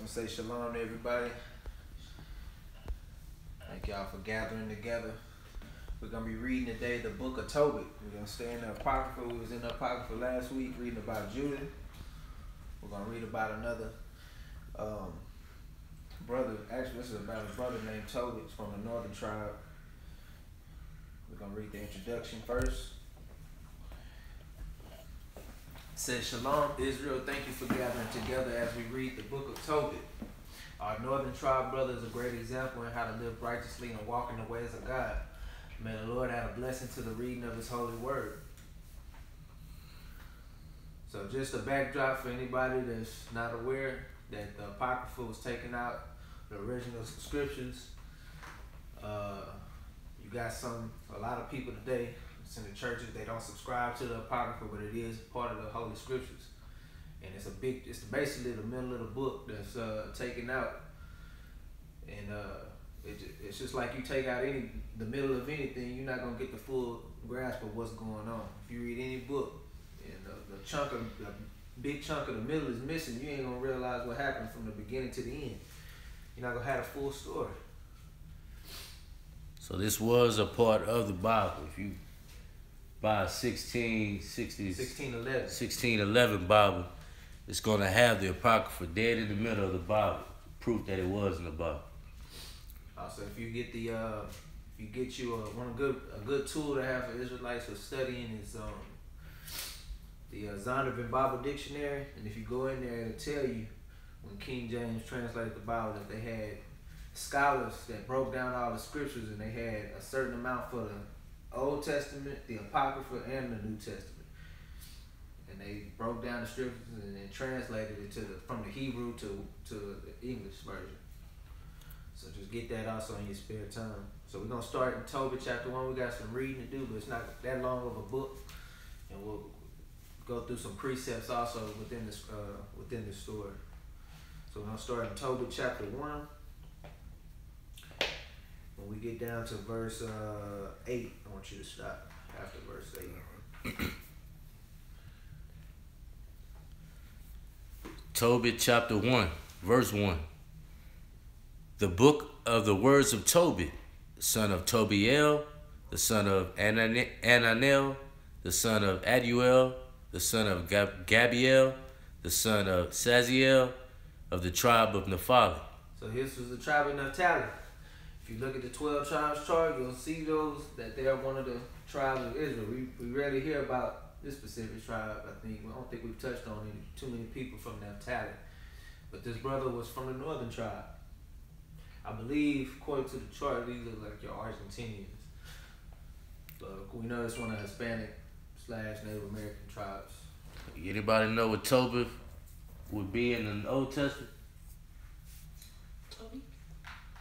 want to say shalom to everybody. Thank y'all for gathering together. We're going to be reading today the book of Tobit. We're going to stay in the Apocrypha. We was in the Apocrypha last week reading about Judah. We're going to read about another brother. Actually, this is about a brother named Tobit from the northern tribe. We're going to read the introduction first. It says, Shalom, Israel. Thank you for gathering together as we read the book of Tobit. Our northern tribe brother is a great example in how to live righteously and walk in the ways of God. May the Lord add a blessing to the reading of his holy word. So just a backdrop for anybody that's not aware that the Apocrypha was taken out, the original scriptures. You got a lot of people today, it's in the churches, they don't subscribe to the Apocrypha, but it is part of the Holy Scriptures. And it's basically the middle of the book that's taken out. And it's just like you take out the middle of anything, you're not going to get the full grasp of what's going on. If you read any book and the big chunk of the middle is missing, you ain't going to realize what happened from the beginning to the end. You're not going to have a full story. So this was a part of the Bible. If you buy a 1611 Bible, it's going to have the Apocrypha dead in the middle of the Bible, proof that it was in the Bible. Also, if you get a good tool to have for Israelites for studying is the Zondervan Bible Dictionary, and if you go in there, it'll tell you when King James translated the Bible that they had scholars that broke down all the scriptures, and they had a certain amount for the Old Testament, the Apocrypha, and the New Testament. And they broke down the scriptures and then translated it from the Hebrew to the English version. So just get that also in your spare time. So we're going to start in Tobit chapter 1. We got some reading to do, but it's not that long of a book. And we'll go through some precepts also within this story. So we're going to start in Tobit chapter 1. When we get down to verse 8, I want you to stop after verse 8. Tobit chapter 1, verse 1. The book of the words of Tobit, son of Tobiel, the son of Ananel, the son of Aduel, the son of Gabiel, the son of Saziel, of the tribe of Naphtali. So this was the tribe of Naphtali. If you look at the 12 tribes chart, you'll see that they are one of the tribes of Israel. We rarely hear about this specific tribe. I don't think we've touched on too many people from Naphtali. But this brother was from the northern tribe. I believe, according to the chart, these look like your Argentinians. But we know it's one of the Hispanic/Native American tribes. Anybody know what Tobit would be in the Old Testament?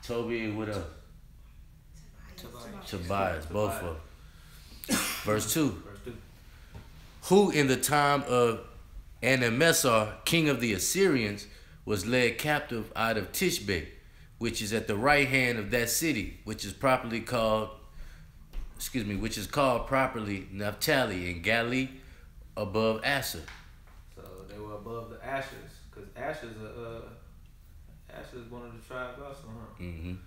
Toby with a Tobias, both of them. Verse 2. Who in the time of Anamesar, king of the Assyrians, was led captive out of Tishbe, which is at the right hand of that city, which is called properly Naphtali and Galilee above Asher. So they were above the Ashers, because Asher is one of the tribes also, huh? Mm-hmm.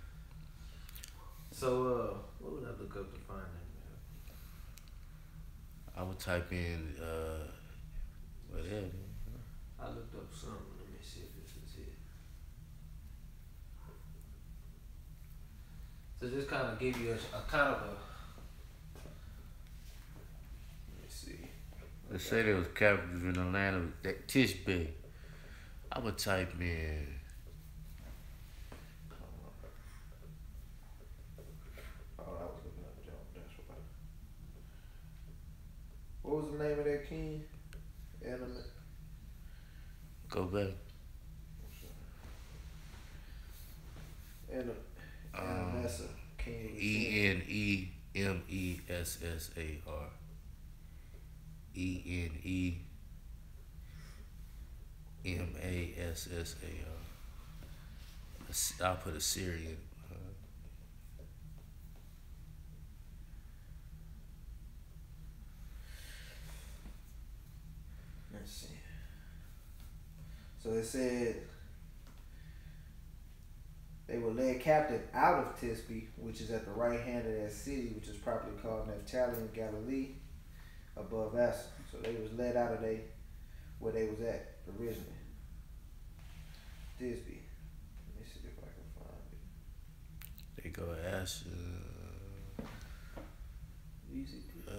So, what would I look up to find that? I would type in, whatever. I looked up something. Let me see if this is it. So just kind of give you a kind of a. Let me see. Let's say there was captives in the land of that Tishbe. I would type in. What was the name of that king? Go back. Enemessar, king. Enemessar. Enemessar. I'll put Assyrian. Let's see. So it said were led captive out of Tisbe, which is at the right hand of that city, which is properly called Naphtali in Galilee, above Asa. So they was led out of where they was at originally. Tisbe. Let me see if I can find it. They go Asa. Easy. Not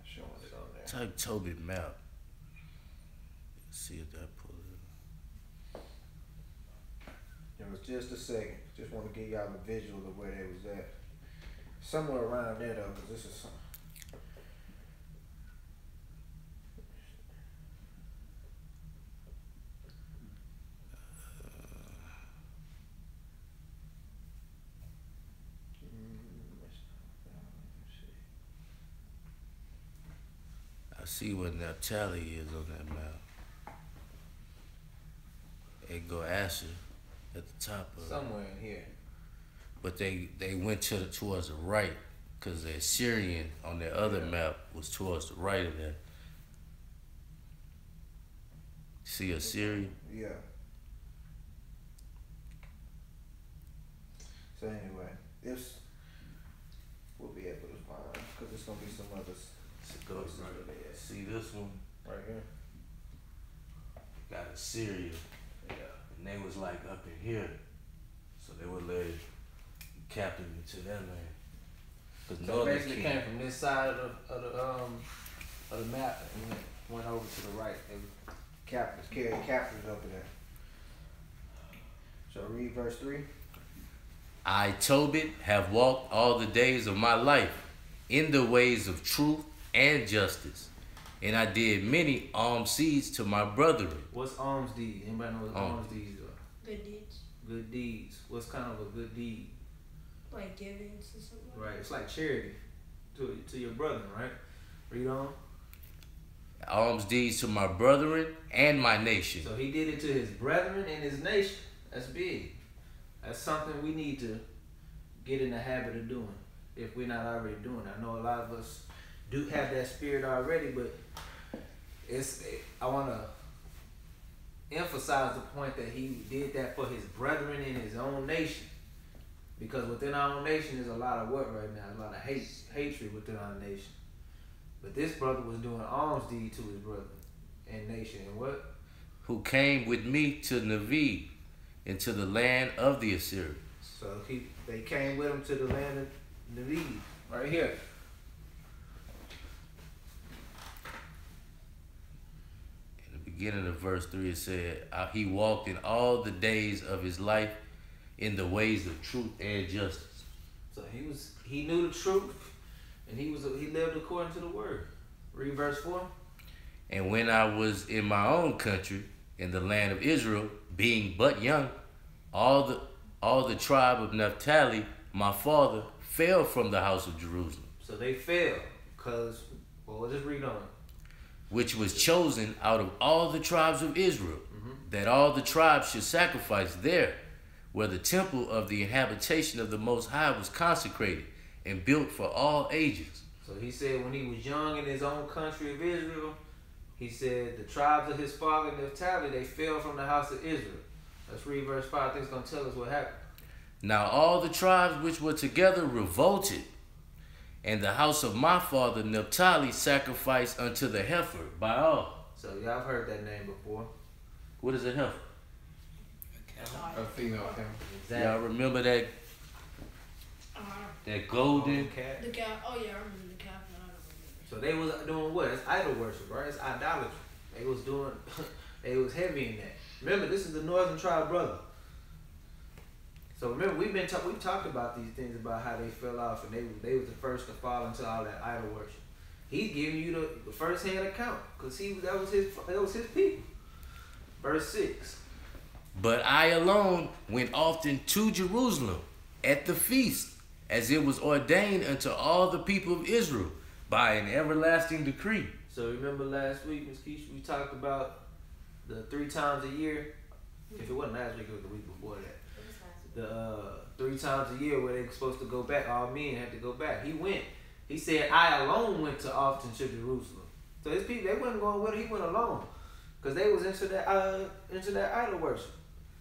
showing it on there. Type Tobit map. See if that pull it. It was just a second. Just want to give y'all a visual of where they was at. Somewhere around there though, because this is some. I see what Naphtali is on that map. They go Asher at the top of Somewhere in here. But they went towards the right because the Assyrian on their other map was towards the right of that. See Assyrian? Yeah. So anyway, we'll be able to find, because there's going to be some others. Go right. See this one? Right here? Got Assyria. Yeah. And they was like up in here. So they were led captive into that land. So basically came from this side of the map and went over to the right. They were captives, carried captives over there. So read verse 3. I, Tobit, have walked all the days of my life in the ways of truth and justice, and I did many alms deeds to my brethren. What's alms deeds? Anybody know what alms deeds are? Good deeds. Good deeds. What's kind of a good deed? Like giving to someone. Right. It's like charity to your brethren, right? Read on. Alms deeds to my brethren and my nation. So he did it to his brethren and his nation. That's big. That's something we need to get in the habit of doing if we're not already doing it. I know a lot of us do have that spirit already, but I want to emphasize the point that he did that for his brethren in his own nation. Because within our own nation there's a lot of what right now? A lot of hatred within our nation. But this brother was doing alms deed to his brother and nation. And what? Who came with me to Nevi, into the land of the Assyrians. So they came with him to the land of Nevi, right here. In the beginning of verse 3 it said, he walked in all the days of his life in the ways of truth and justice. So he knew the truth, and he lived according to the word. Read verse 4. And when I was in my own country, in the land of Israel, being but young, all the tribe of Naphtali, my father, fell from the house of Jerusalem. So they fell because, well, we'll just read on. Which was chosen out of all the tribes of Israel, that all the tribes should sacrifice there, where the temple of the habitation of the Most High was consecrated and built for all ages. So he said when he was young in his own country of Israel, he said the tribes of his father Naphtali, they fell from the house of Israel. Let's read verse 5. I think it's going to tell us what happened. Now all the tribes which were together revolted, and the house of my father Naphtali sacrificed unto the heifer Baal. So y'all have heard that name before. What is a heifer? A female camel. Exactly. Y'all remember that golden cat? The cat. Oh yeah, I remember the cat. But I don't remember. So they was doing what? It's idol worship, right? It's idolatry. They was doing. They was heavy in that. Remember, this is the northern tribe brother. So remember, we've talked about these things about how they fell off, and they was the first to fall into all that idol worship. He's giving you the first hand account because that was his people. Verse 6. But I alone went often to Jerusalem at the feast, as it was ordained unto all the people of Israel by an everlasting decree. So remember last week, Ms. Keisha, we talked about the 3 times a year. If it wasn't last week, it was the week before that. The 3 times a year where they were supposed to go back. All men had to go back. He went. He said, I alone went to often to Jerusalem. So his people, they wasn't going with him. He went alone. because they was into that idol worship.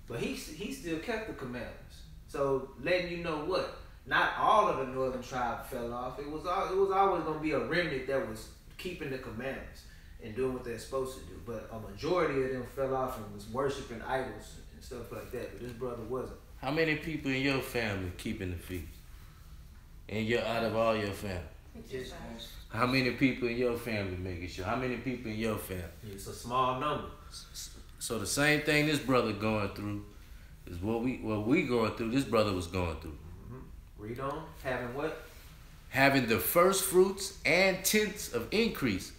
But he still kept the commandments. So letting you know what, not all of the northern tribe fell off. It was always gonna be a remnant that was keeping the commandments and doing what they're supposed to do. But a majority of them fell off and was worshiping idols and stuff like that. But this brother wasn't. How many people in your family keeping the feast? Out of all your family? Just How many people in your family making sure? How many people in your family? It's a small number. So the same thing this brother going through is what we going through. This brother was going through. Mm-hmm. Read on. Having what? Having the first fruits and tenths of increase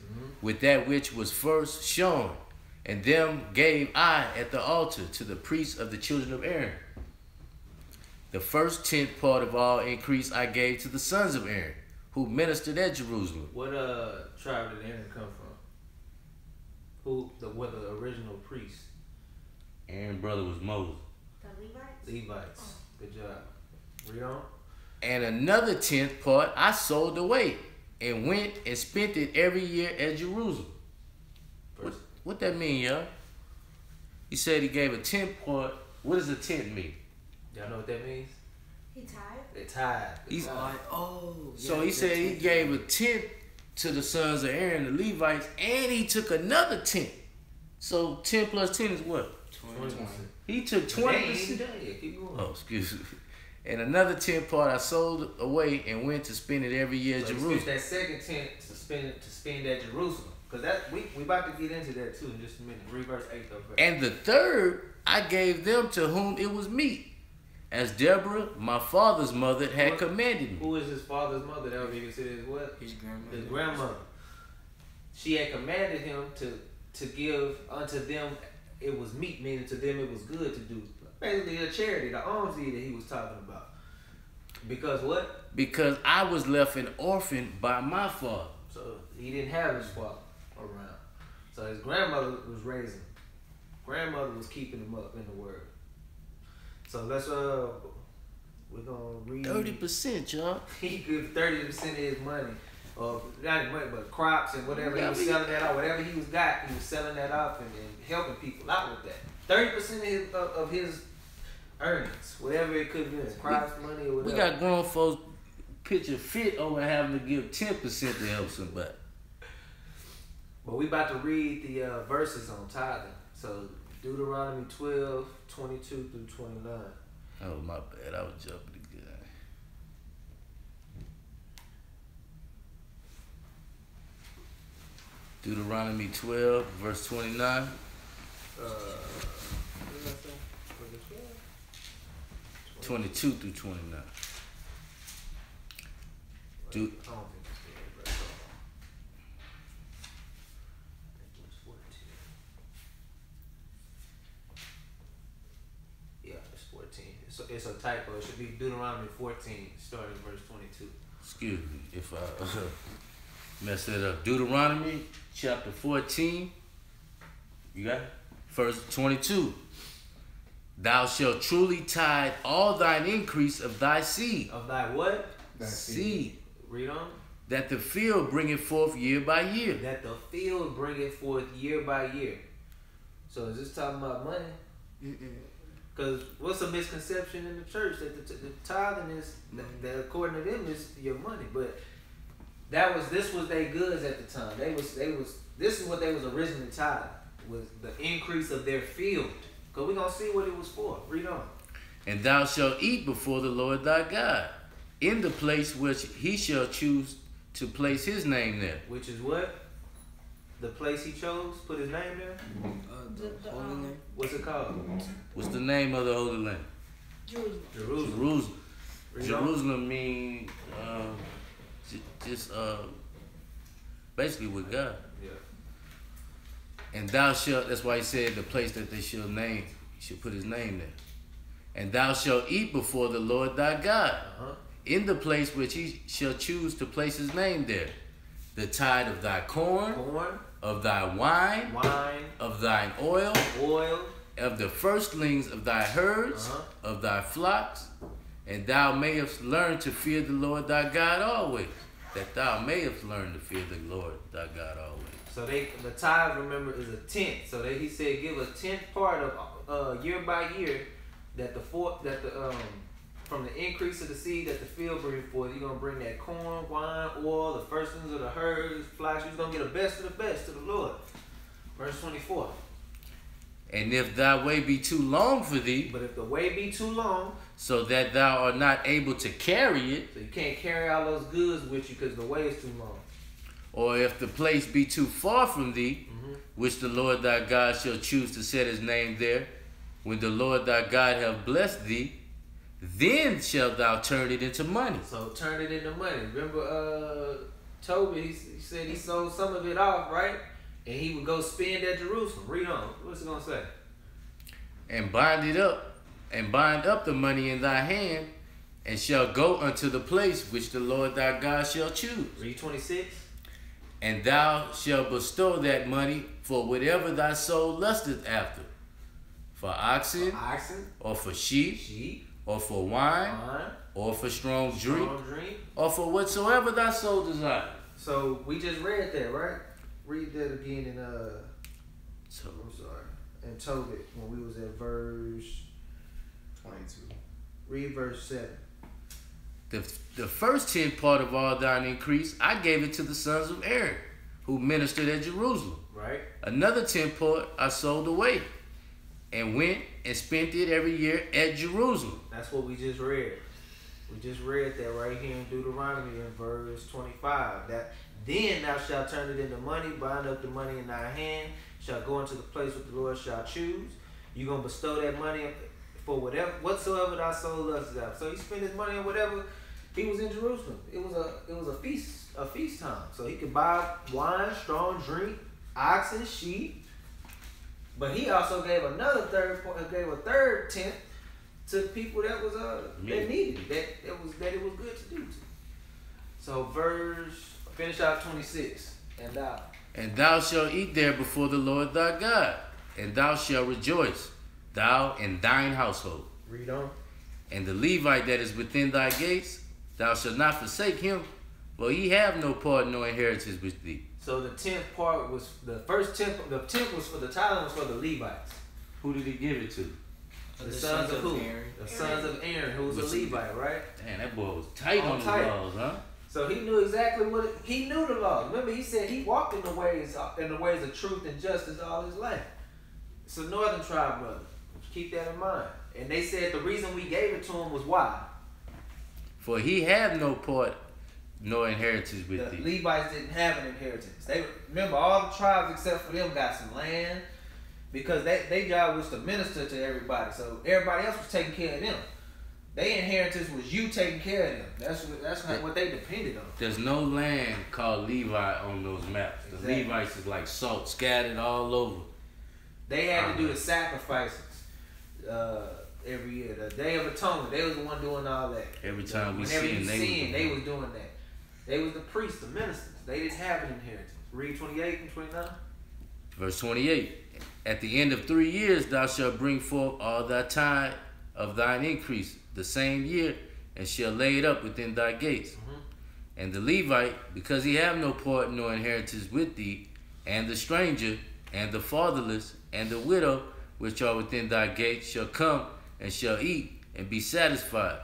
with that which was first shown, and them gave I at the altar to the priests of the children of Aaron. The first tenth part of all increase I gave to the sons of Aaron, who ministered at Jerusalem. What tribe did Aaron come from? Were the original priests? Aaron's brother was Moses. The Levites? Levites. Good job. Read on. And another tenth part I sold away, and went and spent it every year at Jerusalem. What that mean, y'all? He said he gave a tenth part. What does a tenth mean? Y'all know what that means? He tied? They tied. He's tied. So he said he gave a tenth to the sons of Aaron, the Levites, and he took another tenth. So 10 plus 10 is what? 20%. He took 20%. Keep going. Oh, excuse me. And another 10 part I sold away and went to spend it every year at Jerusalem. That second tent to spend at Jerusalem. Because that we about to get into that too in just a minute. Read verse 8 though. And the third I gave them to whom it was meet, as Deborah, my father's mother, had commanded me. Who is his father's mother? That would be considered what? His grandmother. His grandmother. She had commanded him to give unto them it was meat, meaning to them it was good to do. Basically a charity, the alms deed that he was talking about. Because what? Because I was left an orphan by my father. So he didn't have his father around. So his grandmother was raising him. Grandmother was keeping him up in the word. So let's we're gonna read 30%, y'all. He gave 30% of his money. Not his money, but crops and whatever he was selling that off. Whatever he was selling that off and helping people out with that. 30% of his earnings, whatever it could be, crops, money, or whatever. We got grown folks picture fit over having to give 10% to help somebody. But we about to read the verses on tithing. So Deuteronomy 12, 22 through 29. Oh, my bad. I was jumping the gun. Deuteronomy 12, verse 29. What did I say? Was it 12? 22 through 29. I don't think it's 12, but I think it was 14. Yeah, it's 14. It's a typo. It should be Deuteronomy 14, starting verse 22. Excuse me if I messed that up. Deuteronomy chapter 14. You got it? Verse 22. Thou shalt truly tithe all thine increase of thy seed. Of thy what? Seed. Read on. That the field bringeth forth year by year. That the field bringeth forth year by year. So is this talking about money? Because what's a misconception in the church that the tithing is that according to them is your money, but this was their goods at the time. This is what they was originally tithing, was the increase of their field. Because we're gonna see what it was for. Read on. And thou shalt eat before the Lord thy God, in the place which he shall choose to place his name there. Which is what? The place he chose, put his name there? The Holy name. What's it called? What's the name of the Holy Land? Jerusalem. Jerusalem. Read on. Jerusalem means just basically with God. Yeah. And thou shalt, that's why he said the place that they shall name, he should put his name there. And thou shalt eat before the Lord thy God, in the place which he shall choose to place his name there. The tithe of thy corn, of thy wine, of thine oil, of the firstlings of thy herds, of thy flocks, and thou mayest learn to fear the Lord thy God always. that thou mayest learn to fear the Lord thy God always. So the tithe, remember, is a tenth. So he said give a tenth part of year by year from the increase of the seed that the field bring forth. You're gonna bring that corn, wine, oil, the firstlings of the herds, flocks. You're gonna get the best of the best to the Lord. Verse 24. And if thy way be too long for thee, but if the way be too long, so that thou art not able to carry it, so you can't carry all those goods with you because the way is too long, or if the place be too far from thee, which the Lord thy God shall choose to set his name there, when the Lord thy God have blessed thee, then shalt thou turn it into money. So turn it into money. Remember, Tobit, he said he sold some of it off, right? And he would go spend at Jerusalem. Read on. What's it gonna say? And bind up the money in thy hand, and shall go unto the place which the Lord thy God shall choose. Read 26. And thou shalt bestow that money for whatever thy soul lusteth after, for oxen, or for sheep, or for wine, or for strong drink, or for whatsoever thy soul desires. So we just read that, right? Read that again in in Tobit when we was at verse 22. Read verse 7. The first 10 part of all thine increase I gave it to the sons of Aaron, who ministered at Jerusalem. Right. Another 10 part I sold away, and went and spent it every year at Jerusalem. That's what we just read. We just read that right here in Deuteronomy in verse 25. That then thou shalt turn it into money, bind up the money in thy hand, shall go into the place which the Lord shall choose. You're gonna bestow that money for whatsoever thy soul loves out. So he spent his money on whatever. He was in Jerusalem. It was a feast time. So he could buy wine, strong drink, oxen, sheep. But he also gave a third tenth to the people that was that needed it, that it was good to do to. So finish out 26. And thou shalt eat there before the Lord thy God, and thou shalt rejoice, thou and thine household. Read on. And the Levite that is within thy gates, thou shalt not forsake him, for he have no part nor inheritance with thee. So the 10th part was the first 10th. The 10th was for the tithe was for the Levites. Who did he give it to? The sons of who? Aaron. The sons of Aaron, who was a Levite, right? Man, that boy was tight on the laws, huh? So he knew exactly he knew the laws. Remember, he said he walked in the ways of truth and justice all his life. It's a northern tribe, brother. Keep that in mind. And they said the reason we gave it to him was why? For he had no part nor inheritance with thee. The Levites didn't have an inheritance. They remember all the tribes except for them got some land because their job was to minister to everybody. So everybody else was taking care of them. Their inheritance was you taking care of them. That's not what they depended on. There's no land called Levi on those maps. The Levites is like salt scattered all over. They had to do the sacrifices every year. The Day of Atonement, they was the one doing all that. Every time they was doing that. They was the priests, the ministers. They didn't have an inheritance. Read 28 and 29. Verse 28. At the end of 3 years thou shalt bring forth all thy tithe of thine increase the same year, and shall lay it up within thy gates. And the Levite, because he have no part nor inheritance with thee, and the stranger, and the fatherless, and the widow, which are within thy gates, shall come and shall eat and be satisfied,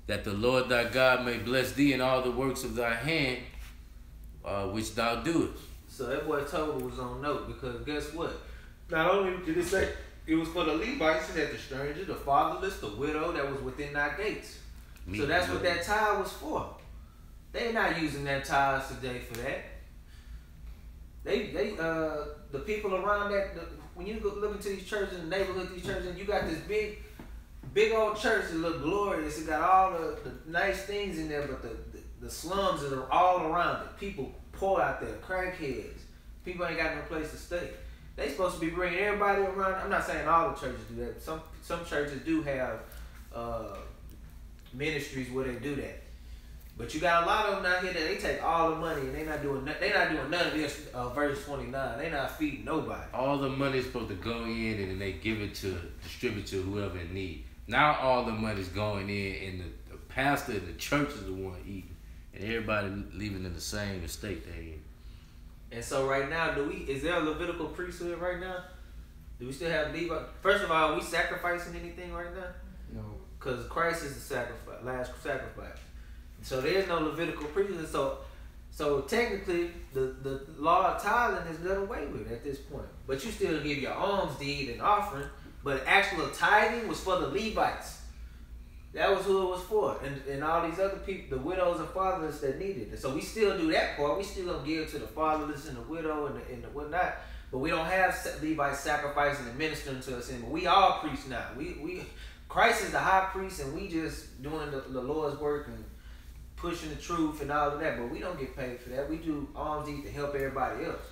that the Lord thy God may bless thee in all the works of thy hand, which thou doest. So that boy Tobit was on note, because guess what? Not only did it say it was for the Levites, it had the stranger, the fatherless, the widow that was within thy gates. So that's what that tithe was for. They're not using that tithe today for that. The people around that, when you go look into these churches, the neighborhood, these churches, and you got this big old church that look glorious. It got all the nice things in there, but the slums are all around it. People poor out there, crackheads. People ain't got no place to stay. They supposed to be bringing everybody around. I'm not saying all the churches do that. Some churches do have ministries where they do that. But you got a lot of them out here that they take all the money and they're not doing none of this. Verse 29, they not feeding nobody. All the money's supposed to go in and then they distribute to whoever in need. Now all the money's going in and the pastor and the church is the one eating. and everybody living in the same estate they in. And so right now, is there a Levitical priesthood right now? Do we still have Levi? First of all, are we sacrificing anything right now? No. Because Christ is the sacrifice, last sacrifice. So there's no Levitical priesthood. So technically, the law of tithing is done away with at this point. But you still give your alms deed and offering. But actual tithing was for the Levites. That was who it was for. And all these other people, the widows and fatherless that needed it. So we still do that part. We still gonna give to the fatherless and the widow and the whatnot. But we don't have Levites sacrificing and ministering to us anymore. We all priests now. Christ is the high priest, and we just doing the Lord's work and pushing the truth and all of that. But we don't get paid for that. We do alms deed to help everybody else.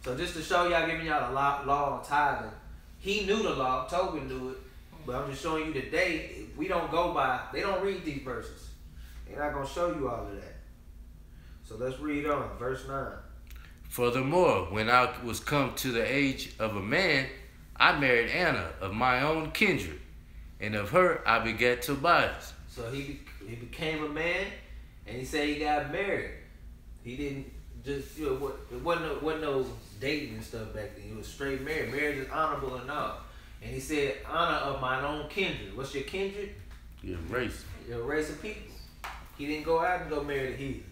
So just to show y'all, giving y'all the law on tithing. He knew the law. Tobit knew it. But I'm just showing you today, we don't go by, they don't read these verses. They're not going to show you all of that. So let's read on, verse 9. Furthermore, when I was come to the age of a man, I married Anna of my own kindred, and of her I begat Tobias. So he became a man, and he said he got married. He didn't just, it wasn't no dating and stuff back then. He was straight married. Marriage is honorable and all. And he said, honor of mine own kindred. What's your kindred? Your race. Your race of people. He didn't go out and go marry the heathen.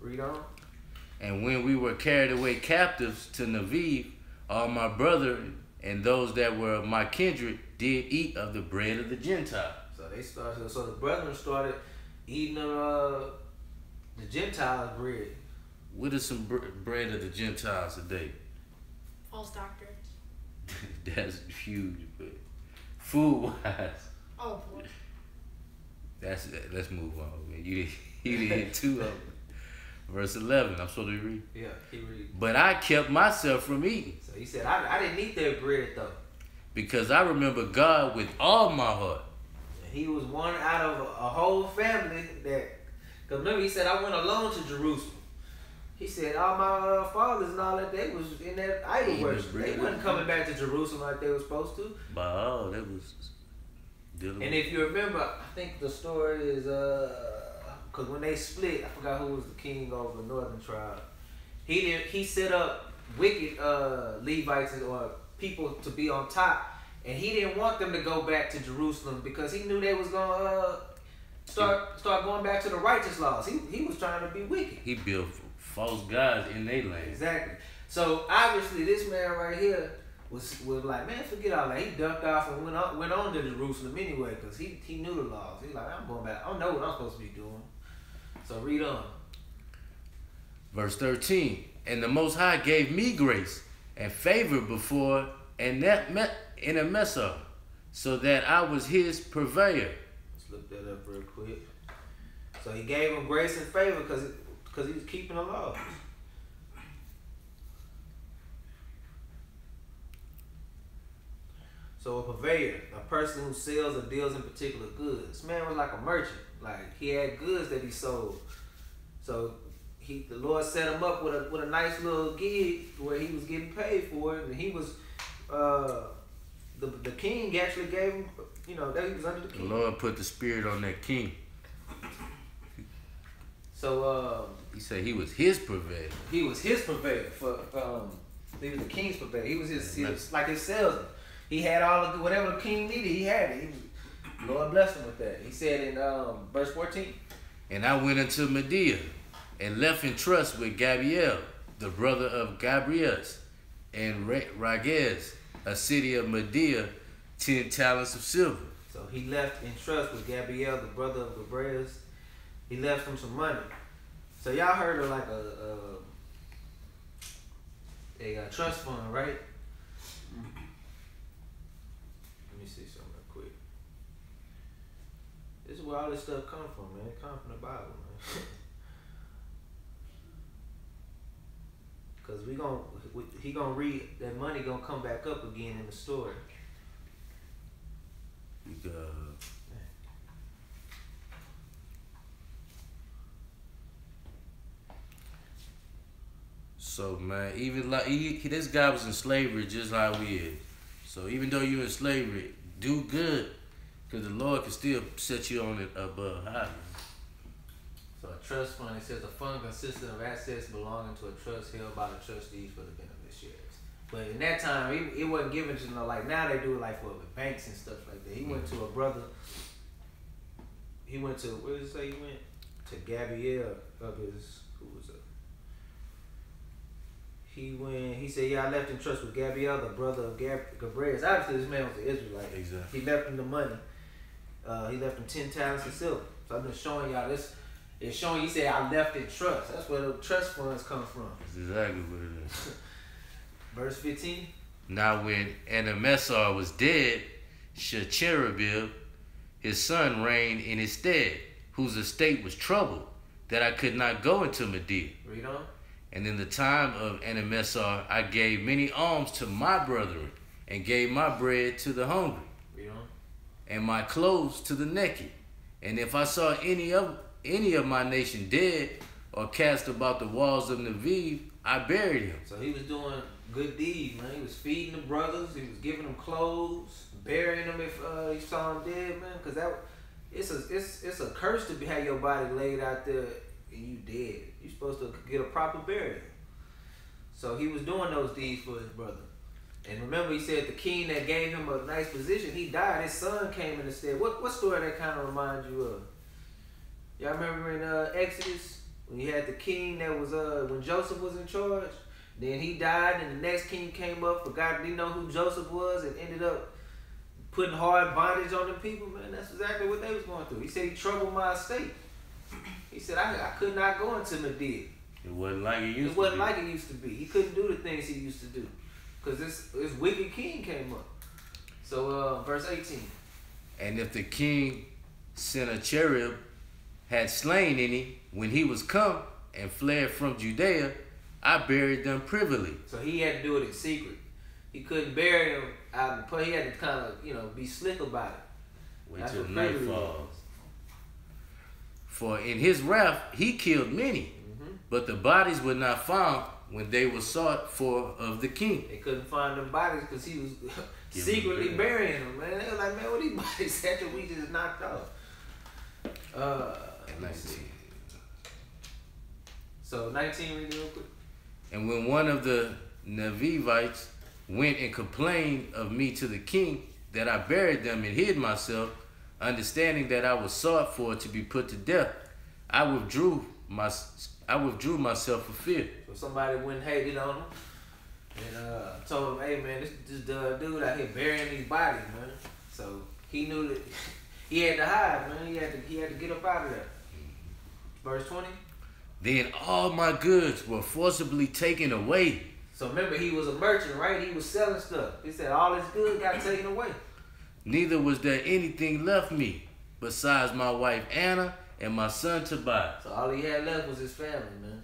Read on. And when we were carried away captives to Neviv, all my brother and those that were of my kindred did eat of the bread of the Gentiles. So the brethren started eating the Gentiles' bread. What is some bread of the Gentiles today? False doctrines. That's huge, but food-wise. Oh, boy. Let's move on, man. You did hit two of them. Verse 11, I'm supposed to read? Yeah, he read. But I kept myself from eating. So he said, I didn't eat their bread, though. Because I remember God with all my heart. He was one out of a whole family that, because remember he said, I went alone to Jerusalem. He said, all my fathers and all that, they was in that idol worship. They wasn't coming back to Jerusalem like they were supposed to. But that was dealing. And if you remember, I think the story is, because when they split, I forgot who was the king over the northern tribe. He set up wicked Levites or people to be on top. And he didn't want them to go back to Jerusalem because he knew they was going to start going back to the righteous laws. He was trying to be wicked. He built false gods in their land. Exactly. So obviously this man right here was like, man, forget all that. He ducked off and went on to Jerusalem anyway because he knew the laws. He's like, I'm going back. I don't know what I'm supposed to be doing. So read on. Verse 13. And the Most High gave me grace and favor before and in a mesa, so that I was his purveyor. Let's look that up real quick. So he gave him grace and favor because he was keeping the laws. So a purveyor, a person who sells or deals in particular goods. This man was like a merchant. Like he had goods that he sold. So the Lord set him up with a nice little gig where he was getting paid for it, and he was the king actually gave him, that he was under the king. The Lord put the spirit on that king. So he said he was his purveyor. He was his purveyor he was the king's purveyor. He was his like his salesman. He had all of whatever the king needed. He had it. Lord blessed him with that. He said in verse 14. And I went into Medea and left in trust with Gabriel, the brother of Gabrias, and Rages, a city of Medea, 10 talents of silver. So he left in trust with Gabriel, the brother of Gabrias. He left him some money. So y'all heard of like a trust fund, right? Let me see something real quick. This is where all this stuff come from, man. It comes from the Bible, man. Cause he gonna read that money gonna come back up again in the story. So man, even like this guy was in slavery just like we is. So even though you're in slavery, do good, cause the Lord can still set you on it above high. trust fund. It says the fund consisted of assets belonging to a trust held by the trustees for the beneficiaries. But in that time, it wasn't given to like now they do it like for with banks and stuff like that. He went to a brother. He went to where did it say he went? To Gabrielle of his who was it? He said, yeah, I left in trust with Gabrielle, the brother of Gabriel. Obviously, this man was an Israelite. Exactly. He left him the money. He left him 10 talents of silver. So I've been showing y'all this. It's showing he said, I left in trust. That's where the trust funds come from. That's exactly what it is. Verse 15. Now when Anamesar was dead, Shecherubim, his son, reigned in his stead, whose estate was troubled, that I could not go into Media. Read on. And in the time of Anamesar, I gave many alms to my brethren, and gave my bread to the hungry, Read on. and my clothes to the naked. And if I saw any of my nation dead, or cast about the walls of Neviv, I buried him. So he was doing good deeds, man. He was feeding the brothers. He was giving them clothes, burying them if he saw them dead, man. Because it's a curse to have your body laid out there and you dead. You're supposed to get a proper burial. So he was doing those deeds for his brother. And remember, he said the king that gave him a nice position, he died. His son came in instead. What story that kind of reminds you of? Y'all remember in Exodus when you had the king that was when Joseph was in charge? Then he died, and the next king came up, didn't know who Joseph was, and ended up putting hard bondage on the people. Man, that's exactly what they was going through. He said he troubled my estate. He said I could not go into Media. It wasn't like it used to be. It wasn't like it used to be. He couldn't do the things he used to do. Because this wicked king came up. So verse 18. And if the king Sennacherib had slain any when he was come and fled from Judea, I buried them privily. So he had to do it in secret. He couldn't bury them out in the public. He had to kind of, be slick about it. Wait That's till what night privily falls. is. For in his wrath he killed many, but the bodies were not found when they were sought for of the king. They couldn't find them bodies because he was Give secretly them burying them, man. They were like, man, what these bodies after we just knocked off? And Let's see. So 19, read it real quick. And when one of the Nevivites went and complained of me to the king, that I buried them and hid myself, understanding that I was sought for to be put to death, I withdrew myself for fear. So somebody went and hated on him and told him, hey man, this dude out here burying these bodies, man. So he knew that he had to hide, man. He had to get up out of there. Verse 20. Then all my goods were forcibly taken away. So remember, he was a merchant, right? He was selling stuff. He said all his goods got taken away. Neither was there anything left me, besides my wife Anna and my son Tobit. So all he had left was his family, man.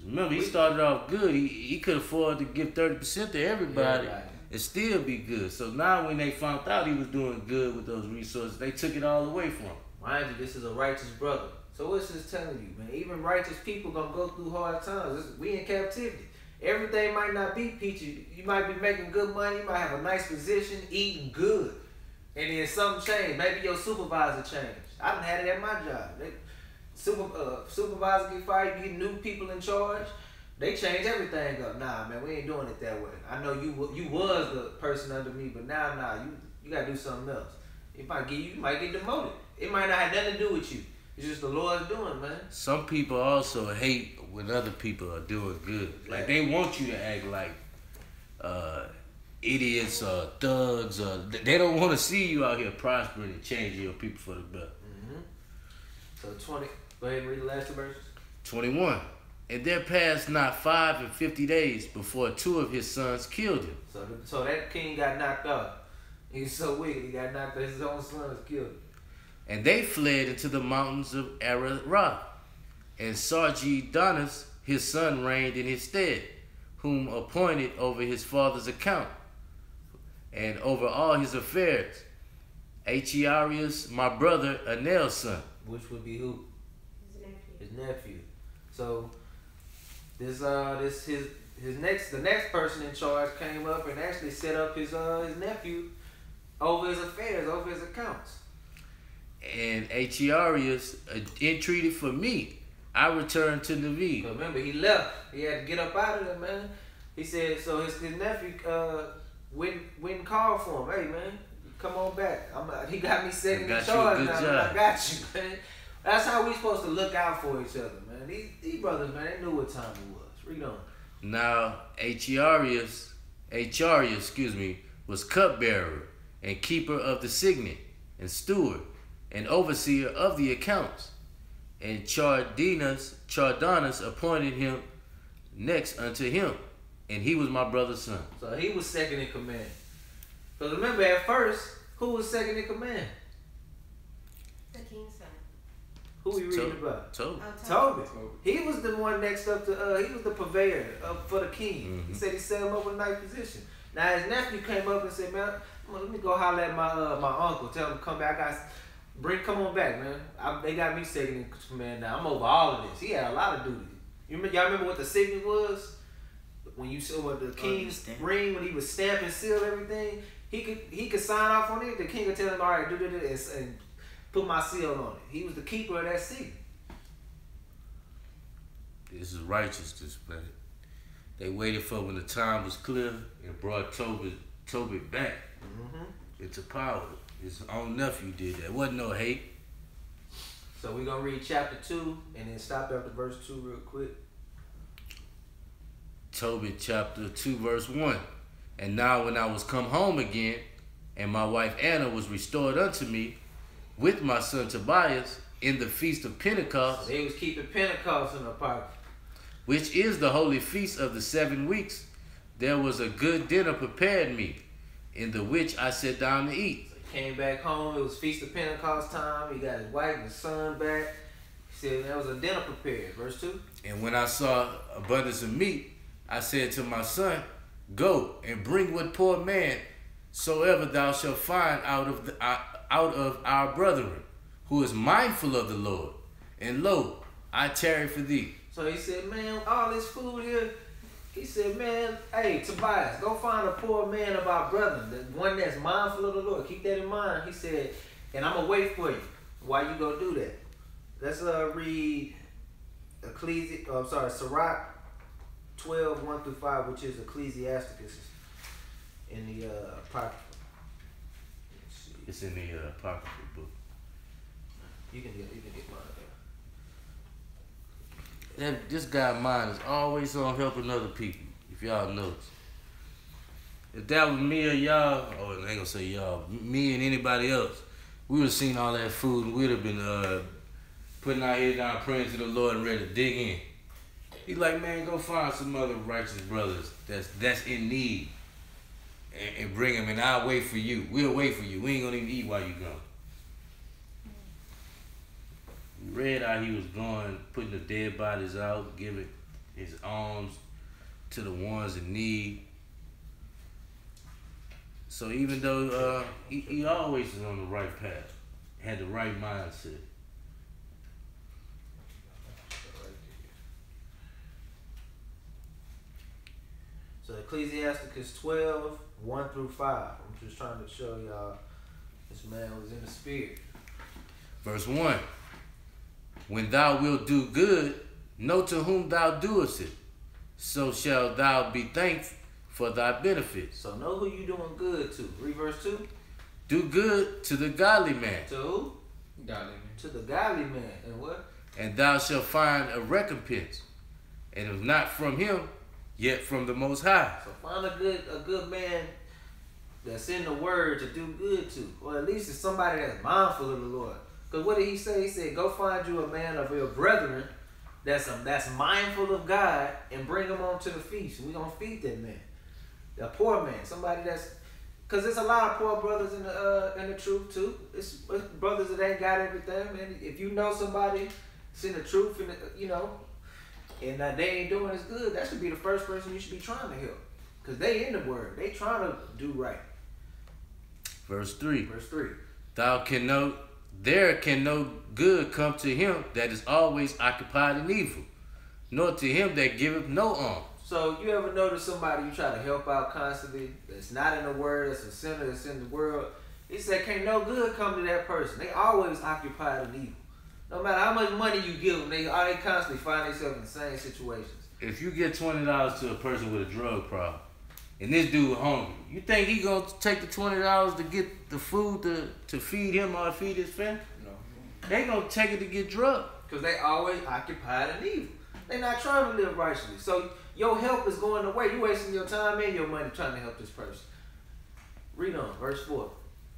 Remember, he started off good. He could afford to give 30% to everybody and still be good. So now when they found out he was doing good with those resources, they took it all away from him. Mind you, this is a righteous brother. So what's this telling you, man? Even righteous people gonna go through hard times. We in captivity. Everything might not be peachy. You might be making good money. You might have a nice position, eating good. And then something changed. Maybe your supervisor changed. I done had it at my job. Supervisor get fired, you get new people in charge. They change everything up. Nah, man, we ain't doing it that way. I know you was the person under me, but now, you gotta do something else. You might get demoted. It might not have nothing to do with you. It's just the Lord's doing, man. Some people also hate when other people are doing good. Like they want you to act like idiots or thugs, or they don't want to see you out here prospering and changing your people for the better. So 20. Go ahead and read the last two verses. 21. And there passed not 50 days before two of his sons killed him. So that king got knocked off. He was so wicked, he got knocked off. His own sons killed him. And they fled into the mountains of Ararat. And Sargi-Danas, his son, reigned in his stead, whom appointed over his father's account, and over all his affairs. Achiarius, my brother, Anel's son. Which would be who? His nephew. His nephew. So the next person in charge came up and actually set up his nephew over his affairs, over his accounts. And Achiarius entreated for me. I returned to Navid. Remember, he left. He had to get up out of there, man. He said, so his nephew went and called for him. Hey, man, come on back. He got me second in charge now. Man. I got you, man. That's how we supposed to look out for each other, man. These brothers, man, they knew what time it was. Read on. Now, Achiarius, was cupbearer and keeper of the signet and steward and overseer of the accounts. And Chardanus appointed him next unto him, and he was my brother's son. So he was second in command. Because remember, at first, who was second in command? The king's son. Who we reading about? Tobit. Tobit. He was the one next up to, he was the purveyor for the king. Mm-hmm. He said he set him up in a nice position. Now his nephew came up and said, man, let me go holler at my uncle. Tell him to come back. Come on back, man. They got me second in command now. I'm over all of this. He had a lot of duty. Y'all remember what the signet was? When you saw what the king's ring, when he was stamp and seal everything, he could sign off on it. The king would tell him, all right, do this and put my seal on it. He was the keeper of that signet. This is righteousness, man. They waited for when the time was clear and brought Tobit back into power. His own nephew did that. Wasn't no hate. So we're going to read chapter 2 and then stop after verse 2 real quick. Tobit chapter 2 verse 1. And now when I was come home again, and my wife Anna was restored unto me with my son Tobias in the feast of Pentecost. So they was keeping Pentecost in the pocket. Which is the holy feast of the 7 weeks. There was a good dinner prepared me, in the which I sat down to eat. Came back home, it was Feast of Pentecost time. He got his wife and his son back. He said there was a dinner prepared. Verse 2. And when I saw abundance of meat, I said to my son, go and bring what poor man soever thou shalt find out of our brethren, who is mindful of the Lord. And lo, I tarry for thee. So he said, man, all this food here. He said, man, hey, Tobias, go find a poor man of our brethren, the one that's mindful of the Lord. Keep that in mind. He said, and I'm going to wait for you. Why you going to do that? Let's read Sirach 12, 1 through 5, which is Ecclesiasticus in the Apocrypha. It's in the Apocrypha book. You can get mine This guy mine is always on helping other people, if y'all notice. If that was me or y'all, I ain't gonna say y'all, me and anybody else, we would have seen all that food and we'd have been putting our head down, praying to the Lord and ready to dig in. He's like, man, go find some other righteous brothers that's in need and bring them, and I'll wait for you. We'll wait for you. We ain't gonna even eat while you gone. We read how he was going, putting the dead bodies out, giving his alms to the ones in need. So even though he always was on the right path, had the right mindset. So Ecclesiasticus 12, 1 through 5. I'm just trying to show y'all this man was in the spirit. Verse 1. When thou wilt do good, know to whom thou doest it, so shalt thou be thanked for thy benefits. So know who you doing good to. Read verse 2. Do good to the godly man. To who? Godly man. To the godly man. And what? And thou shalt find a recompense. And if not from him, yet from the Most High. So find a good man that's in the word to do good to. Or at least it's somebody that's mindful of the Lord. Because what did he say? He said, go find you a man of your brethren that's mindful of God and bring him on to the feast. We're going to feed that man. A poor man. Somebody that's... Because there's a lot of poor brothers in the truth too. It's brothers that ain't got everything, man. If you know somebody that's in the truth, and and they ain't doing as good, that should be the first person you should be trying to help. Because they in the word. They trying to do right. Verse 3. Verse 3. There can no good come to him that is always occupied in evil, nor to him that giveth no alms. So you ever notice somebody you try to help out constantly that's not in the word, that's a sinner, that's in the world, He said, can't no good come to that person. They always occupied in evil. No matter how much money you give them, they constantly find themselves in the same situations. If you get $20 to a person with a drug problem, and this dude hungry, you think he gonna take the $20 to get the food to feed him or feed his family? No. They gonna take it to get drugged. Because they always occupied in evil. They're not trying to live righteously. So your help is going away. You're wasting your time and your money trying to help this person. Read on, verse 4.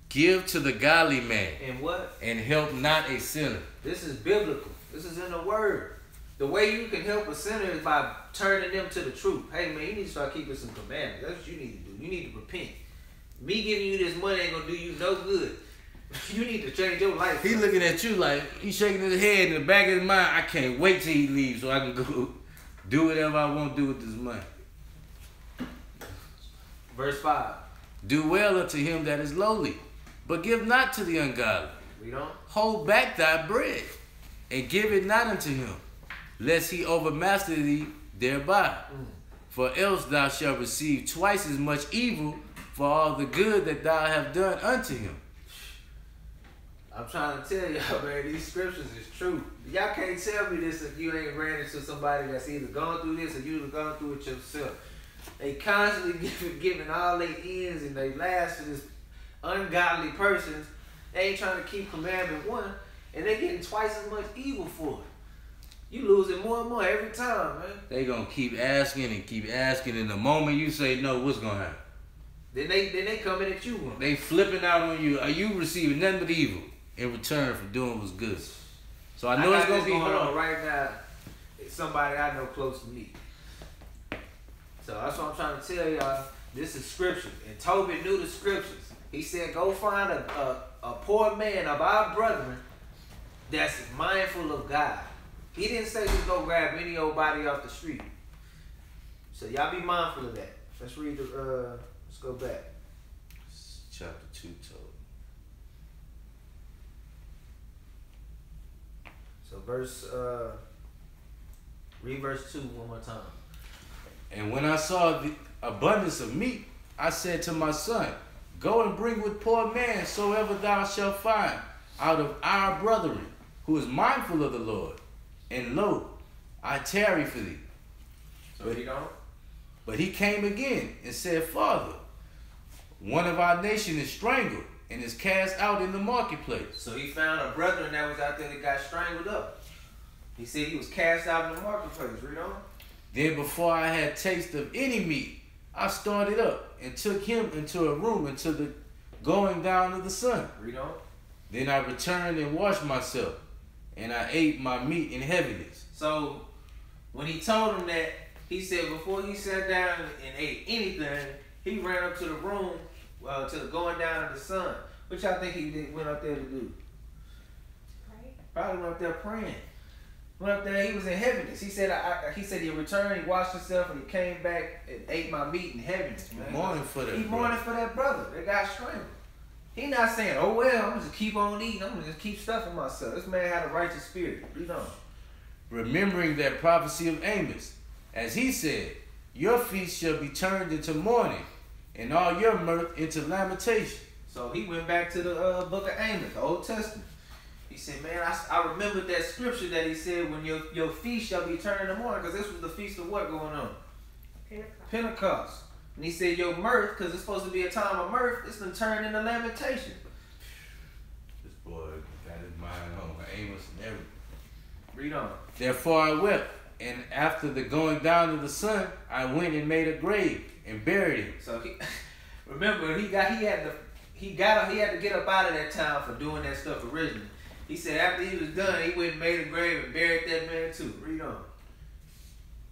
Give to the godly man. And what? And help not a sinner. This is biblical. This is in the word. The way you can help a sinner is by turning them to the truth. Hey man, you need to start keeping some commandments. That's what you need to do. You need to repent. Me giving you this money ain't gonna do you no good. You need to change your life. He looking at you like, he's shaking his head in the back of his mind. I can't wait till he leaves so I can go do whatever I want to do with this money. Verse 5. Do well unto him that is lowly, but give not to the ungodly. Read on. Hold back thy bread, and give it not unto him, lest he overmaster thee thereby. For else thou shalt receive twice as much evil for all the good that thou hast done unto him. I'm trying to tell y'all, man, these scriptures is true. Y'all can't tell me this if you ain't ran into somebody that's either gone through this or you've gone through it yourself. They constantly giving all their ends and they last to this ungodly persons. They ain't trying to keep commandment 1, and they getting twice as much evil for it. You losing more and more every time, man. They gonna keep asking, and the moment you say no, what's gonna happen? Then they coming at you. They flipping out on you. Are you receiving nothing but evil in return for doing what's good? So I know it's gonna be hard. Right now, it's somebody I know close to me. So that's what I'm trying to tell y'all. This is scripture, and Tobit knew the scriptures. He said, "Go find a poor man of our brethren that's mindful of God." He didn't say just go grab any old body off the street. So y'all be mindful of that. Let's read the. Let's go back. Chapter 2 told. So read verse 2 one more time. And when I saw the abundance of meat, I said to my son, go and bring with poor man soever thou shalt find out of our brethren, who is mindful of the Lord. And lo, I tarry for thee. So he don't? But he came again and said, Father, one of our nation is strangled and is cast out in the marketplace. So he found a brethren that was out there that got strangled up. He said he was cast out in the marketplace. Read on. Then before I had taste of any meat, I started up and took him into a room until the going down of the sun. Read on. Then I returned and washed myself, and I ate my meat in heaviness. So when he told him that, he said before he sat down and ate anything, he ran up to the room to the going down of the sun. What y'all think he went up there to do? Right. Probably went up there praying. Went up there, he was in heaviness. He said he returned, he washed himself, and he came back and ate my meat in heaviness, man. Mourning for that. He mourning for that brother that got strangled. He not saying, oh well, I'm gonna just keep on eating, I'm gonna just keep stuffing myself. This man had a righteous spirit. Read on. Remembering that prophecy of Amos, as he said, your feast shall be turned into mourning, and all your mirth into lamentation. So he went back to the book of Amos, the Old Testament. He said, man, I remembered that scripture that he said, when your feast shall be turned into mourning, because this was the feast of what going on? Pentecost. And he said, your mirth, because it's supposed to be a time of mirth, it's going to turn into lamentation. This boy got his mind on Amos and everything. Read on. Therefore I wept, and after the going down of the sun, I went and made a grave and buried him. So remember, he had to get up out of that town for doing that stuff originally. He said after he was done, he went and made a grave and buried that man too. Read on.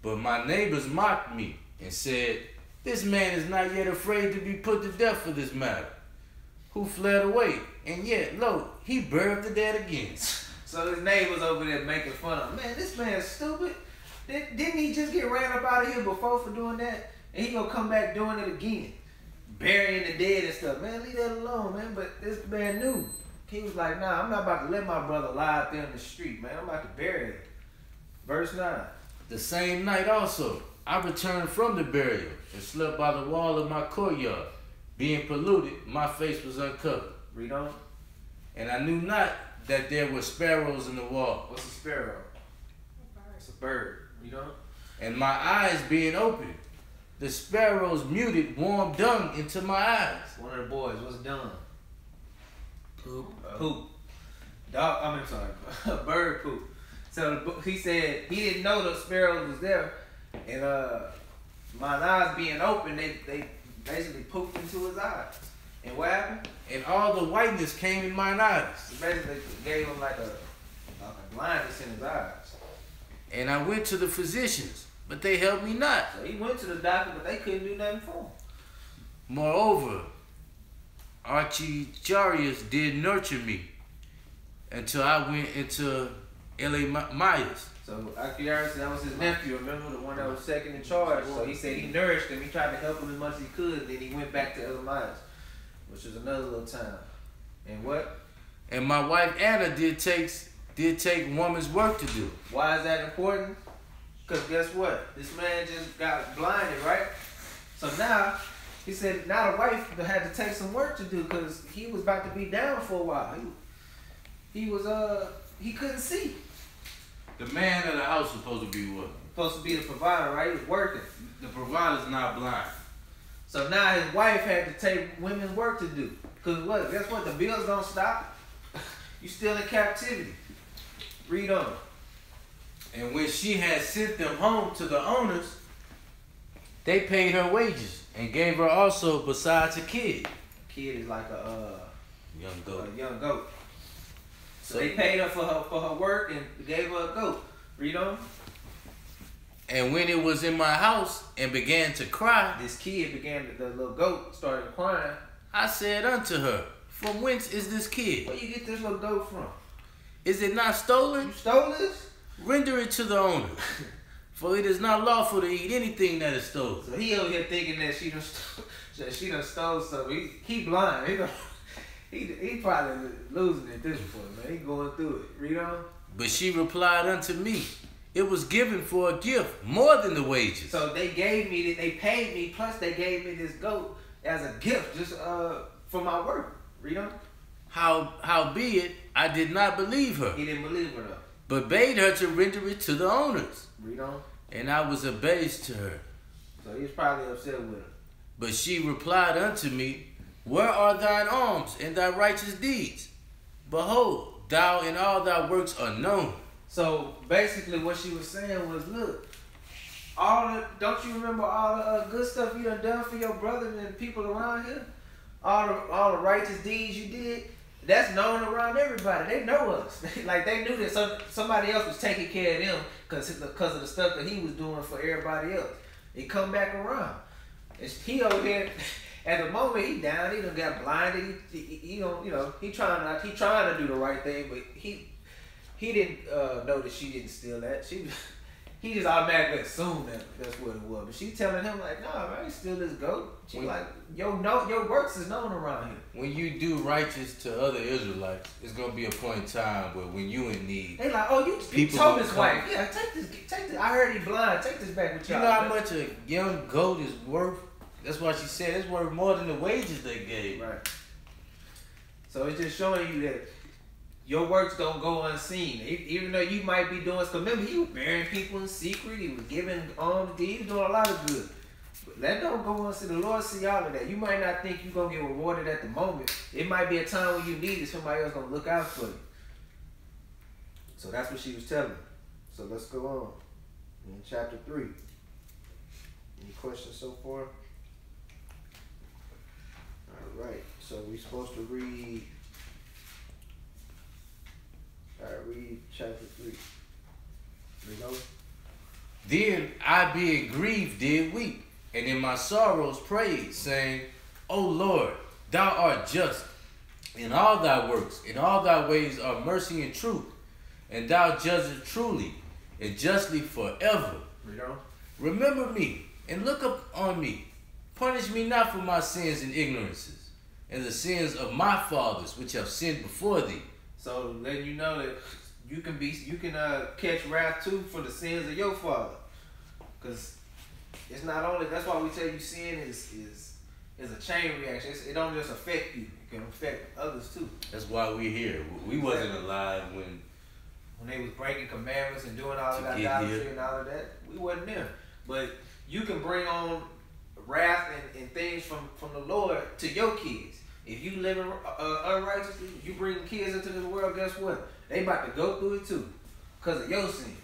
But my neighbors mocked me and said, this man is not yet afraid to be put to death for this matter, who fled away, and yet, lo, he buried the dead again. So his neighbors over there making fun of him. Man, this man's stupid. Didn't he just get ran up out of here before for doing that? And he gonna come back doing it again. Burying the dead and stuff. Man, leave that alone, man. But this man knew. He was like, nah, I'm not about to let my brother lie out there in the street, man. I'm about to bury him. Verse 9. The same night also, I returned from the burial and slept by the wall of my courtyard. Being polluted, my face was uncovered. Read on. And I knew not that there were sparrows in the wall. What's a sparrow? It's a bird. Read on. And my eyes being open, the sparrows muted warm dung into my eyes. One of the boys. What's done? Poop. Poop. Dog. I mean, sorry. Bird poop. So he said he didn't know the sparrows was there, and my eyes being open, they basically pooped into his eyes. And what happened? And all the whiteness came in mine eyes. So basically gave him like a blindness in his eyes. And I went to the physicians, but they helped me not. So he went to the doctor, but they couldn't do nothing for him. Moreover, Archijarius did nurture me until I went into Elamias. So Archijarius, that was his nephew, remember? The one that was second in charge. So he said he nourished him. He tried to help him as much as he could. And then he went back to Elamias, which was another little town. And what? And my wife Anna did take woman's work to do. Why is that important? Because guess what? This man just got blinded, right? So now, he said now the wife had to take some work to do because he was about to be down for a while. He couldn't see. The man of the house was supposed to be what? Supposed to be the provider, right? He was working. The provider's not blind. So now his wife had to take women's work to do. Because what? Guess what? The bills don't stop. You still in captivity. Read on. And when she had sent them home to the owners, they paid her wages and gave her also besides a kid. A kid is like a Young goat. A young goat. So they paid her for her work and gave her a goat. Read on. And when it was in my house and began to cry, This kid the little goat started crying. I said unto her, from whence is this kid? Where you get this little goat from? Is it not stolen? You stole this? Render it to the owner. For it is not lawful to eat anything that is stolen. So he over here thinking that she done stole something. He blind. He probably losing it this point, man. He going through it. Read on. But she replied unto me, it was given for a gift, more than the wages. So they paid me, plus they gave me this goat as a gift, just for my work. Read on. Howbeit, I did not believe her, He didn't believe her though. but bade her to render it to the owners. Read on. And I was abased to her. So he was probably upset with her. But she replied unto me, where are thine alms and thy righteous deeds? Behold, thou and all thy works are known. So basically what she was saying was, look, don't you remember all the good stuff you done for your brothers and people around here? All the righteous deeds you did? That's known around everybody. They know us. Like they knew that somebody else was taking care of them because of the stuff that he was doing for everybody else. He come back around. He over here, at the moment he down, he done got blinded. He don't, he trying to do the right thing, but he didn't know that she didn't steal that. He just automatically assumed that's what it was. But she telling him like, nah, man, I ain't steal this goat. She like, your works is known around here. When you do righteous to other Israelites, it's gonna be a point in time where when you in need, they like, oh, you told his wife, yeah, take this. I heard he blind. Take this back with you y'all. know how much a young goat is worth? That's why she said it's worth more than the wages they gave. Right. So it's just showing you that your works don't go unseen. Even though you might be doing, because remember, he was burying people in secret. He was giving alms. He was doing a lot of good. But that don't go unseen. The Lord see all of that. You might not think you're going to get rewarded at the moment. It might be a time when you need it. Somebody else going to look out for you. So that's what she was telling me. So let's go on. In chapter 3. Any questions so far? All right. So we're supposed to read... Alright, read chapter 3. Here we go. Then I being grieved did weep, and in my sorrows prayed, saying, O Lord, thou art just in all thy works, in all thy ways are mercy and truth, and thou judgest truly and justly forever. Read on. Remember me, and look up on me. Punish me not for my sins and ignorances, and the sins of my fathers which have sinned before thee. So letting you know that you can catch wrath too for the sins of your father, because it's not only, that's why we tell you sin is it's a chain reaction. It don't just affect you; it can affect others too. That's why we're here. We wasn't alive when they was breaking commandments and doing all of that get idolatry here. and all of that. We wasn't there, but you can bring on wrath and things from the Lord to your kids. If you living unrighteously, you bring kids into this world. Guess what? They about to go through it too, because of your sins.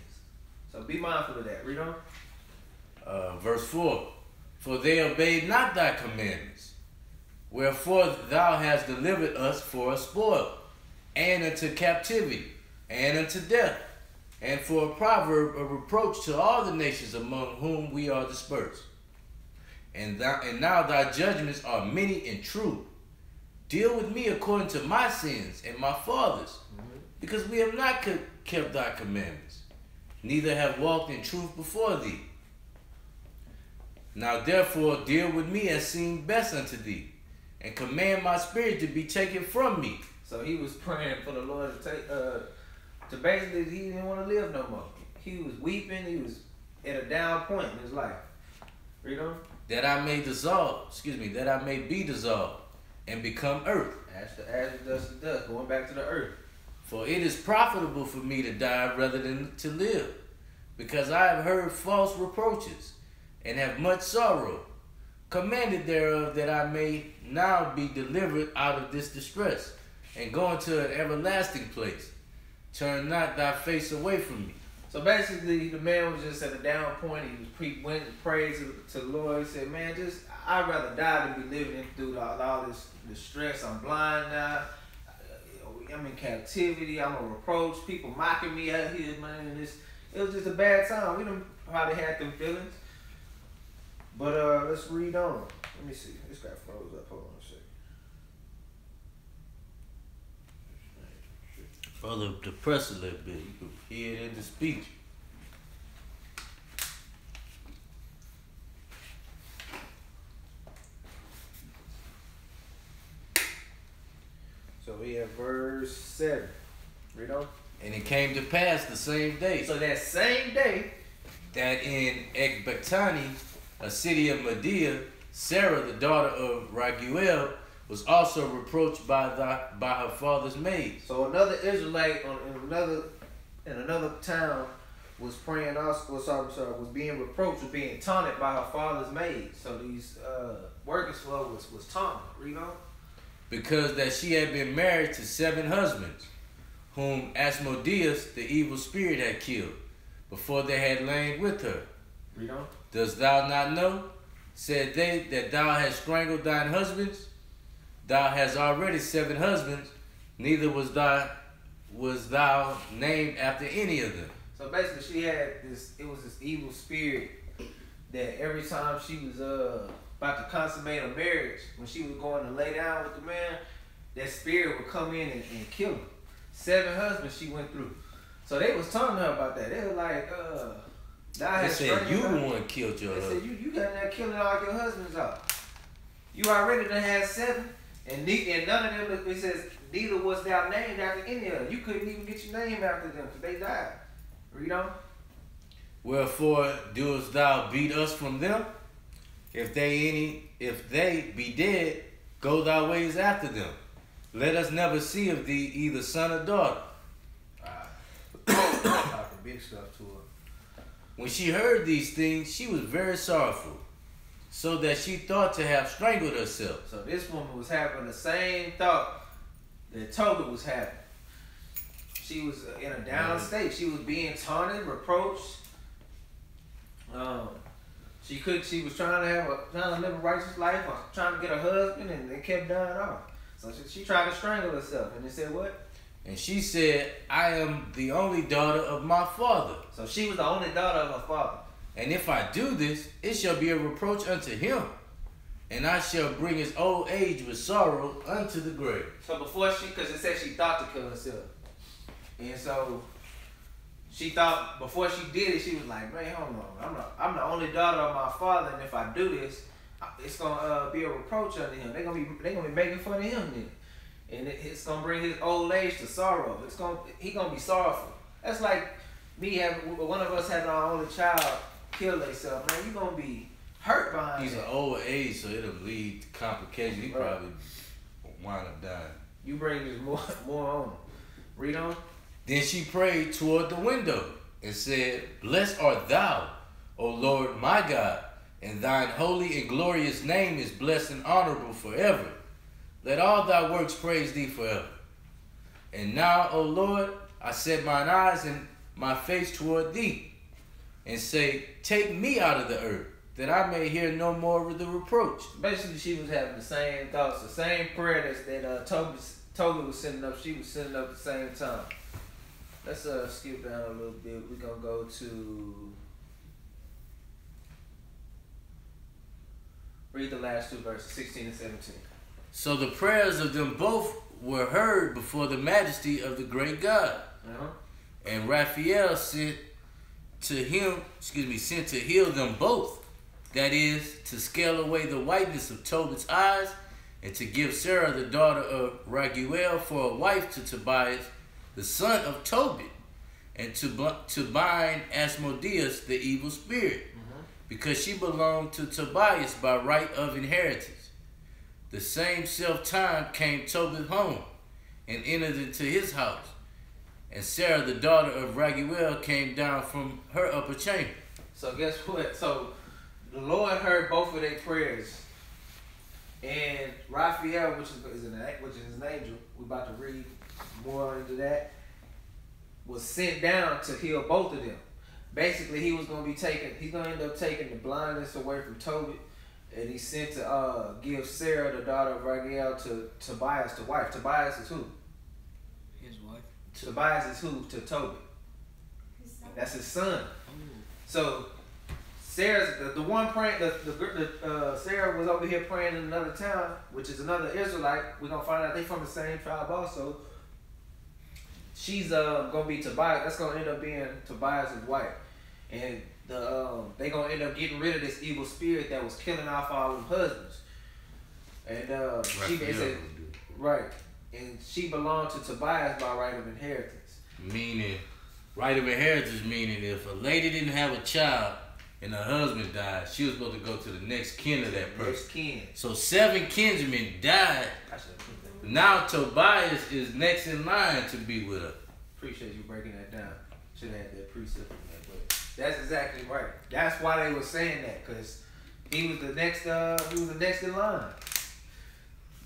So be mindful of that. Read on. Verse 4. For they obeyed not thy commandments, wherefore thou hast delivered us for a spoil, and unto captivity, and unto death, and for a proverb of reproach to all the nations among whom we are dispersed. And now thy judgments are many and true. Deal with me according to my sins and my fathers, because we have not kept thy commandments, neither have walked in truth before thee. Now therefore deal with me as seemed best unto thee, and command my spirit to be taken from me. So he was praying for the Lord to take, to basically he didn't want to live no more. He was weeping. He was at a down point in his life. Read on. That I may that I may be dissolved and become earth. Ash to ash, dust to dust, going back to the earth. For it is profitable for me to die rather than to live, because I have heard false reproaches, and have much sorrow, commanded thereof that I may now be delivered out of this distress, and go into an everlasting place. Turn not thy face away from me. So basically, the man was just at a down point. He went and prayed to the Lord. He said, man, I'd rather die than be living through all this stress. I'm blind now. I'm in captivity. I'm a reproach. People mocking me out here, man. And it was just a bad time. We done probably had them feelings. But let's read on. Let me see. This guy froze up. Hold on a second. Brother, depress a little bit. You can hear it in the speech. So we have verse 7. Read on. And it came to pass the same day. So that same day, that in Ecbatani, a city of Medea, Sarah, the daughter of Raguel, was also reproached by her father's maid. so another Israelite in another town was praying also, was being reproached, was being taunted by her father's maid. So these workers for her was taunted. Read on. Because that she had been married to 7 husbands, whom Asmodeus, the evil spirit, had killed, before they had lain with her. Read on. Dost thou not know, said they, that thou hast strangled thine husbands? Thou hast already 7 husbands, neither was thou named after any of them. So basically, she had this evil spirit that every time she was about to consummate a marriage, when she was going to lay down with the man, that spirit would come in and kill her. 7 husbands she went through. So they was telling her about that. They were like, They said you the one killed your They husband. said you got there killing all your husbands off. You already done had 7, and none of them. It says neither was thou named after any of them. You couldn't even get your name after them because they died. Read on. Wherefore doest thou beat us from them? If they be dead, go thy ways after them. Let us never see of thee either son or daughter. Talking big stuff to her. When she heard these things, she was very sorrowful, so that she thought to have strangled herself. So this woman was having the same thought that Tobit was having. She was in a down state. She was being taunted, reproached. She was trying to live a righteous life, or trying to get a husband, and they kept dying off. So she tried to strangle herself, and they said what? And she said, I am the only daughter of my father. So she was the only daughter of her father. And if I do this, it shall be a reproach unto him, and I shall bring his old age with sorrow unto the grave. So because it said she thought to kill herself. And so she thought, before she did it, she was like, man, hold on. I'm the only daughter of my father, and if I do this, it's gonna be a reproach unto him. They're gonna be making fun of him then. And it's gonna bring his old age to sorrow. He gonna be sorrowful. That's like me one of us having our only child kill themselves. Man, you gonna be hurt behind He's that. an old age, so it'll lead to complications. He Right. probably wind up dying. You bring this more on. Read on. Then she prayed toward the window and said, Blessed art thou, O Lord my God, and thine holy and glorious name is blessed and honorable forever. Let all thy works praise thee forever. And now, O Lord, I set mine eyes and my face toward thee, and say, Take me out of the earth, that I may hear no more of the reproach. Basically, she was having the same thoughts, the same prayer that Tobit was sending up. She was sending up at the same time. Let's skip down a little bit. We're gonna go to read the last two verses, 16 and 17. So the prayers of them both were heard before the majesty of the great God. Uh-huh. And Raphael sent to heal them both. That is, to scale away the whiteness of Tobit's eyes, and to give Sarah the daughter of Raguel for a wife to Tobias, the son of Tobit, and to bind Asmodeus, the evil spirit, because she belonged to Tobias by right of inheritance. The same self-time came Tobit home, and entered into his house. And Sarah, the daughter of Raguel, came down from her upper chamber. So guess what? So the Lord heard both of their prayers, and Raphael, which is an angel, we're about to read more into that, was sent down to heal both of them. Basically, he's gonna end up taking the blindness away from Tobit, and he's sent to give Sarah, the daughter of Raguel, to Tobias, the wife. Tobias is who? His wife. Tobias is who to Tobit? His son. That's his son. So Sarah's the one praying. Sarah was over here praying in another town, which is another Israelite. We're gonna find out they from the same tribe also. She's gonna be Tobias. That's gonna end up being Tobias' wife, and they gonna end up getting rid of this evil spirit that was killing off all them husbands. And right, and she belonged to Tobias by right of inheritance. Meaning, right of inheritance meaning if a lady didn't have a child and her husband died, she was supposed to go to the next kin of that person. Next kin. So 7 kinsmen died. Now Tobias is next in line to be with her. Appreciate you breaking that down. Should have had that precept in there, but that's exactly right. That's why they were saying that, because he was the next. He was the next in line.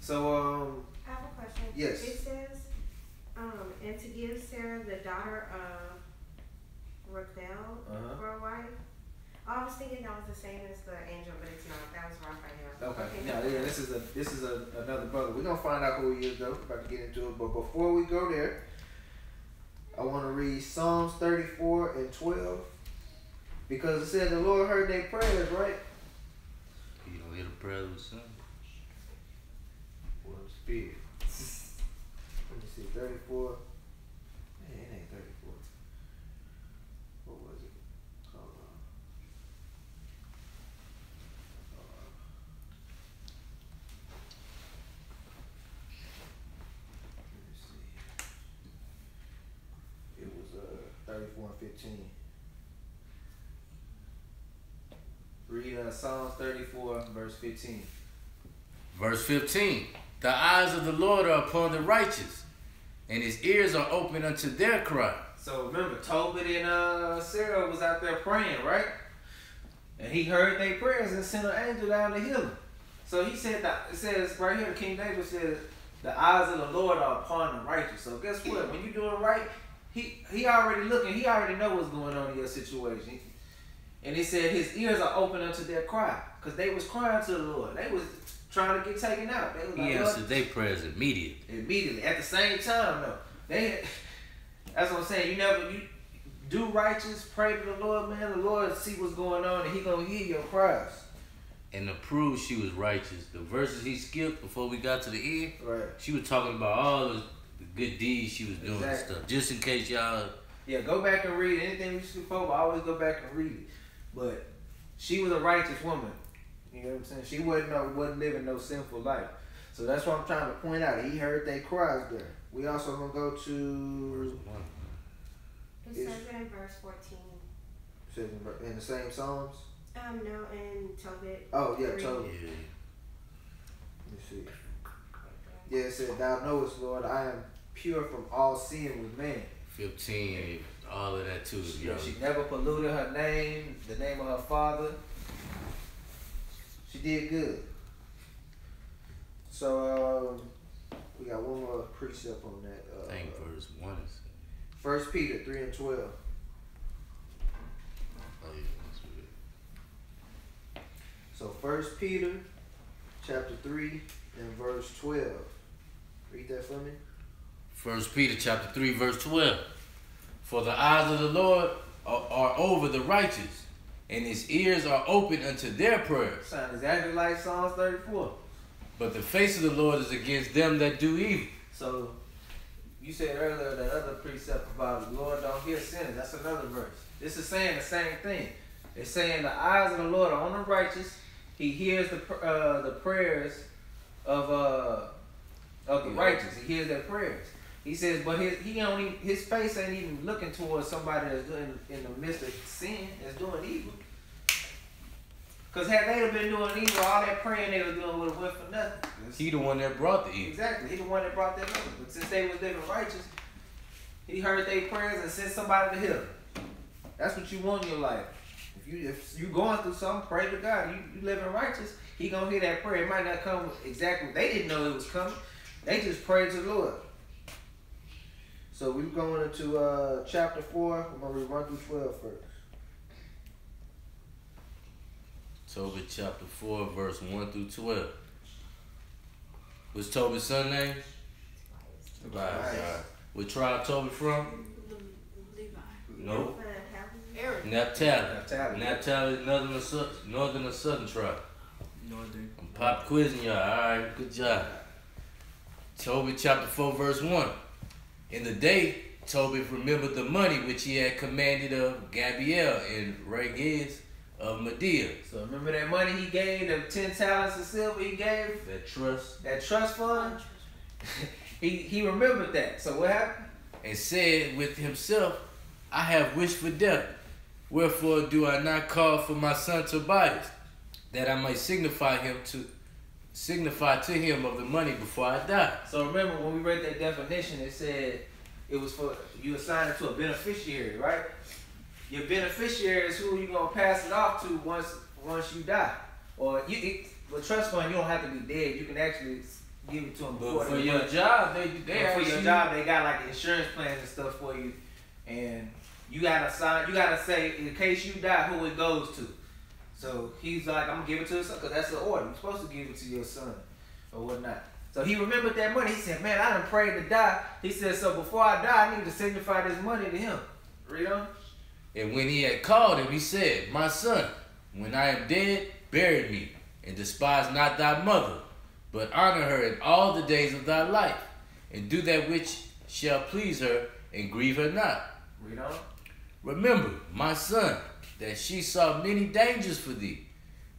So I have a question. Yes. It says, and to give Sarah the daughter of Raquel for a wife. I was thinking that was the same as the angel, but it's not. That was Raphael. Okay. Yeah. This is another brother. We're gonna find out who he is though. About to get into it, but before we go there, I want to read Psalms 34 and 12 because it said the Lord heard their prayers, right? You don't hear the prayers of the son. Well, spirit. Let me see. 34. Man, it ain't 34. What was it? Hold on. Let me see. It was 34 and 15. Read Psalms 34 verse 15. Verse 15. The eyes of the Lord are upon the righteous, and his ears are open unto their cry. So remember, Tobit and Sarah was out there praying, right? And he heard their prayers and sent an angel down to heal them. So he said that it says right here, King David says, the eyes of the Lord are upon the righteous. So guess what? When you're doing right, he already looking, he already know what's going on in your situation. And he said his ears are open unto their cry. Because they was crying to the Lord. They was trying to get taken out. They was like, He answered their prayers immediately. Immediately. At the same time though. That's what I'm saying. You do righteous, pray to the Lord, man. The Lord see what's going on and he gonna hear your cries. And to prove she was righteous, the verses he skipped before we got to the end, Right. she was talking about all the good deeds she was doing and Exactly. stuff. Just in case y'all... Yeah, go back and read anything we skip over. Always go back and read it. But she was a righteous woman. You know what I'm saying? She wasn't living no sinful life. So that's what I'm trying to point out. He heard their cries there. We also gonna go to It says it in verse 14. in the same Psalms. No, and Tobit. Oh, yeah, 3. Tobit. Yeah. Let's see. Yeah, it said, Thou knowest, Lord, I am pure from all sin with man. 15, all of that too. Yeah, she never polluted her name, the name of her father. She did good. So, we got one more precept on that. I think verse 1 is. 1 Peter 3 and 12. Oh, yeah, that's good. So 1 Peter chapter 3 and verse 12. Read that for me. 1 Peter chapter 3, verse 12. For the eyes of the Lord are over the righteous, and his ears are open unto their prayers. Sound exactly like Psalms 34. But the face of the Lord is against them that do evil. So, you said earlier that other precept about the Lord don't hear sinners. That's another verse. This is saying the same thing. It's saying the eyes of the Lord are on the righteous. He hears the prayers of the righteous. He hears their prayers. He says, but his face ain't even looking towards somebody that's doing in the midst of sin, that's doing evil. Because had they have been doing evil, all that praying they were doing would have went for nothing. He the one that brought the evil. Exactly. He the one that brought that over. But since they was living righteous, he heard their prayers and sent somebody to heal them. That's what you want in your life. If you going through something, pray to God. You living righteous, he gonna hear that prayer. It might not come exactly. They didn't know it was coming. They just prayed to the Lord. So we're going into chapter 4. We're going to run through 12 first. Tobit chapter 4, verse 1 through 12. What's Tobit's son name? Right. What tribe Tobit from? Levi. No. Aaron. Naphtali. Naphtali is northern or southern tribe. Northern. I'm pop quizzing y'all. Alright, good job. Tobit chapter 4, verse 1. In the day, Tobit remembered the money which he had commanded of Gabriel and Regez of Medea. So remember that money he gave, the 10 talents of silver he gave? That trust fund? he remembered that. So what happened? And said with himself, I have wished for death. Wherefore do I not call for my son Tobias, that I may signify to him of the money before I die. So remember when we read that definition, it said it was for you assigned it to a beneficiary, right? Your beneficiary is who you're gonna pass it off to once you die. Or with trust fund, you don't have to be dead. You can actually give it to them before. But for your job, they for your job, they got like insurance plans and stuff for you, and you gotta sign. You gotta say in case you die, who it goes to. So he's like, I'm gonna give it to his son, because that's the order. You're supposed to give it to your son or whatnot. So he remembered that money. He said, man, I done prayed to die. He said, so before I die, I need to signify this money to him. Read on. And when he had called him, he said, my son, when I am dead, bury me, and despise not thy mother, but honor her in all the days of thy life, and do that which shall please her, and grieve her not. Read on. Remember, my son, that she saw many dangers for thee,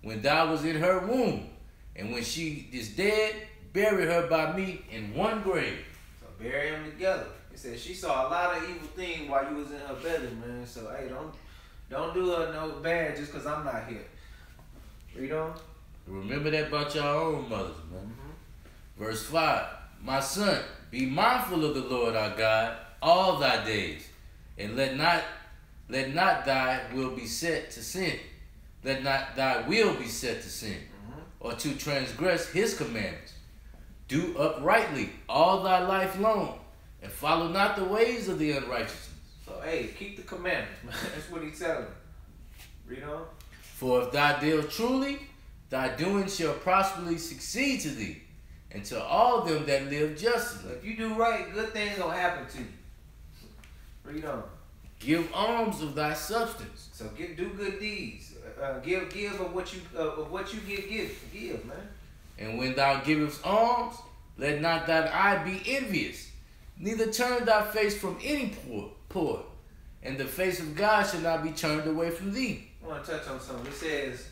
when thou was in her womb, and when she is dead, bury her by me in one grave. So bury them together. He said she saw a lot of evil things while you was in her belly, man. So hey, don't do her no bad just because I'm not here. Read on. Remember that about your own mothers, man. Verse 5. My son, be mindful of the Lord our God all thy days, and let not thy will be set to sin. Let not thy will be set to sin, or to transgress his commandments. Do uprightly all thy life long, and follow not the ways of the unrighteousness. So hey, keep the commandments, man. That's what he's telling. Read on. For if thou deal truly, thy doing shall prosperly succeed to thee, and to all them that live justly. If you do right, good things gonna happen to you. Read on. Give alms of thy substance. So do good deeds. Give of what you give, man. And when thou givest alms, let not thine eye be envious, neither turn thy face from any poor, and the face of God shall not be turned away from thee. I want to touch on something. It says,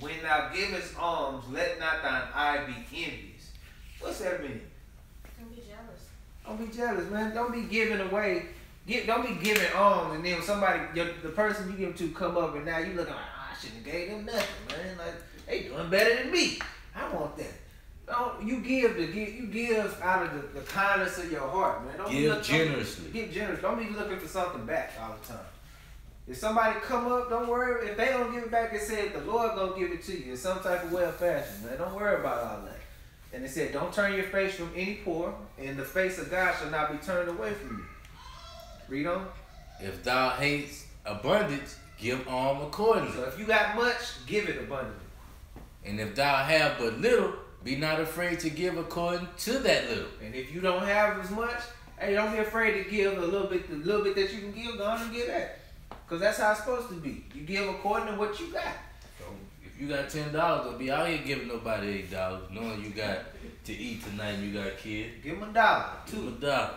when thou givest alms, let not thine eye be envious. What's that mean? Don't be jealous. Don't be jealous, man. Don't be giving away. Don't be giving alms, and then somebody, the person you give to come up, and now you looking like, shouldn't have gave them nothing, man. Like, they doing better than me. I want that. Don't you give out of the kindness of your heart, man. Don't Give generously. Give generous. Don't be looking for something back all the time. If somebody come up, don't worry. If they don't give it back, it said the Lord gonna give it to you in some type of way or fashion, man. Don't worry about all that. And it said, don't turn your face from any poor, and the face of God shall not be turned away from you. Read on. If thou hates abundance, give alms accordingly. So if you got much, give it abundantly. And if thou have but little, be not afraid to give according to that little. And if you don't have as much, hey, don't be afraid to give a little bit. The little bit that you can give, go on and give that. Because that's how it's supposed to be. You give according to what you got. So if you got $10, don't be out here giving nobody $8, knowing you got to eat tonight and you got kids. Give them $1, Give $2. them $1.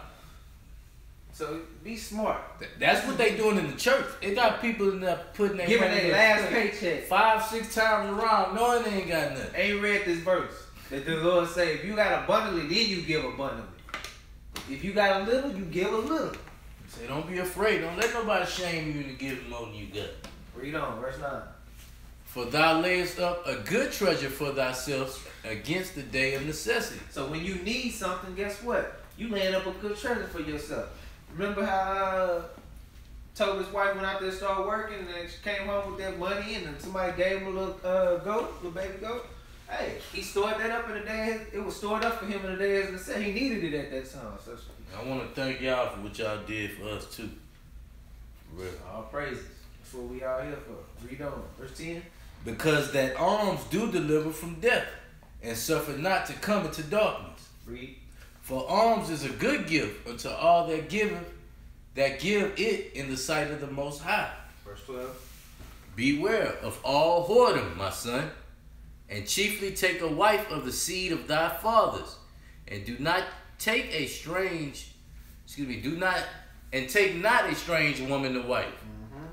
So be smart. That's what they doing in the church. It got people in there putting their Giving money their last paycheck 5-6 times around, knowing they ain't got nothing. Ain't read this verse that the Lord say, if you got abundantly, then you give abundantly. If you got a little, you give a little. Say, don't be afraid. Don't let nobody shame you into giving more than you got. Read on, verse 9. For thou layest up a good treasure for thyself against the day of necessity. So when you need something, guess what? You laying up a good treasure for yourself. Remember how Tobit's wife went out there and started working, and then she came home with that money, and then somebody gave him a little little baby goat. Hey, he stored that up in the day. It was stored up for him in the day as it said. He needed it at that time. So I want to thank y'all for what y'all did for us too. For real. all praises. That's what we out here for. Read on, verse 10. Because that alms do deliver from death, and suffer not to come into darkness. Read. For alms is a good gift unto all that give it in the sight of the Most High. Verse 12. Beware of all whoredom, my son, and chiefly take a wife of the seed of thy fathers, and take not a strange woman to wife,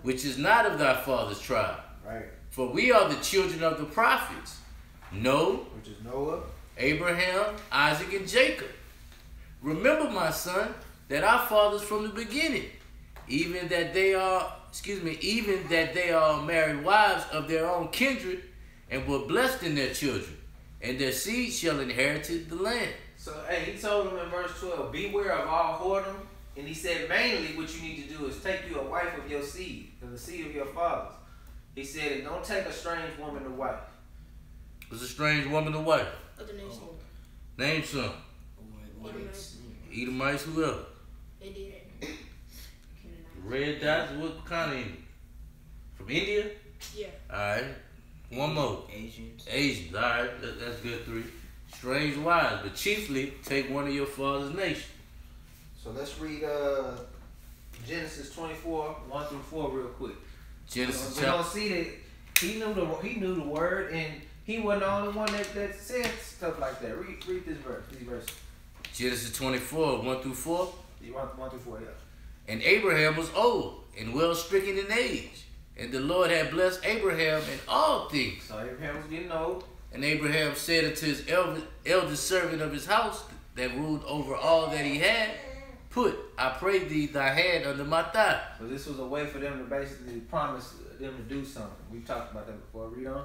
which is not of thy father's tribe. Right. For we are the children of the prophets, Which is Noah. Abraham, Isaac, and Jacob. Remember, my son, that our fathers from the beginning, even that they are married wives of their own kindred, and were blessed in their children, and their seed shall inherit the land. So, hey, he told them in verse 12, beware of all whoredom. And he said, mainly what you need to do is take you a wife of your seed, of the seed of your fathers. He said, and don't take a strange woman to wife. Was a strange woman to wife? Other nations. Name some. Edomites. Edomites, who else? They did. Red dots, what kind of Indian? From India? Yeah. Alright. One more. Asians, alright. That's good 3. Strange wives, but chiefly take one of your father's nation. So let's read Genesis 24, 1 through 4 real quick. Genesis We're going to see that he knew the word, and he wasn't the only one that said stuff like that. Read this verse, these verses. Genesis 24, 1 through 4. You want 1 through 4, yeah. And Abraham was old and well stricken in age. And the Lord had blessed Abraham in all things. So Abraham was getting old. And Abraham said unto his eldest servant of his house that ruled over all that he had, put, I pray thee, thy hand under my thigh. So this was a way for them to basically promise them to do something. We've talked about that before. Read on.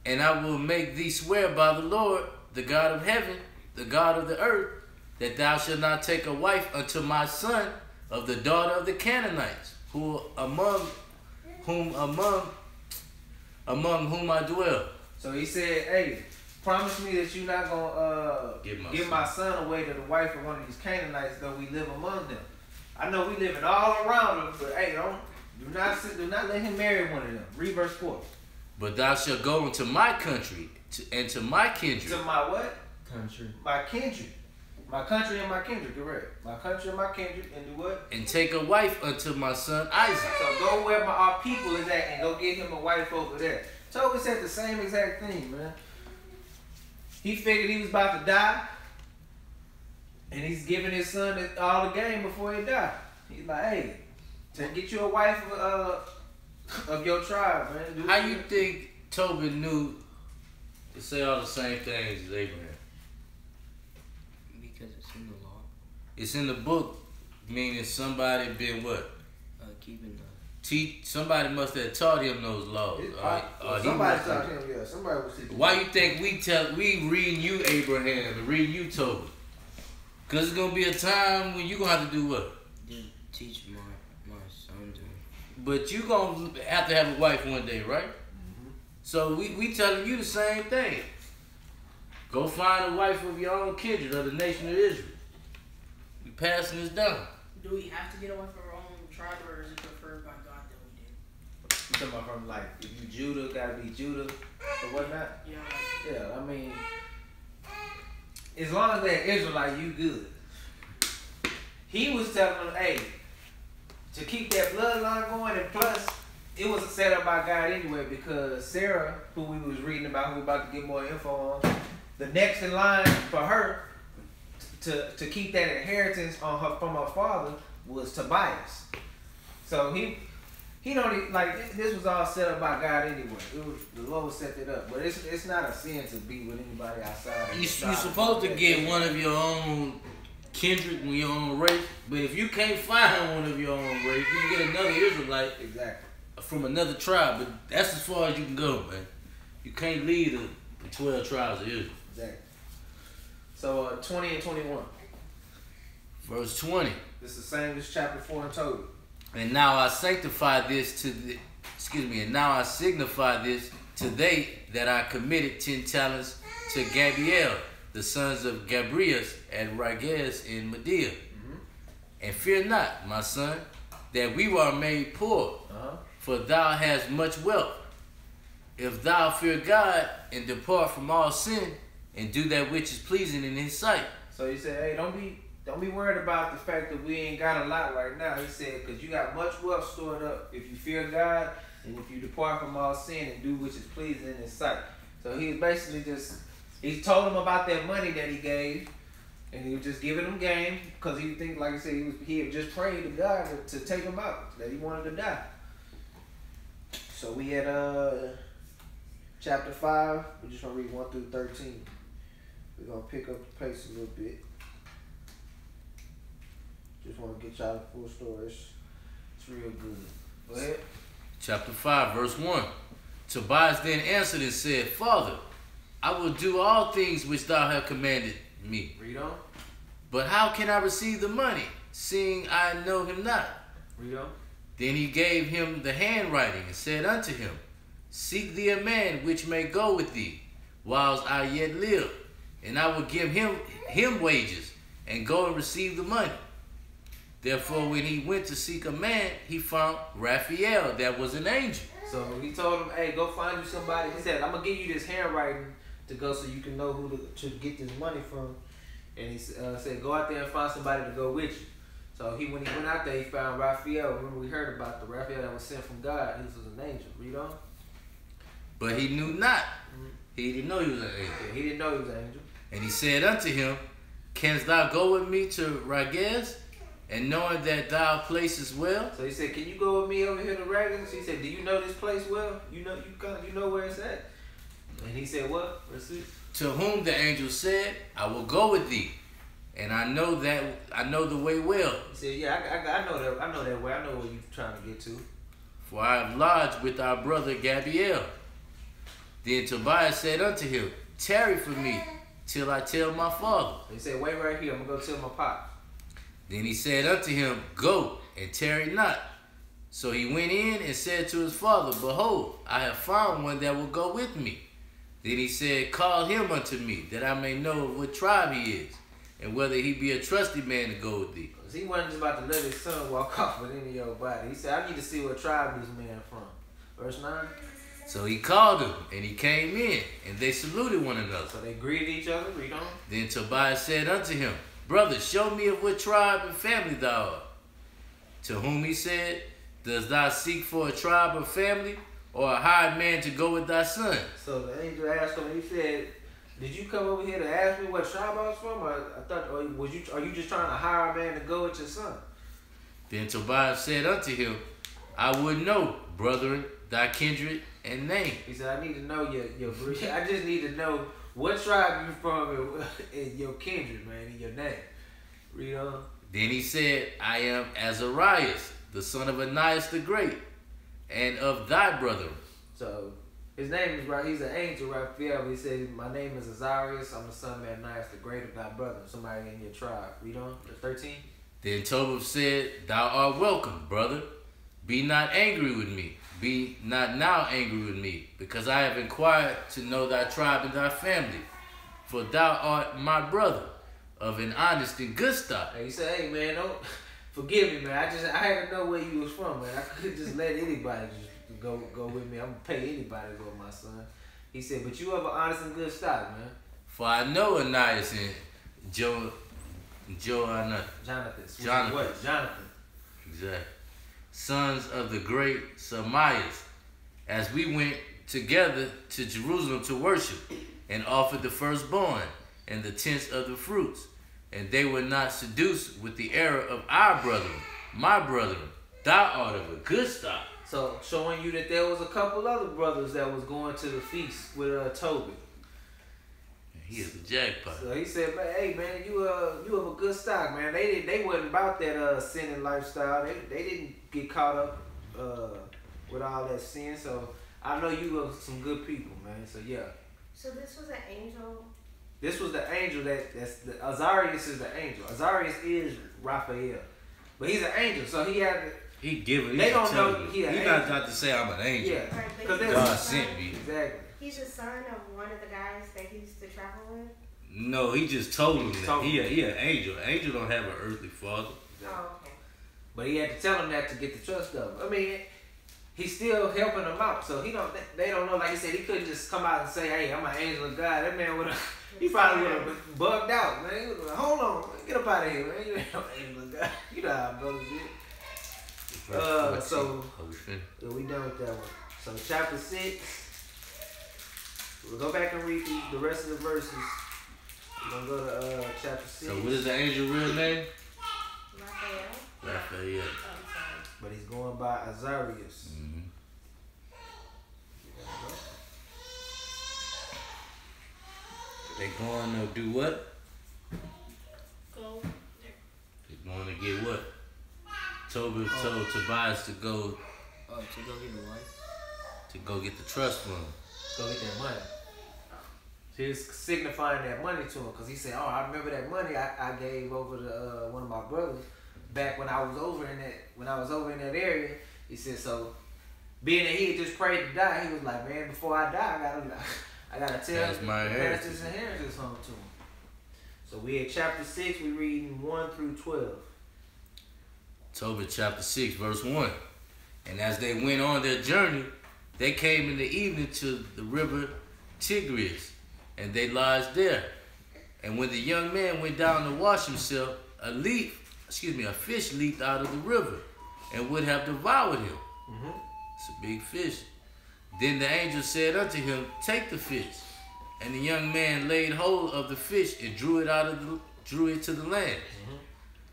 And I will make thee swear by the Lord, the God of heaven, the God of the earth, that thou shalt not take a wife unto my son of the daughter of the Canaanites, among whom I dwell. So he said, hey, promise me that you're not going to give my son away to the wife of one of these Canaanites, though we live among them. I know we living all around them, but hey, do not let him marry one of them. Read verse 4. But thou shalt go into my country and to my kindred. To my what? Country. My kindred. My country and my kindred, correct. My country and my kindred, and do what? And take a wife unto my son Isaac. So go where our people is at and go get him a wife over there. Tobit said the same exact thing, man. He figured he was about to die, and he's giving his son all the game before he died. He's like, hey, get you a wife of your tribe, man. How you think Tobit knew to say all the same things as Abraham? Because it's in the law. It's in the book, meaning somebody been what? Keeping Somebody must have taught him those laws. Somebody taught him, yeah. Somebody was teaching. Why you think we reading you Abraham and reading you Tobit? Because it's gonna be a time when you gonna have to do what? Just teach my son to. But you gonna have to have a wife one day, right? Mm-hmm. So we telling you the same thing. Go find a wife of your own kindred of the nation of Israel. We passing this down. Do we have to get away from our own tribe, or is it preferred by God that we do? You talking about from like if you Judah, gotta be Judah or whatnot? Yeah. Yeah, I mean, as long as they're Israelite, you good. He was telling them, hey, to keep that bloodline going, and plus, it was set up by God anyway because Sarah, who we was reading about, who we about to get more info on, the next in line for her to keep that inheritance on her from her father was Tobias. So he don't even, like, this was all set up by God anyway. It was the Lord set it up, but it's not a sin to be with anybody outside. You're supposed to get one of your own kindred, your own race, but if you can't find one of your own race, you can get another Israelite exactly from another tribe. But that's as far as you can go, man. You can't lead the 12 tribes of Israel. Exactly. So 20 and 21. Verse 20. This is the same as chapter 4 in Tobit. And now I signify this to they that I committed 10 talents to Gabriel, the sons of Gabrias at Rages in Medea. Mm-hmm. And fear not, my son, that we were made poor, for thou hast much wealth. If thou fear God and depart from all sin and do that which is pleasing in his sight. So he said, hey, don't be worried about the fact that we ain't got a lot right now. He said, because you got much wealth stored up if you fear God and if you depart from all sin and do which is pleasing in his sight. So he was basically he told him about that money that he gave, and he was just giving him game because he think, like I said, he had just prayed to God to take him out, that he wanted to die. So we had chapter 5. We're just gonna read 1 through 13. We're gonna pick up the pace a little bit. Just want to get y'all the full story. It's real good. Go ahead. Chapter 5, verse 1. Tobias then answered and said, Father, I will do all things which thou hast commanded me. Read on. But how can I receive the money, seeing I know him not? Read on. Then he gave him the handwriting and said unto him, Seek thee a man which may go with thee, whilst I yet live, and I will give him wages, and go and receive the money. Therefore, when he went to seek a man, he found Raphael, that was an angel. So he told him, hey, go find you somebody. He said, I'm going to give you this handwriting to go so you can know who to get this money from. And he said, go out there and find somebody to go with you. So when he went out there, he found Raphael. Remember, we heard about the Raphael that was sent from God. He was an angel. Read on. But he knew not. He didn't know he was an angel. Yeah, he didn't know he was an angel. And he said unto him, Canst thou go with me to Rages, and knowing that thou placest well? So he said, can you go with me over here to Rages? He said, do you know this place well? You know where it's at? And he said, what? Verse 6. To whom the angel said, I will go with thee, and I know the way well. He said, yeah, I know that way. I know where you're trying to get to. For I have lodged with our brother Gabriel. Then Tobias said unto him, Tarry for me till I tell my father. He said, wait right here. I'm going to go tell my pop. Then he said unto him, Go, and tarry not. So he went in and said to his father, Behold, I have found one that will go with me. Then he said, Call him unto me, that I may know of what tribe he is, and whether he be a trusty man to go with thee. He wasn't just about to let his son walk off with any of your body. He said, I need to see what tribe this man from. Verse 9. So he called him, and he came in, and they saluted one another. So they greeted each other. Read on. Then Tobias said unto him, Brother, show me of what tribe and family thou art. To whom he said, Dost thou seek for a tribe or family, or a hired man to go with thy son? So the angel asked him, he said, did you come over here to ask me what tribe I was from? Or are you just trying to hire a man to go with your son? Then Tobias said unto him, I would know, brethren, thy kindred and name. He said, I need to know your I just need to know what tribe you from and your kindred, man, and your name. Read on. Then he said, I am Azarias, the son of Anias the Great, and of thy brethren. So his name is right. He's an angel, Raphael. He says, "My name is Azarias. I'm the son of Ananias, the great of thy brother." Somebody in your tribe. Read on. Verse 13. Then Tobit said, Thou art welcome, brother. Be not angry with me. Be not now angry with me, because I have inquired to know thy tribe and thy family. For thou art my brother, of an honest and good stock. And he said, "Hey man, don't forgive me, man. I had to know where you was from, man. I couldn't just let anybody just go with me. I'm gonna pay anybody to go with my son." He said, "But you have an honest and good stock, man." For I know Ananias and Jonathan. What? Jonathan. Exactly. Sons of the great Samias, as we went together to Jerusalem to worship, and offered the firstborn and the tenth of the fruits. And they were not seduced with the error of our brethren, my brethren. Thou art of a good stock. So showing you that there was a couple other brothers that was going to the feast with Tobit. He is a jackpot. So he said, "Hey man, you have a good stock, man. They wasn't about that sinning lifestyle. They didn't get caught up with all that sin. So I know you are some good people, man. So yeah." So this was an angel. This was the angel that's the Azarias is the angel. Azarias is Raphael, but he's an angel, so he had to. He giving. They don't know he an angel. not to say I'm an angel. Yeah, Right, because God sent me. Exactly. He's the son of one of the guys that he used to travel with. No, he just told him that Told him. he an angel. Angel don't have an earthly father. Oh, okay. But he had to tell him that to get the trust of him. I mean, he's still helping them out, so they don't know. Like he said, he couldn't just come out and say, "Hey, I'm an angel of God." That man would have. He probably would have bugged out, man. He would have like, "Hold on, man. Get up out of here, man. You ain't no angel of God." You know how brothers get. So we done with that one. So chapter 6. We'll go back and read the rest of the verses. We're gonna go to chapter 6. So what is the angel real name? Raphael. Raphael. Oh, I'm sorry. But he's going by Azarias. Mm-hmm. They going to do what? Go. They going to get what? Tobit told Tobias to go Oh, to go get the wife? to go get the trust fund. Go get that money. He was signifying that money to him because he said, "Oh, I remember that money I gave over to one of my brothers back when I was over in that area." He said, so being that he had just prayed to die, he was like, "Man, before I die, I gotta tell That's him my to pass inheritance. this inheritance home to him." So we at chapter 6, we reading 1 through 12. Tobit chapter 6 verse 1. And as they went on their journey, they came in the evening to the river Tigris, and they lodged there. And when the young man went down to wash himself, a fish leaped out of the river and would have devoured him. Mm-hmm. It's a big fish. Then the angel said unto him, Take the fish. And the young man laid hold of the fish and drew it to the land. Mm-hmm.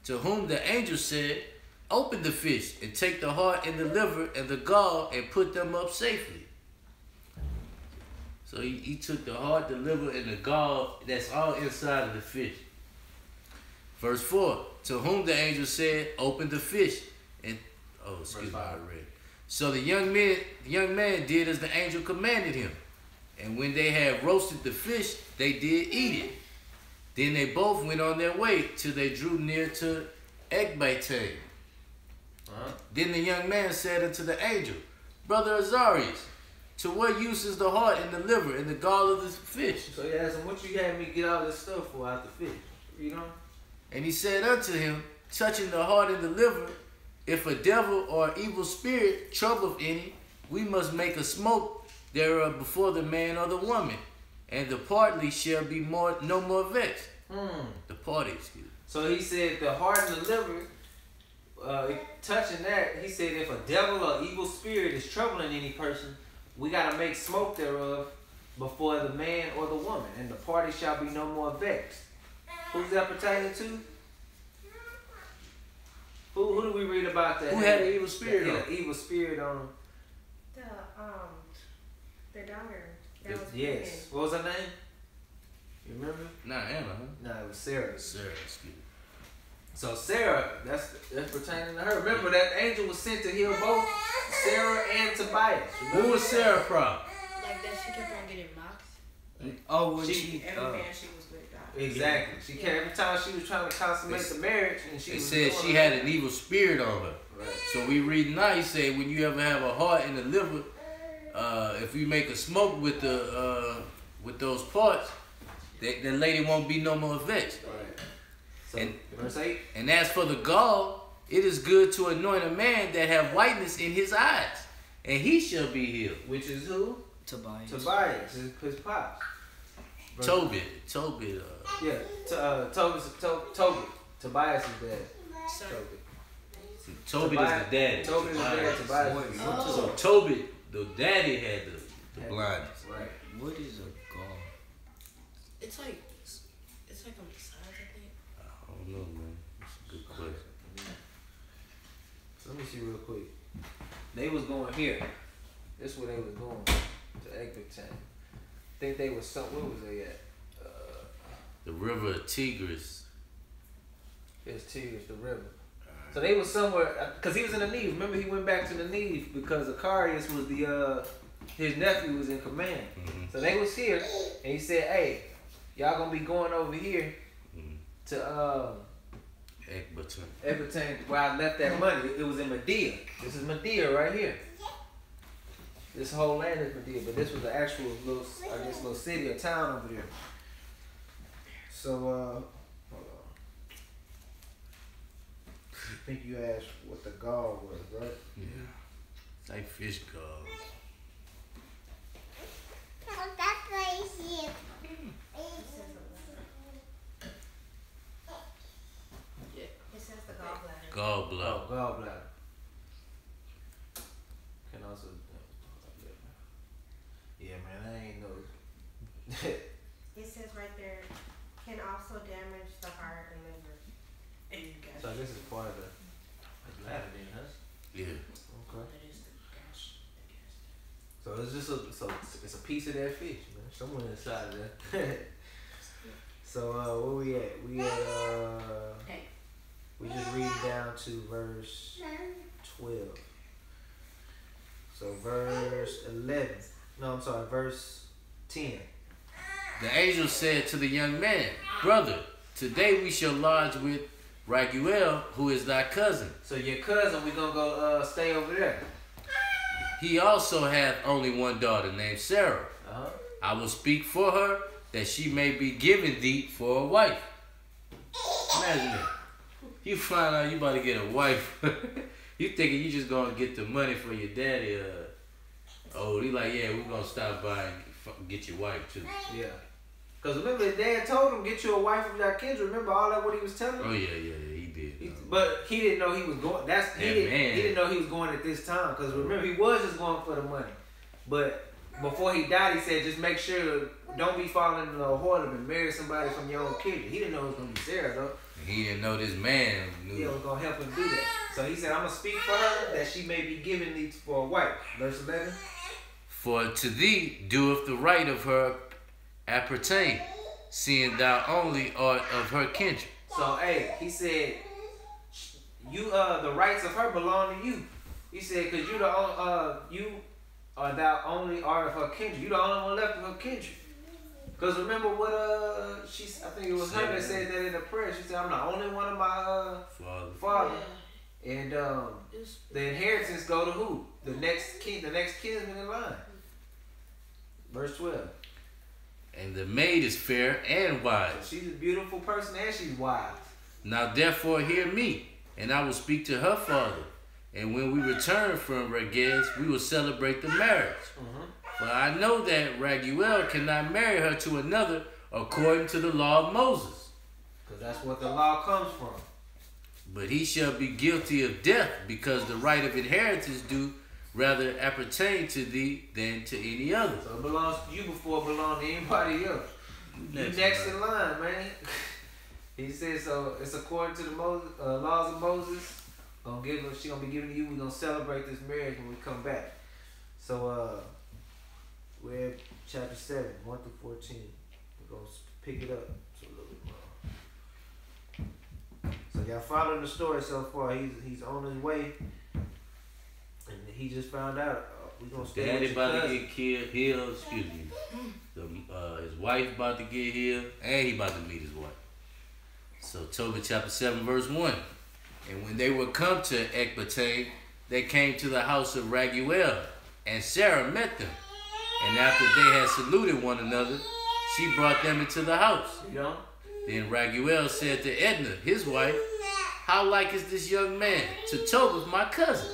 To whom the angel said, Open the fish and take the heart and the liver and the gall and put them up safely. So he took the heart, the liver, and the gall that's all inside of the fish. Verse 4, to whom the angel said, Open the fish. And I read. So the young man did as the angel commanded him. And when they had roasted the fish, they did eat it. Then they both went on their way till they drew near to Ecbatane. Then the young man said unto the angel, Brother Azarias, to what use is the heart and the liver and the gall of the fish? So he asked him, "What you had me get all this stuff for out the fish?" You know? And he said unto him, Touching the heart and the liver, if a devil or evil spirit troubleth any, we must make a smoke thereof before the man or the woman, and the party shall be no more vexed. The party, excuse me. So he said the heart and the liver, touching that, he said if a devil or evil spirit is troubling any person, we got to make smoke thereof before the man or the woman, and the party shall be no more vexed. Who's that pertaining to? Who do we read about that? Who had an evil spirit on? An evil spirit on him. The daughter. That was Yes. pregnant. What was her name? You remember? Not Anna, huh? No, it was Sarah. Sarah, excuse me. So Sarah, that's pertaining to her. Remember that angel was sent to heal both Sarah and Tobias. Who was Sarah from? Like that, she kept on getting mocked. Oh, when She- Every man she was with died. Exactly. She kept every time she was trying to consummate the marriage, and she It was said doing she it. had an evil spirit on her. Right. So we read now, he said, when you ever have a heart and a liver, if you make a smoke with with those parts, that lady won't be no more vexed. Right. So And- verse 8. And as for the gall, it is good to anoint a man that have whiteness in his eyes, and he shall be healed. Which is who? Tobias. Tobias, his pops. Verse- Tobit. Yeah, Tobit. Tobias is dad. Son. Tobit. Tobit is the daddy. Tobit is the dad. Tobias is the son. So Tobit, the daddy, had the blindness. Right. What is a gall? It's like on the sides, I think. I don't know, man. That's a good question. So let me see real quick. They was going here. This is where they was going to Ecbatana. I think they was where was they at? The river of Tigris. It's Tigris, the river. So they was somewhere, cause he was in the Negev. Remember, he went back to the Negev because Acarius was his nephew was in command. Mm-hmm. So they was here, and he said, "Hey, y'all gonna be going over here to Ecbatana, where I left that money. It was in Medea. This is Medea right here. This whole land is Medea, but this was the actual little city or town over there. So, hold on. I think you asked what the gall was, right? Yeah. It's like fish gall. It says the gallbladder. Gallbladder. Oh, gallbladder. Can also, yeah, man, I ain't know. It says right there, can also damage the heart and liver. And you got So this is part of the bladder, then, huh? Yeah. Okay. that is the gas. So it's just it's a piece of that fish, man. Somewhere inside of that. So where we at? We just reading down to verse 12. So verse 11. No, I'm sorry, verse 10. The angel said to the young man, Brother, today we shall lodge with Raguel, who is thy cousin. So your cousin, we gonna go stay over there. He also hath only one daughter named Sarah. Uh-huh. I will speak for her, that she may be given thee for a wife. Imagine that. You find out you about to get a wife. You thinking you just gonna get the money for your daddy. He like, yeah, we're gonna stop by and get your wife too. Yeah. Because remember, his dad told him, get you a wife of your kids. Remember all that what he was telling him? Oh yeah, he did. But he didn't know he was going. He didn't know he was going at this time. Because remember, he was just going for the money. But before he died, he said, just make sure, don't be falling into a whore and marry somebody from your own kid. He didn't know it was going to be Sarah, though. He didn't know this man knew. He was going to help him do that. So he said, I'm going to speak for her, that she may be given thee for a wife. Verse 11. For to thee doeth the right of her appertain, seeing thou only art of her kindred. So, hey, he said, you the rights of her belong to you. He said, because you are thou only art of her kindred. You the only one left of her kindred. Because remember what I think it was her that said that in the prayer. She said, I'm the only one of my father. And the inheritance go to who? The next kinsman in line. Verse 12. And the maid is fair and wise. So she's a beautiful person and she's wise. Now therefore hear me, and I will speak to her father. And when we return from Regez, we will celebrate the marriage. For I know that Raguel cannot marry her to another according to the law of Moses. Because that's what the law comes from. But he shall be guilty of death, because the right of inheritance do rather appertain to thee than to any other. So it belongs to you before it belongs to anybody else. You next in line, man. He says, so it's according to the laws of Moses. She gonna be giving to you. We're gonna celebrate this marriage when we come back. So we're at chapter 7, 1 through 14. We're gonna pick it up. So a little bit more. So y'all following the story so far. He's on his way, and he just found out. We gonna stay Daddy with your about to cousin. get healed, excuse me. His wife about to get healed, and he about to meet his wife. So Tobit chapter 7 verse 1. And when they were come to Ecbatane, they came to the house of Raguel, and Sarah met them. And after they had saluted one another, she brought them into the house. You know? Then Raguel said to Edna, his wife, how like is this young man to Tobit, my cousin?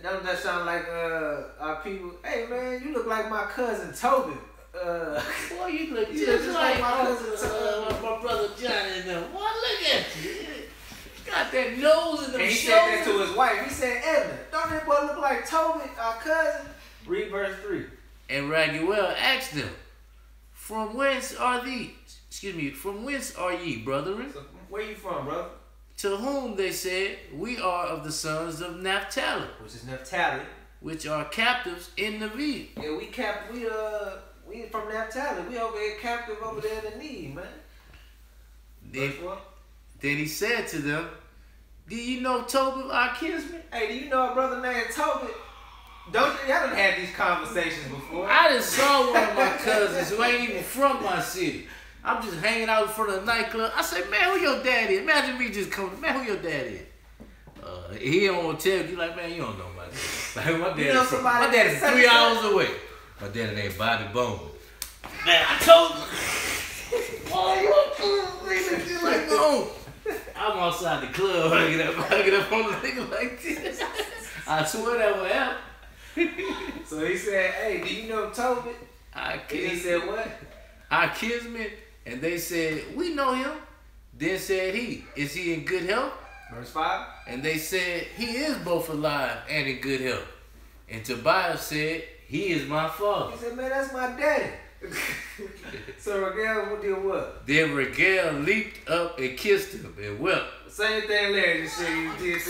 Don't that sound like our people? Hey man, you look like my cousin Tobit. Boy, you look You just just like like my cousin my brother Johnny and them. Boy, look at you. Got that nose and them And he shoulders. said that to his wife. He said, Edna, don't that boy look like Tobit, our cousin? Read verse 3. And Raguel asked them, from whence are ye, brethren? So, where you from, brother? To whom they said, we are of the sons of Naphtali, Which is Naphtali. which are captives in the field. Yeah, we from Naphtali. We over here captive over there in the need, man. Verse 4. Then he said to them, do you know Tobit, our kinsman? Hey, do you know a brother named Tobit? Y'all done had these conversations before. I just saw one of my cousins who ain't even from my city. I'm just hanging out in front of the nightclub. I say, man, who your dad is? Imagine me just coming, man, who your dad is? He don't want to tell you, like, man, you don't know my dad. Like, my dad, my dad is 3 hours away. My daddy named Bobby Bowman. Man, I told you. Oh, like, no. I'm outside the club hugging up on the nigga like this. I swear that would happen. So he said, hey, do you know Tobit? And he said, what? Our kinsman. And they said, we know him. Then said he, is he in good health? Verse 5. And they said, he is both alive and in good health. And Tobias said, he is my father. He said, man, that's my daddy. So Raguel did what? Then Raguel leaped up and kissed him and wept. Same thing Larry just said he did.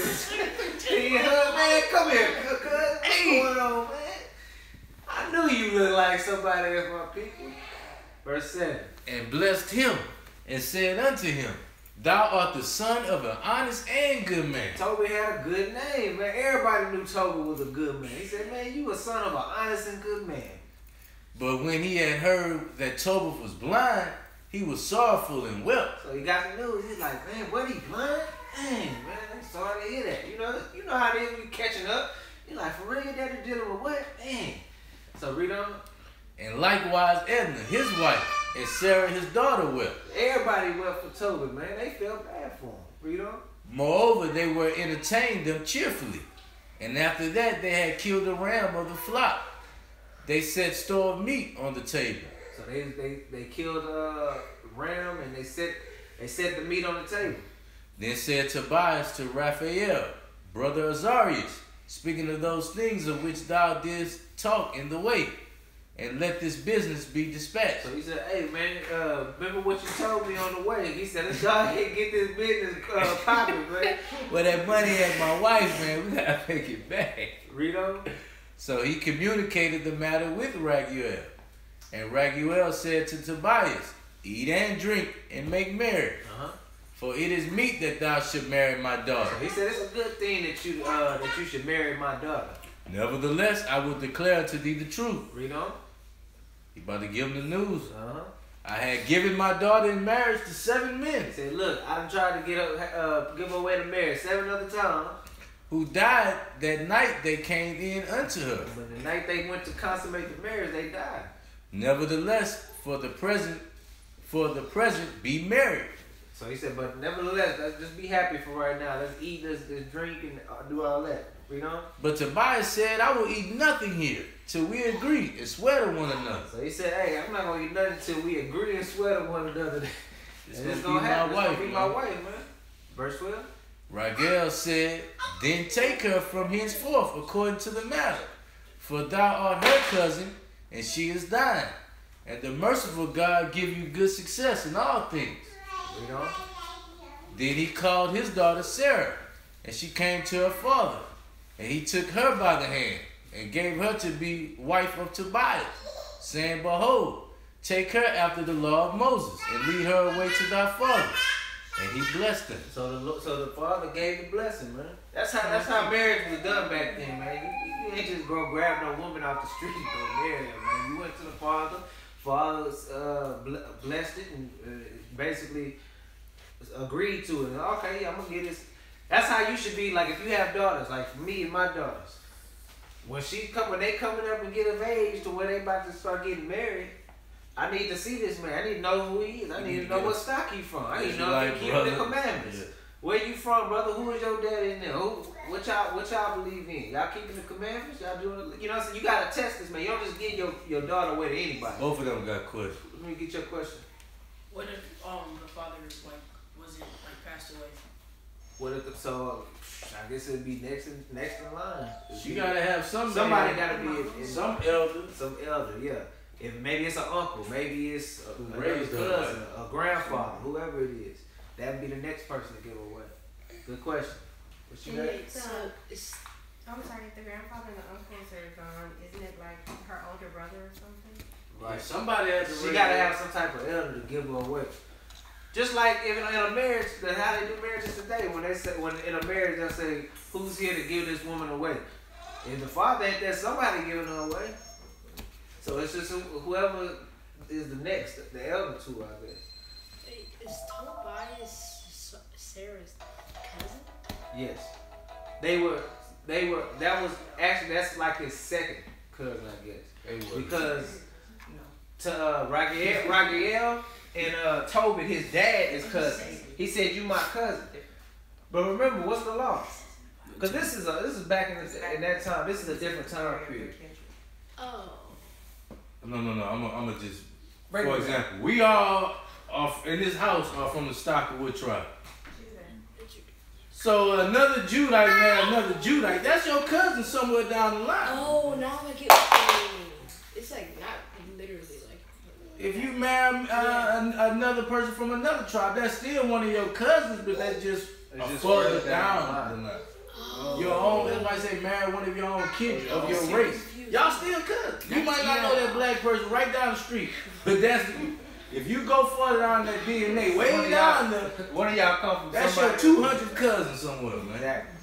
He hugged, man, come here, cuz. What's going on, man? I knew you looked like somebody of my people. Verse 7. And blessed him and said unto him, thou art the son of an honest and good man. Tobit had a good name, man. Everybody knew Tobit was a good man. He said, man, you a son of an honest and good man. But when he had heard that Tobit was blind, he was sorrowful and wept. So he got the news. He's like, man, what, he blind? Dang, man, I'm sorry to hear that. You know how it is when you catching up. You're like, for real, your daddy dealing with what? Dang. So read on. And likewise Edna, his wife, and Sarah, his daughter, wept. Everybody wept for Tobit, man. They felt bad for him. Read on. Moreover, they were entertained them cheerfully. And after that, they had killed a ram of the flock. They set store of meat on the table. So they killed ram and they set the meat on the table. Then said Tobias to Raphael, brother Azarias, speaking of those things of which thou didst talk in the way, and let this business be dispatched. So he said, hey man, remember what you told me on the way? He said, let's go ahead and get this business popping, man. Well, that money at my wife, man, we gotta make it back. Read on. So he communicated the matter with Raguel. And Raguel said to Tobias, eat and drink and make merry. For it is meet that thou should marry my daughter. So he said, it's a good thing that you should marry my daughter. Nevertheless, I will declare to thee the truth. Read on. He about to give him the news. I had given my daughter in marriage to 7 men. He said, look, I done tried to give her away to marry 7 other times. Who died that night they came in unto her. But the night they went to consummate the marriage, they died. Nevertheless, for the present, be married. So he said, but nevertheless, let's just be happy for right now. Let's eat, let's drink, and do all that. Read on. But Tobias said, I will eat nothing here till we agree and swear to one another. So he said, hey, I'm not going to eat nothing until we agree and swear to one another. It's and it's going to be happen. my wife. It's going to be my wife, man. Verse 12. Raguel said, then take her from henceforth according to the matter. For thou art her cousin, and she is thine. And the merciful God give you good success in all things. Read on. Then he called his daughter Sarah, and she came to her father. And he took her by the hand, and gave her to be wife of Tobias, saying, behold, take her after the law of Moses, and lead her away to thy father. and he blessed them. So the father gave the blessing, man. That's how marriage was done back then, man. You ain't just go grab no woman off the street and go marry her, man. You went to the father blessed it and basically agreed to it. Okay, yeah, I'm gonna get this. That's how you should be. Like if you have daughters, like for me and my daughters, when they coming up and get of age to where they about to start getting married, I need to see this man. I need to know who he is. I need to know what stock he from. I need to know if he keep the commandments. Yeah. Where you from, brother? Who is your daddy in there? What y'all believe in? Y'all keeping the commandments? Y'all doing it? You know what I'm saying? You gotta test this, man. You don't just give your daughter away to anybody. Both of them got questions. Let me get your question. What if the father wasn't passed away? What if so? I guess it'd be next in line. You gotta have somebody gotta be some elder. Some elder, yeah. If maybe it's an uncle, maybe it's a cousin, a grandfather, whoever it is. That'd be the next person to give away. Good question. What you got? I'm sorry, if the grandfather and the uncles are gone, isn't it like her older brother or something? Right. Somebody has to. She gotta have some type of elder to give her away. Just like if in a marriage, how they do marriages today. When in a marriage they'll say, "Who's here to give this woman away?" If the father ain't there, somebody giving her away. So it's just whoever is the next, the elder two, I guess. Hey, is Tobias Sarah's cousin? Yes. That's like his second cousin, I guess. Because Raguel and Tobit, his dad, is cousins. He said, "You my cousin." But remember, what's the law? Because this is back in that time. This is a different time period. Oh. No. I'm gonna just. For example, we all are in this house are from the stock of what tribe? So another Judite, that's your cousin somewhere down the line. Oh, now I get what you mean. It's like not literally like. If you marry another person from another tribe, that's still one of your cousins, but that's just further down the line. Oh. Your own, that's why I say marry one of your own kindred, of your race. Y'all still cousins. You might not know that black person right down the street, but that's if you go further down that DNA, way down there, one of y'all come from that's your 200 cousins somewhere, man. Exactly.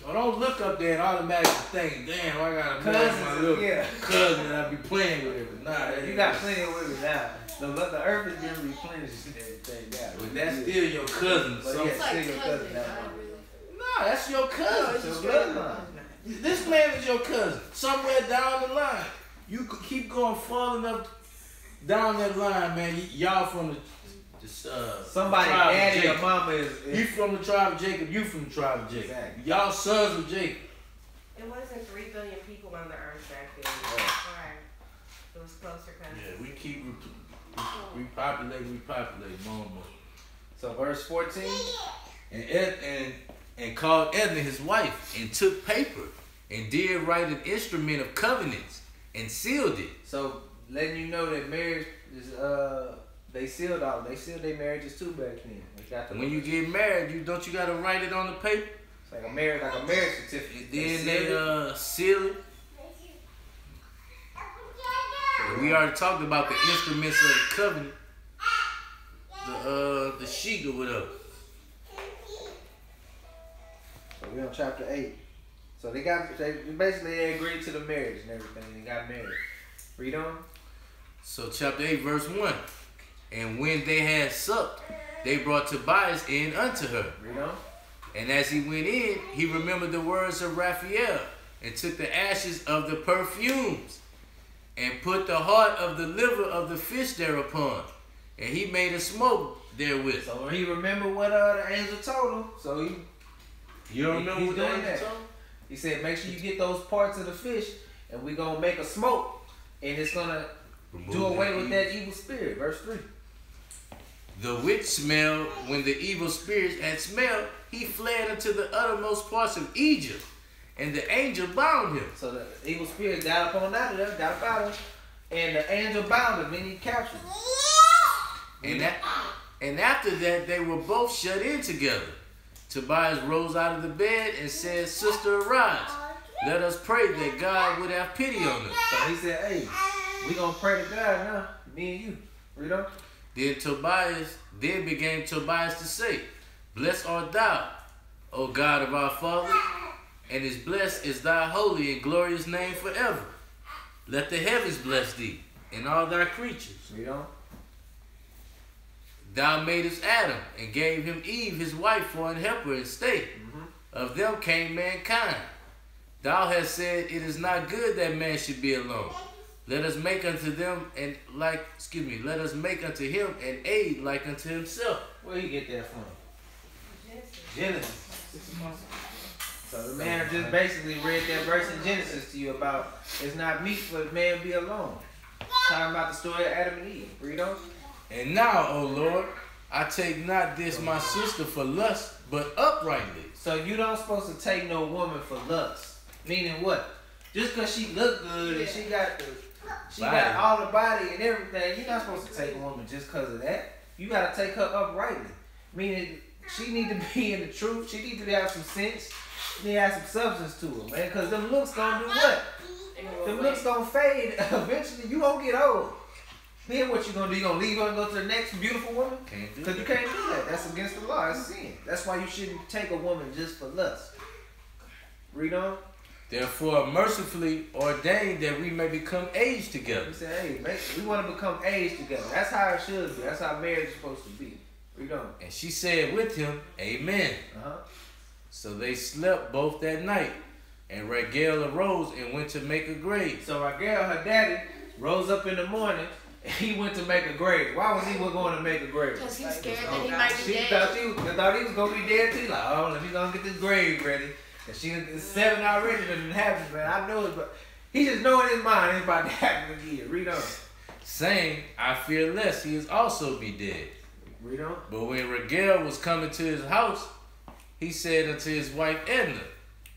So don't look up there and automatically think, damn, I got a cousin, my little cousin that I be playing with every night. You got plenty of women now. The earth is being replenished and everything now. But that's still your cousin. But yeah, still your cousin now. Nah, that's your cousin. It's your bloodline. This man is your cousin. Somewhere down the line. You could keep going falling up down that line, man. Y'all from the somebody daddy or mama is you from the tribe of Jacob, you from the tribe of Jacob. Exactly. Y'all sons of Jacob. It wasn't 3 billion people on the earth back then. Right. It was closer cousins. Yeah, we keep repopulating more and more. So verse 14. And called Edna his wife, and took paper, and did write an instrument of covenants, and sealed it. So letting you know that marriage is they sealed their marriages too back then. When you get married, you gotta write it on the paper. It's like a marriage certificate. Then they seal it. And we already talked about the instruments of the covenant. The sheet or whatever. So we're on chapter 8. So they agreed to the marriage and everything. They got married. Read on. So chapter 8, verse 1. And when they had supped, they brought Tobias in unto her. Read on. And as he went in, he remembered the words of Raphael, and took the ashes of the perfumes, and put the heart of the liver of the fish thereupon, and he made a smoke therewith. So he remembered what the angel told him. So you don't remember what the angel told him? He said, make sure you get those parts of the fish, and we're going to make a smoke, and it's going to do away with that evil spirit. Verse 3. The which smelled, when the evil spirits had smelled, he fled unto the uttermost parts of Egypt, and the angel bound him. So the evil spirit got up on out of there, got up out of him, and the angel bound him, and he captured him. And after that, they were both shut in together. Tobias rose out of the bed and said, Sister, arise. Let us pray that God would have pity on us. So he said, hey, we going to pray to God now, me and you. Read on. Then began Tobias to say, Blessed art thou, O God of our father, and is blessed is thy holy and glorious name forever. Let the heavens bless thee, and all thy creatures. Read on. Thou madest Adam, and gave him Eve his wife for an helper and stay. Of them came mankind. Thou hast said, It is not good that man should be alone. Let us make unto them and let us make unto him an aid like unto himself. Where you get that from? Genesis. So the man just basically read that verse in Genesis to you about it's not meet for a man to be alone. Talking about the story of Adam and Eve. Read on. And now, O Lord, I take not this my sister for lust, but uprightly. So you don't supposed to take no woman for lust. Meaning what? Just because she look good and she got all the body and everything, you're not supposed to take a woman just because of that. You got to take her uprightly. Meaning she need to be in the truth. She need to have some sense. She need to have some substance to her, man. Because them looks going to do what? Them looks going to fade. Eventually, you going to get old. Then what you going to do? You going to leave her and go to the next beautiful woman? Because you can't do that. That's against the law. It's sin. That's why you shouldn't take a woman just for lust. Read on. Therefore, mercifully ordained that we may become aged together. He said, hey, we want to become aged together. That's how it should be. That's how marriage is supposed to be. Read on. And she said with him, Amen. So they slept both that night. And Raguel arose and went to make a grave. So Raguel, her daddy, rose up in the morning and he went to make a grave. Why was he going to make a grave? Because he's scared that he might be She dead. thought he was going to be dead too. Like, oh, let me go and get this grave ready. And it's 7 already, that it happened, man. I know it, but he just know in his mind it's about to happen again. Read on. Saying, I fear lest he is also be dead. Read on. But when Raguel was coming to his house, he said unto his wife Edna,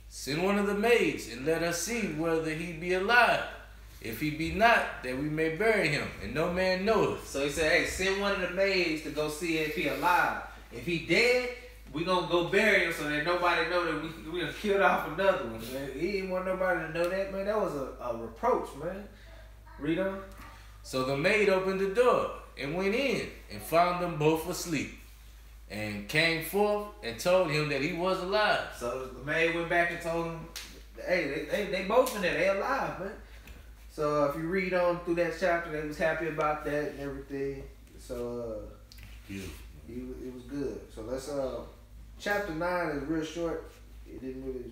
Send one of the maids, and let us see whether he be alive. If he be not, that we may bury him, and no man knoweth. So he said, hey, send one of the maids to go see if he alive. If he dead, we gonna go bury him so that nobody know that we done killed off another one, man. He didn't want nobody to know that, man. That was a reproach, man. Read on. So the maid opened the door and went in and found them both asleep, and came forth and told him that he was alive. So the maid went back and told him, hey, they both in there. They alive, man. So if you read on through that chapter, they was happy about that and everything. So it was good. So let's chapter 9 is real short. It didn't really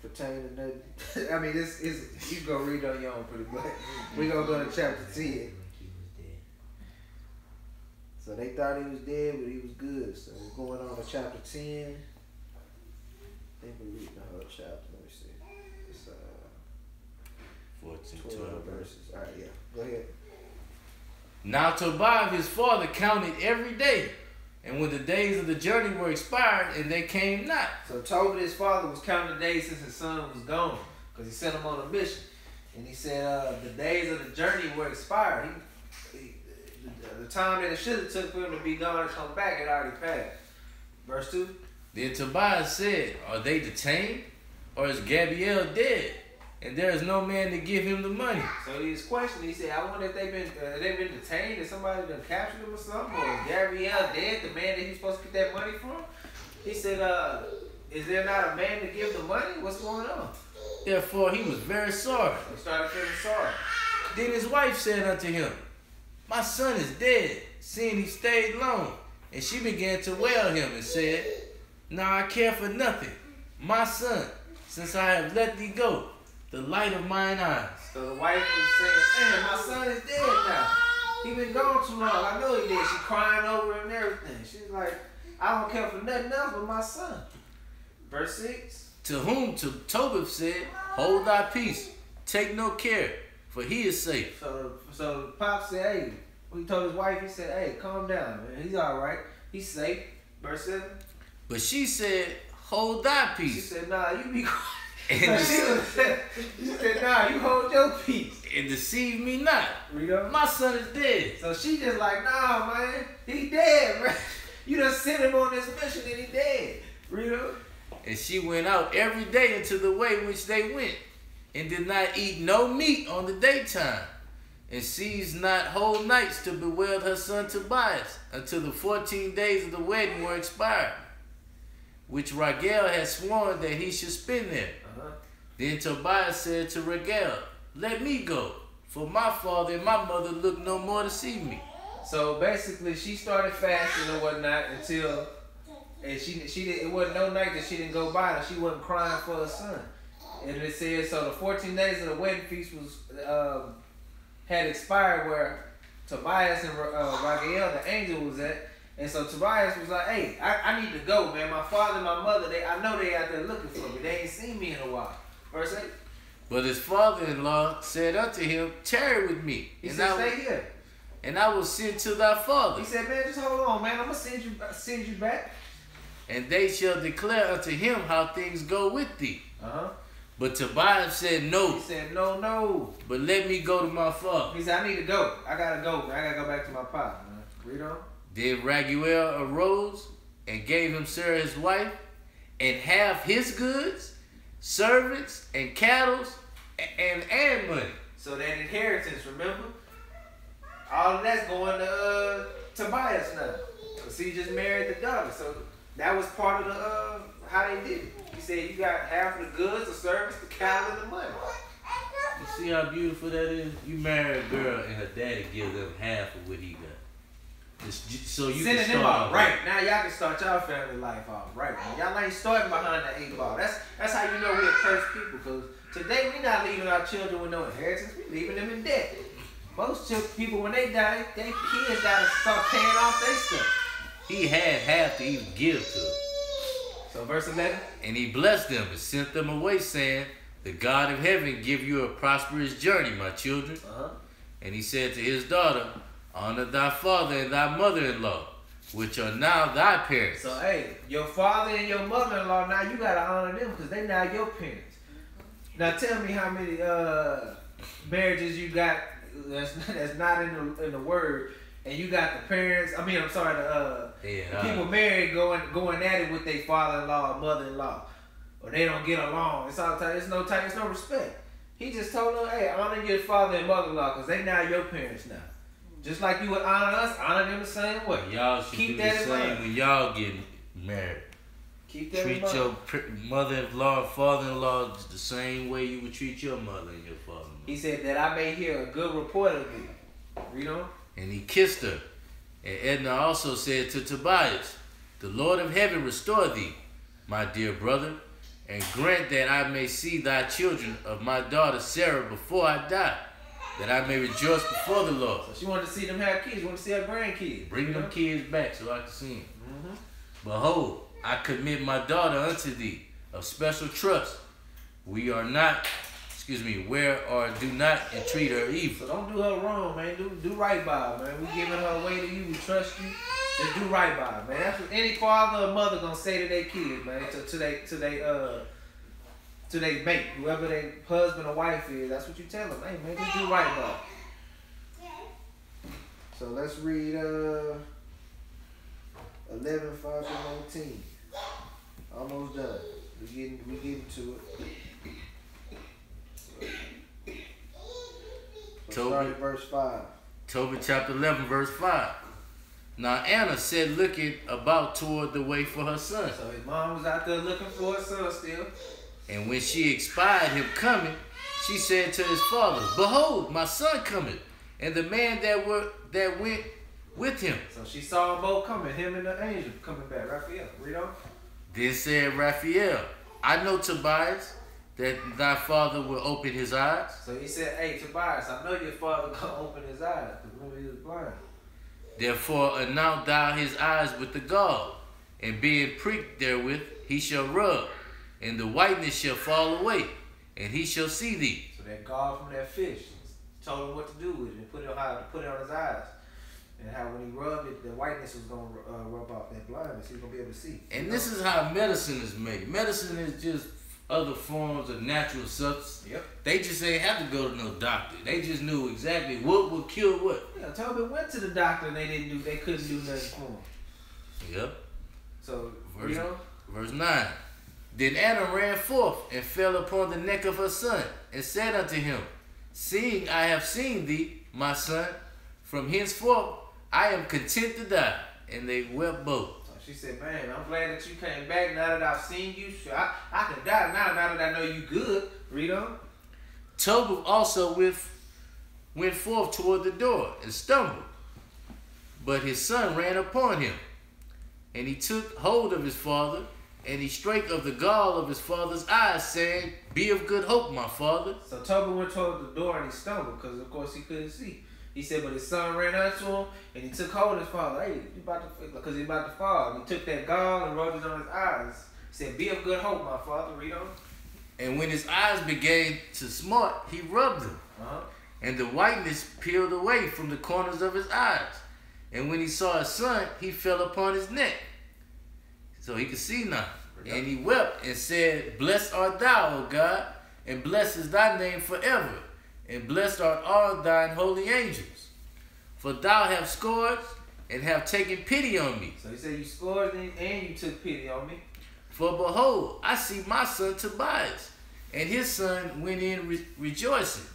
pertain to nothing. I mean, this is you can go read on your own pretty much. We're gonna go to chapter 10. So they thought he was dead, but he was good. So we're going on to chapter 10. I think we're reading the whole chapter. Let me see. It's 14, 12 verses. All right, yeah. Go ahead. Now Tobiah his father counted every day, and when the days of the journey were expired, and they came not. So Tobit, his father, was counting the days since his son was gone, because he sent him on a mission. And he said the days of the journey were expired. The time that it should have took for him to be gone and come back had already passed. Verse 2. Then Tobiah said, Are they detained, or is Gabriel dead, and there is no man to give him the money? So he was questioning. He said, I wonder if they've been detained, if somebody done captured them or something, or is Gabriel dead, the man that he's supposed to get that money from? He said, is there not a man to give the money? What's going on? Therefore he was very sorry. He started feeling sorry. Then his wife said unto him, My son is dead, seeing he stayed long. And she began to wail him and said, Now I care for nothing, my son, since I have let thee go, the light of mine eyes. So the wife was saying, man, my son is dead now. He been gone too long. I know he did. She crying over him and everything. She's like, I don't care for nothing else but my son. Verse 6. To whom Tobit said, Hold thy peace, take no care, for he is safe. So Pop said, hey, he told his wife, he said, hey, calm down, man. He's all right. He's safe. Verse 7. But she said, Hold thy She peace. said, nah, you be quiet. And She said, nah, you hold your peace. and deceive me not. Read on. My son is dead. So she just like, nah, man, he dead, man. You done sent him on this mission and he dead. Read on. And she went out every day into the way which they went, and did not eat no meat on the daytime, and ceased not whole nights to bewail her son Tobias, until the 14 days of the wedding were expired, which Raguel had sworn that he should spend there. Then Tobias said to Raguel, let me go, for my father and my mother look no more to see me. So basically, she started fasting and whatnot until, and she did. It wasn't no night that she didn't go by and she wasn't crying for her son. And it said so the 14 days of the wedding feast was had expired where Tobias and Raguel, the angel, was at. And so Tobias was like, hey, I need to go, man. My father and my mother, I know they out there looking for me. They ain't seen me in a while. Verse 8. But his father-in-law said unto him, tarry with me. He said, stay here. And I will send to thy father. He said, man, just hold on, man. I'm going to send you back. And they shall declare unto him how things go with thee. But Tobias said, no. He said, no. But let me go to my father. He said, I need to go. I got to go, man. I got to go back to my pop, man. Read on. Then Raguel arose and gave him Sarah his wife, and half his goods, servants, and cattle, and money. So that inheritance, remember? All of that's going to Tobias now. So he just married the daughter. So that was part of the how they did it. He said you got half of the goods, the servants, the cattle, and the money. You see how beautiful that is? You marry a girl and her daddy gives them half of what he got. So you sending can them start out right. Now y'all can start y'all family life off right. Y'all ain't starting behind the 8 ball. That's how you know we're cursed people. Because today we not leaving our children with no inheritance. We leaving them in debt. Most people when they die, their kids gotta start paying off their stuff. He had half to even give to them. So verse 11. And he blessed them and sent them away, saying, the God of heaven give you a prosperous journey, my children. And he said to his daughter, honor thy father and thy mother-in-law, which are now thy parents. So, hey, your father and your mother-in-law, now you got to honor them because they now your parents. Now, tell me how many marriages you got that's not in the word, and you got the parents, the people married going at it with their father-in-law or mother-in-law, or they don't get along. It's no respect. He just told them, hey, honor your father and mother-in-law because they now your parents now. Just like you would honor us, honor them the same way. Y'all should keep do that the in same mind. when y'all get married. Keep that treat in mind. your mother-in-law and father-in-law the same way you would treat your mother and your father-in-law. He said that I may hear a good report of thee. Read on. And he kissed her. And Edna also said to Tobias, the Lord of heaven restore thee, my dear brother, and grant that I may see thy children of my daughter Sarah before I die, that I may rejoice before the Lord. So she wanted to see them have kids. She wanted to see her grandkids. Bring them kids back so I can see them. Behold, I commit my daughter unto thee of special trust. Where or do not entreat her evil. So don't do her wrong, man. Do right by her, man. We giving her away to you. We trust you. Just do right by her, man. That's what any father or mother gonna say to their kids, man. To their mate, whoever their husband or wife is. That's what you tell them. Hey, man, just do right by her. So let's read 11, 5 to 19. Almost done. We getting to it. So start at verse 5. Tobit chapter 11, verse 5. Now Anna said, looking about toward the way for her son. So his mom was out there looking for her son still. And when she espied him coming, she said to his father, behold, my son cometh, and the man that went with him. So she saw them both coming, him and the angel coming back. Raphael, read on. Then said Raphael, I know, Tobias, that thy father will open his eyes. So he said, hey, Tobias, I know your father gonna open his eyes, because remember he was blind. Therefore anoint thou his eyes with the gall, and being pricked therewith he shall rub, and the whiteness shall fall away, and he shall see thee. So that gall from that fish told him what to do with it and put it on his eyes. And how when he rubbed it, the whiteness was going to rub off that blindness. He was going to be able to see. And this is how medicine is made. Medicine is just other forms of natural substance. Yep. They just ain't have to go to no doctor. They just knew exactly what would cure what. Yeah, Tobit went to the doctor and they couldn't do nothing for him. Yep. So, verse 9. Then Anna ran forth and fell upon the neck of her son and said unto him, seeing I have seen thee, my son. From henceforth, I am content to die. And they wept both. She said, man, I'm glad that you came back now that I've seen you. I can die now that I know you good. Read on. Tobit also went forth toward the door and stumbled. But his son ran upon him. And he took hold of his father, and he strake of the gall of his father's eyes, saying, Be of good hope, my father. So Tobit went toward the door and he stumbled, because of course he couldn't see. He said, but his son ran unto him, and he took hold of his father. Hey, you about to, because he about to fall. And he took that gall and rubbed it on his eyes. He said, Be of good hope, my father. Read on. And when his eyes began to smart, he rubbed them. And the whiteness peeled away from the corners of his eyes. And when he saw his son, he fell upon his neck, so he could see now. And he wept and said, Blessed art thou, O God, and blessed is thy name forever. And blessed art all thine holy angels. For thou hast scored and have taken pity on me. So he said, you scored and you took pity on me. For behold, I see my son Tobias, and his son went in rejoicing,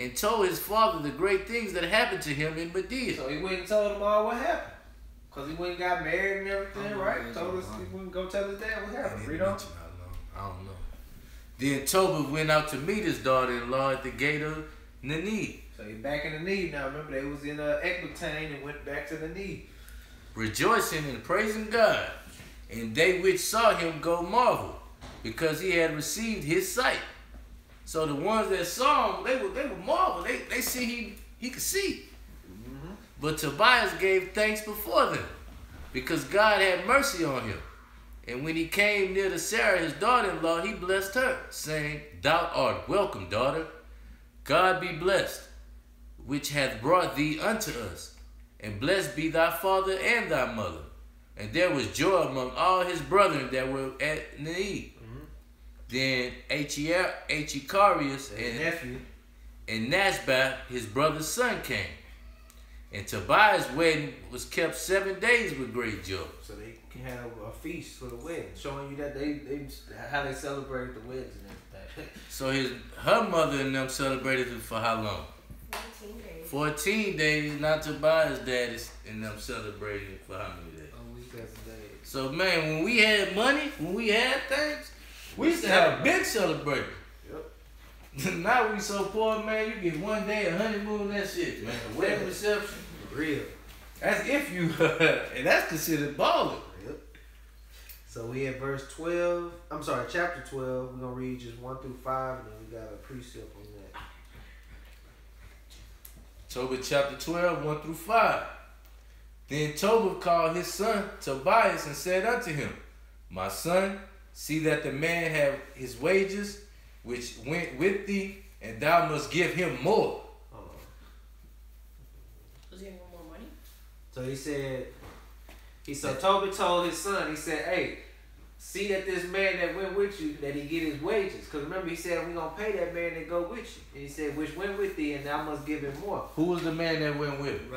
and told his father the great things that happened to him in Medea. So he went and told him all what happened. Because he went and got married and everything, right? Told us he wouldn't go tell his dad what happened. Read on. I don't know. Then Tobit went out to meet his daughter-in-law at the gate of Nineveh. So he's back in the Neve now. Remember, they was in Ecbatane and went back to the Neve. Rejoicing and praising God. And they which saw him go marvel, because he had received his sight. So the ones that saw him, they were marvel. They see he could see. But Tobias gave thanks before them, because God had mercy on him. And when he came near to Sarah, his daughter-in-law, he blessed her, saying, Thou art welcome, daughter. God be blessed, which hath brought thee unto us. And blessed be thy father and thy mother. And there was joy among all his brethren that were at Nineveh. Then Achicarius and Nashbah, his brother's son, came. And Tobias' wedding was kept 7 days with great joy. So they can have a feast for the wedding, showing you that they how they celebrated the weddings and everything. So her mother and them celebrated it for how long? 14 days. 14 days. Not Tobias' dad and them celebrated it for how many days? A week, 7 days. So man, when we had money, when we had things, we used to have a big celebration. Yep. Now we so poor, man. You get 1 day a honeymoon, that's it, man. A wedding reception, Real. that's if you, and that's considered balling. Yep. So we at verse 12. I'm sorry, chapter 12. We're gonna read just 1 through 5, and then we got a precept on that. Tobit chapter 12, 1 through 5. Then Tobit called his son Tobias and said unto him, My son, see that the man have his wages, which went with thee, and thou must give him more. Does he want more money? So he said, Tobit told his son, he said, hey, see that this man that went with you, that he get his wages. Because remember, he said, we're going to pay that man that go with you. And he said, which went with thee, and thou must give him more. Who was the man that went with him?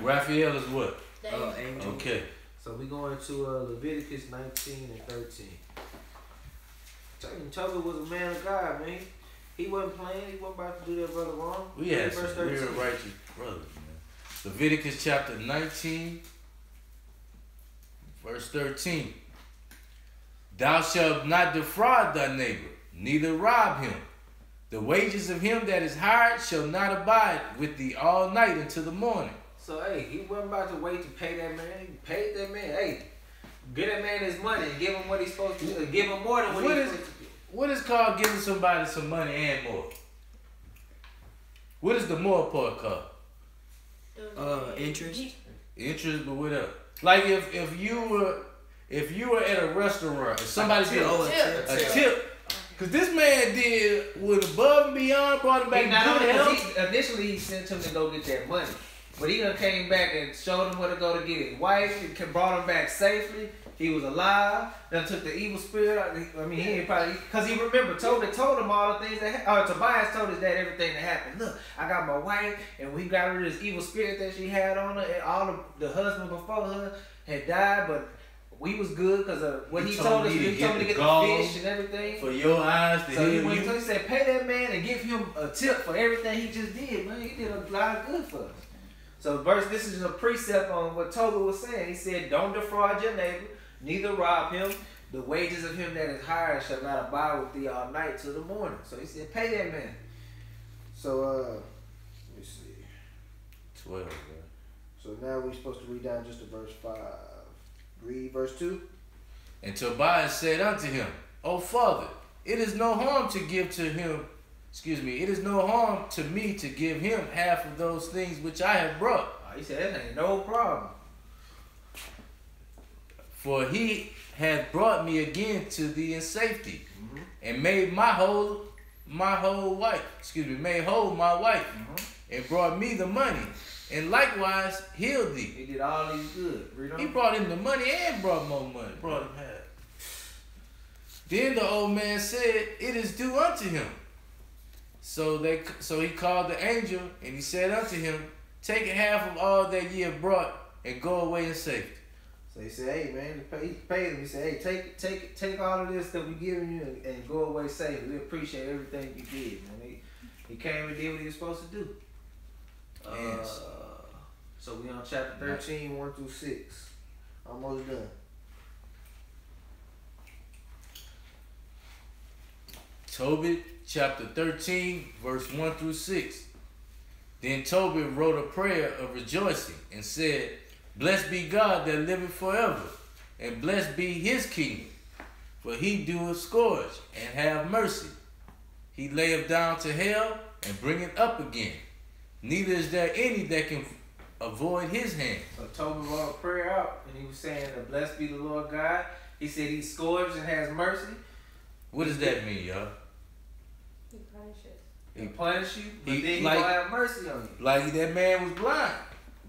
Raphael is what? Angel. Okay. So we going to Leviticus 19 and 13. Tobit was a man of God, man. He wasn't playing. He wasn't about to do that brother wrong. We had some real righteous brothers, man. Leviticus chapter 19, verse 13. Thou shalt not defraud thy neighbor, neither rob him. The wages of him that is hired shall not abide with thee all night until the morning. So, hey, he wasn't about to wait to pay that man. He paid that man. Hey, give that man his money and give him what he's supposed to do. Give him more than what he's supposed to do. What is called giving somebody some money and more? What is the more part called? Interest. Interest, but what else? Like if you were at a restaurant and somebody did a tip, because this man did went above and beyond, brought him back good health. Initially, he sent him to go get that money. But he done came back and showed him where to go to get his wife. He brought him back safely. He was alive. Then took the evil spirit out. I mean, he ain't probably, because he remembered. Tobit told him all the things that, Tobias told his dad everything that happened. Look, I got my wife, and we got rid of this evil spirit that she had on her, and all the husband before her had died, but we was good because of what he He told told us. me to He told me to get get the the gall fish and everything. For your eyes to So he heal went. you. He said, pay that man and give him a tip for everything he just did. Man, he did a lot of good for us. So verse, this is a precept on what Tobit was saying. He said, don't defraud your neighbor, neither rob him. The wages of him that is hired shall not abide with thee all night till the morning. So he said, pay that man. So let me see. 12, bro. So now we're supposed to read down just to verse 5. Read verse 2. And Tobias said unto him, O father, it is no harm to give to him, it is no harm to me to give him half of those things which I have brought. He said, that ain't no problem. For he hath brought me again to thee in safety, and made my whole wife, made whole my wife, and brought me the money, and likewise healed thee. He did all these good. Read on. He brought him the money and brought more money. Brought him half. Then the old man said, it is due unto him. So he called the angel, and he said unto him, take half of all that ye have brought, and go away in safety. So he said, hey man, he paid him. He said, hey, take all of this that we giving you and go away safe. We appreciate everything you did, man. He came and did what he was supposed to do. Yes. So we on chapter 13, 1 through 6. Almost done. Tobit chapter 13, verse 1 through 6. Then Tobit wrote a prayer of rejoicing and said, blessed be God that liveth forever, and blessed be his kingdom, for he doeth scourge and have mercy. He layeth down to hell and bringeth up again. Neither is there any that can avoid his hand. So Tobit wrote a prayer out, and he was saying, blessed be the Lord God. He said he scourges and has mercy. What does that mean, y'all? He punishes. He punish you, but He- then he like- gonna have mercy on you. Like that man was blind,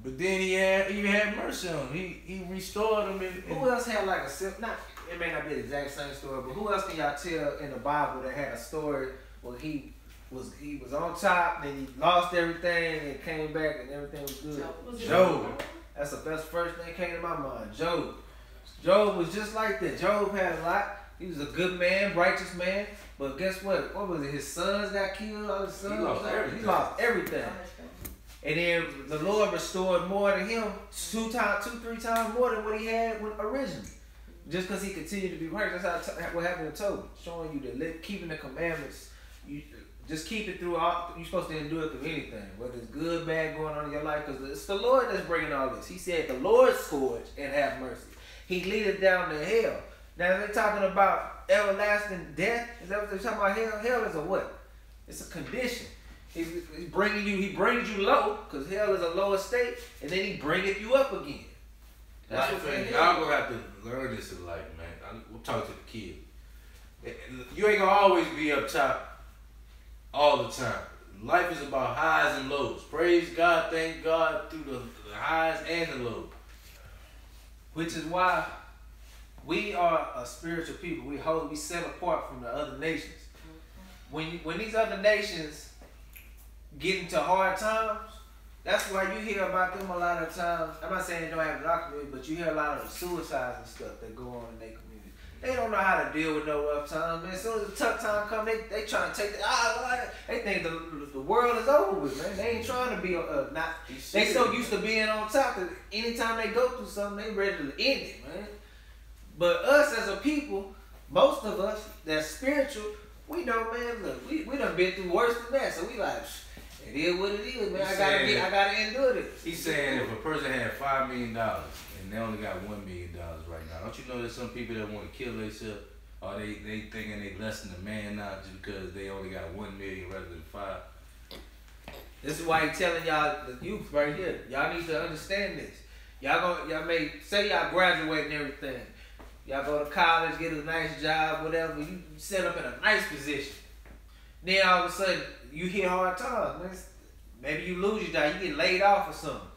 but then he had mercy on him. He restored him. Who else had like a it may not be the exact same story, but who else can y'all tell in the Bible that had a story where he was on top, then he lost everything, and it came back, and everything was good? Job. That's the best first thing that came to my mind. Job. Job was just like that. Job had a lot. He was a good man, righteous man. But guess what? What was it? His sons got killed. All his sons. He lost everything. And then the Lord restored more to him, 3 times more than what he had originally. Just because he continued to be righteous. That's what happened to Tobit. Showing you that keeping the commandments, you just keep it through all. You're supposed to do it through anything, whether it's good, bad going on in your life, because it's the Lord that's bringing all this. He said, the Lord scourge and have mercy. He leadeth down to hell. Now they're talking about everlasting death. Is that what they're talking about? Hell is a what? It's a condition. He brings you low, because hell is a lower state, and then he bringeth you up again. That's what Life, y'all gonna have to learn this in life, man. We'll talk to the kid. You ain't gonna always be up top all the time. Life is about highs and lows. Praise God, thank God through the highs and the lows. Which is why we are a spiritual people. We set apart from the other nations. When these other nations get into hard times, that's why you hear about them a lot of times. I'm not saying they don't have a document, but you hear a lot of suicides and stuff that go on in their community. They don't know how to deal with no rough times, man. As soon as the tough time come, they trying to take they think the world is over with, man. They ain't trying to be not. They so used to being on top that anytime they go through something, they ready to end it, man. But us as a people, most of us that's spiritual, we know, man. Look, we done been through worse than that, so we like. It is what it is, man. I gotta endure this. He's saying if a person had $5 million and they only got $1 million right now, don't you know there's some people that want to kill themselves, or they thinking they less than a man now just because they only got 1 million rather than 5? This is why he's telling y'all, the youth right here, y'all need to understand this. Y'all may say y'all graduate and everything. Y'all go to college, get a nice job, whatever. You set up in a nice position. Then all of a sudden, you hit hard times, man. Maybe you lose your job, you get laid off or something.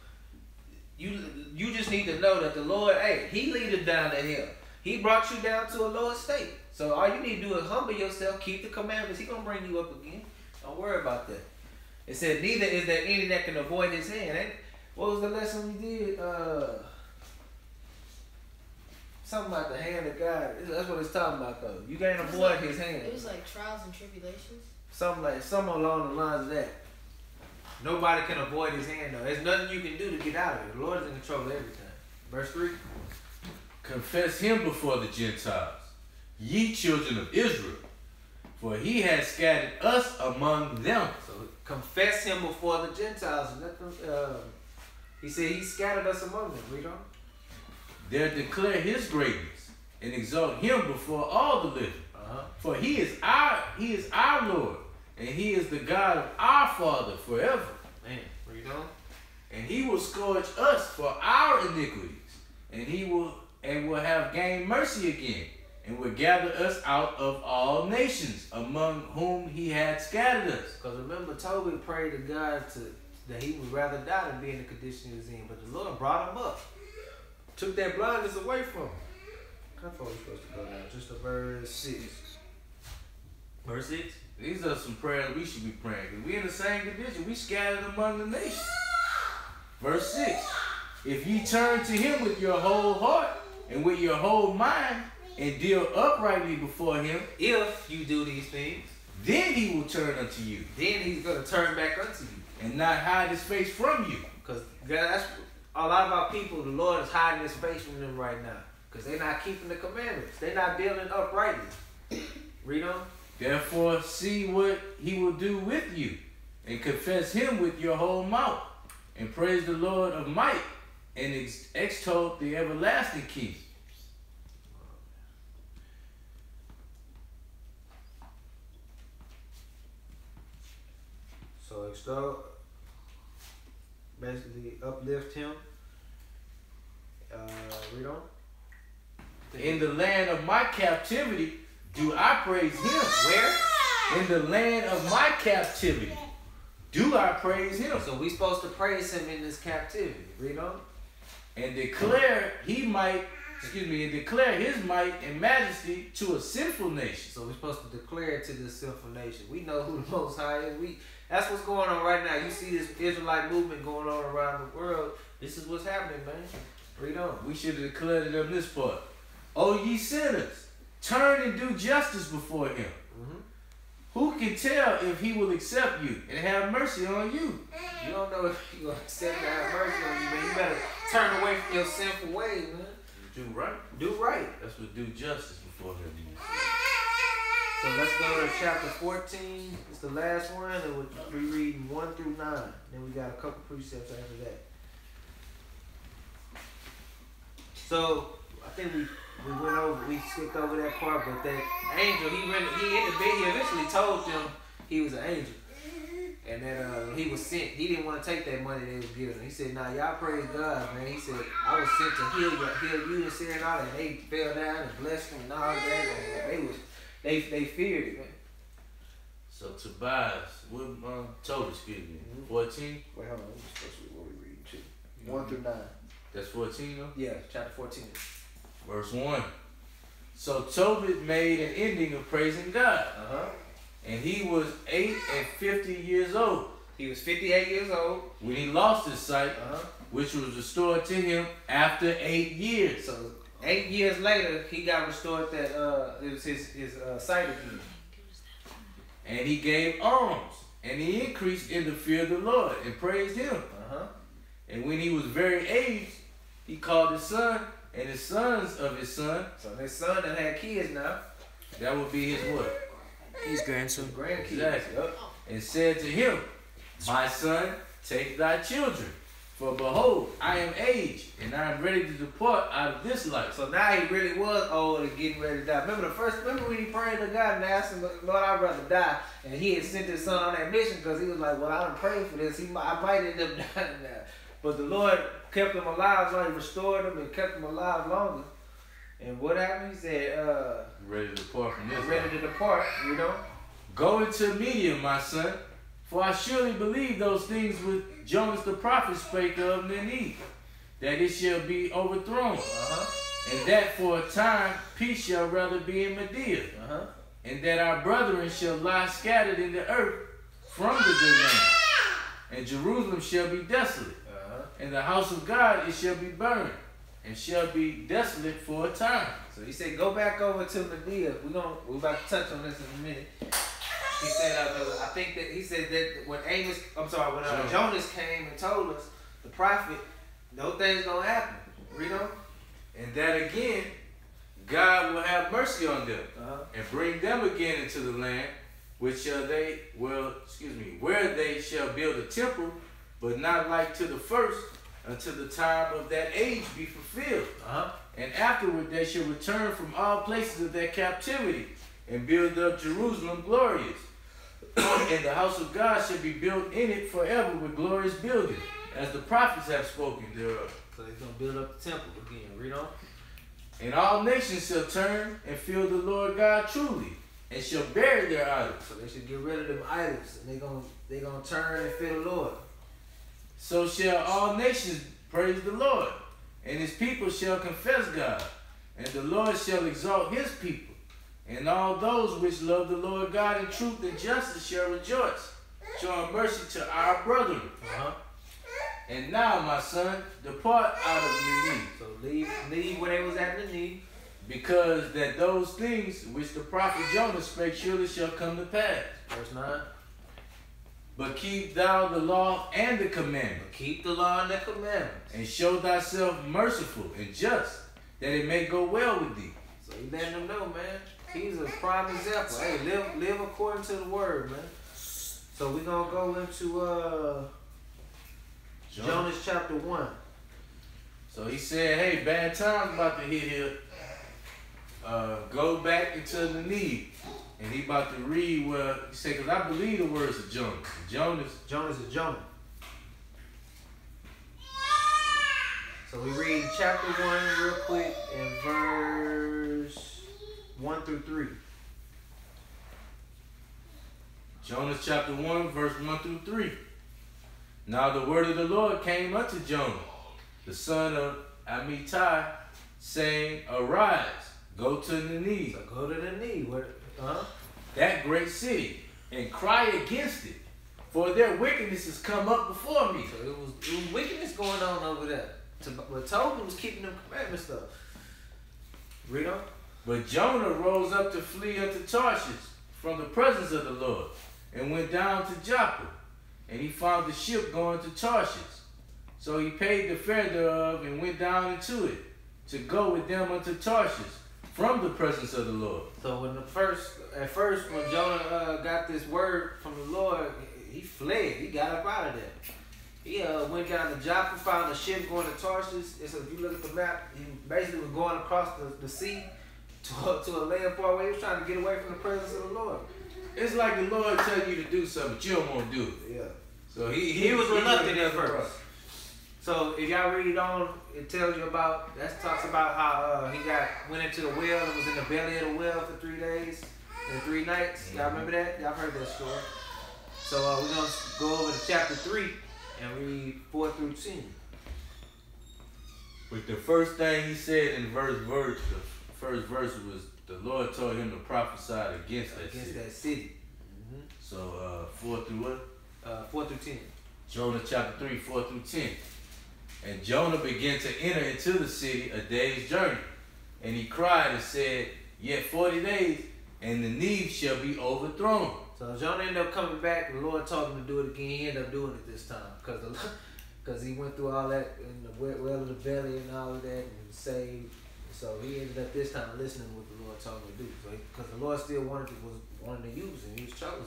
You just need to know that the Lord, hey, he leadeth down to hell. He brought you down to a lower state. So all you need to do is humble yourself, keep the commandments. He gonna bring you up again. Don't worry about that. It said, neither is there any that can avoid his hand. What was the lesson we did? something about the hand of God. That's what it's talking about, though. You can't avoid His hand. It was like trials and tribulations. Something along the lines of that. Nobody can avoid His hand, though. There's nothing you can do to get out of it. The Lord is in control of everything. Verse 3. Confess Him before the Gentiles, ye children of Israel, for He has scattered us among them. So confess Him before the Gentiles. He said He scattered us among them. Read on. There declare His greatness and exalt Him before all the living. For He is our Lord, and He is the God of our Father forever. Man, read on. And He will scourge us for our iniquities, and will have gained mercy again, and will gather us out of all nations among whom He had scattered us. Because remember, Tobit prayed to God that he would rather die than be in the condition he was in. But the Lord brought him up. Took that blindness away from him. How far are we supposed to go now? Just to verse 6. Verse 6? These are some prayers we should be praying. Because we in the same condition. We scattered among the nations. Verse 6. If ye turn to Him with your whole heart and with your whole mind, and deal uprightly before Him, if you do these things, then He will turn unto you. Then He's going to turn back unto you. And not hide His face from you. Because that's a lot of our people, the Lord is hiding His face from them right now. Because they're not keeping the commandments. They're not dealing uprightly. Read on. Therefore see what He will do with you, and confess Him with your whole mouth, and praise the Lord of might, and extol the everlasting King. So extol, basically uplift Him. Read on. In the land of my captivity do I praise Him. Where? In the land of my captivity do I praise Him. So we supposed to praise Him in this captivity. Read on. And declare His might and majesty to a sinful nation. So we're supposed to declare it to this sinful nation. We know who the Most High is. That's what's going on right now. You see this Israelite movement going on around the world. This is what's happening, man. Read on. We should have declared it on this part. O ye sinners, turn and do justice before Him. Who can tell if He will accept you and have mercy on you? You don't know if He will accept and have mercy on you, man. You better turn away from your sinful ways, man. Do right. Do right. That's what do justice before Him. So let's go to chapter 14. It's the last one, and we'll be reading 1 through 9. Then we got a couple precepts after that. So I think we skipped over that part, but that angel, he eventually told them he was an angel. And that he was sent. He didn't want to take that money they was giving him. He said, "Nah, y'all praise God, man." He said, "I was sent to heal you and Syria and all that." And they fell down and blessed him and all that. And they feared it, man. So Tobias, Tobit, excuse me, 14. Wait, hold on. Let me supposed to what we reading too. 1 through 9. That's 14, though. Yeah, chapter 14. Verse 1. So Tobit made an ending of praising God. And he was 50 years old. He was 58 years old when he lost his sight, which was restored to him after 8 years. So 8 years later, he got restored that it was his sight again. And he gave alms, and he increased in the fear of the Lord and praised Him. And when he was very aged, he called his son and his sons of his son. So his son that had kids now. That would be his what? His grandson. Grandkids. Exactly. Yep. And said to him, "My son, take thy children, for behold, I am aged, and I am ready to depart out of this life." So now he really was old and getting ready to die. Remember when he prayed to God and asked him, "Lord, I'd rather die," and he had sent his son on that mission because he was like, "Well, I done prayed for this. I might end up dying now." But the Lord kept him alive, so He restored him and kept him alive longer. And what happened? He said, ready to depart from this life. Ready to depart, you know. "Go into Media, my son, for I surely believe those things which Jonas the prophet spake of Nineveh, that it shall be overthrown, and that for a time peace shall rather be in Media, and that our brethren shall lie scattered in the earth from the good land, and Jerusalem shall be desolate, and the house of God it shall be burned, and shall be desolate for a time. So he said, go back over to Medea. We're about to touch on this in a minute. He said, I think that he said that when Jonas came and told us, the prophet, no thing's gonna happen. Read on. And that again, God will have mercy on them and bring them again into the land, where they shall build a temple, but not like to the first, until the time of that age be fulfilled. And afterward they shall return from all places of their captivity, and build up Jerusalem glorious. And the house of God shall be built in it forever with glorious building, as the prophets have spoken thereof. So he's going to build up the temple again. Read on. And all nations shall turn and fear the Lord God truly, and shall bury their idols. So they should get rid of them idols, and they're gonna turn and fear the Lord. So shall all nations praise the Lord, and his people shall confess God, and the Lord shall exalt his people, and all those which love the Lord God in truth and justice shall rejoice, showing mercy to our brethren. And now, my son, depart out of the need. So leave where they was at in the need. Because that those things which the prophet Jonah spake surely shall come to pass. Verse 9. But keep thou the law and the commandment. But keep the law and the commandments. And show thyself merciful and just, that it may go well with thee. So he letting them know, man. He's a prime example. Hey, live according to the word, man. So we're going to go into Jonah chapter 1. So he said, hey, bad times about to hit here. Go back into the need. And he about to read what he said, because I believe the words of Jonah. Jonas is Jonah. So we read chapter 1 real quick in verse 1 through 3. Jonah chapter 1, verse 1 through 3. Now the word of the Lord came unto Jonah, the son of Amittai, saying, arise, go to Nineveh. So go to the knee. That great city, and cry against it, for their wickedness has come up before me. So it was wickedness going on over there. But Tobit was keeping them commandments though. Read on. But Jonah rose up to flee unto Tarshish from the presence of the Lord, and went down to Joppa, and he found the ship going to Tarshish. So he paid the fare thereof, and went down into it, to go with them unto Tarshish, from the presence of the Lord. So when at first when Jonah got this word from the Lord, he fled. He got up out of there. He went down to Joppa, found a ship going to Tarshish. And so if you look at the map, he basically was going across the sea to a land far away. He was trying to get away from the presence of the Lord. It's like the Lord tell you to do something, but you don't want to do it. Yeah. So he was reluctant at first. So if y'all read on, it tells you about, that talks about how he went into the well and was in the belly of the well for 3 days and 3 nights. Y'all remember that? Y'all heard that story. So we're going to go over to chapter 3 and read 4 through 10. But the first thing he said in the first verse was the Lord told him to prophesy against that city. Mm-hmm. So 4 through what? 4 through 10. Jonah chapter 3, 4 through 10. And Jonah began to enter into the city a day's journey. And he cried and said, yet 40 days, and the Nineveh shall be overthrown. So Jonah ended up coming back. The Lord told him to do it again. He ended up doing it this time. Because he went through all that in the well of the belly and all of that and saved. So he ended up this time listening to what the Lord told him to do. Because the Lord still wanted to use him. He was chosen.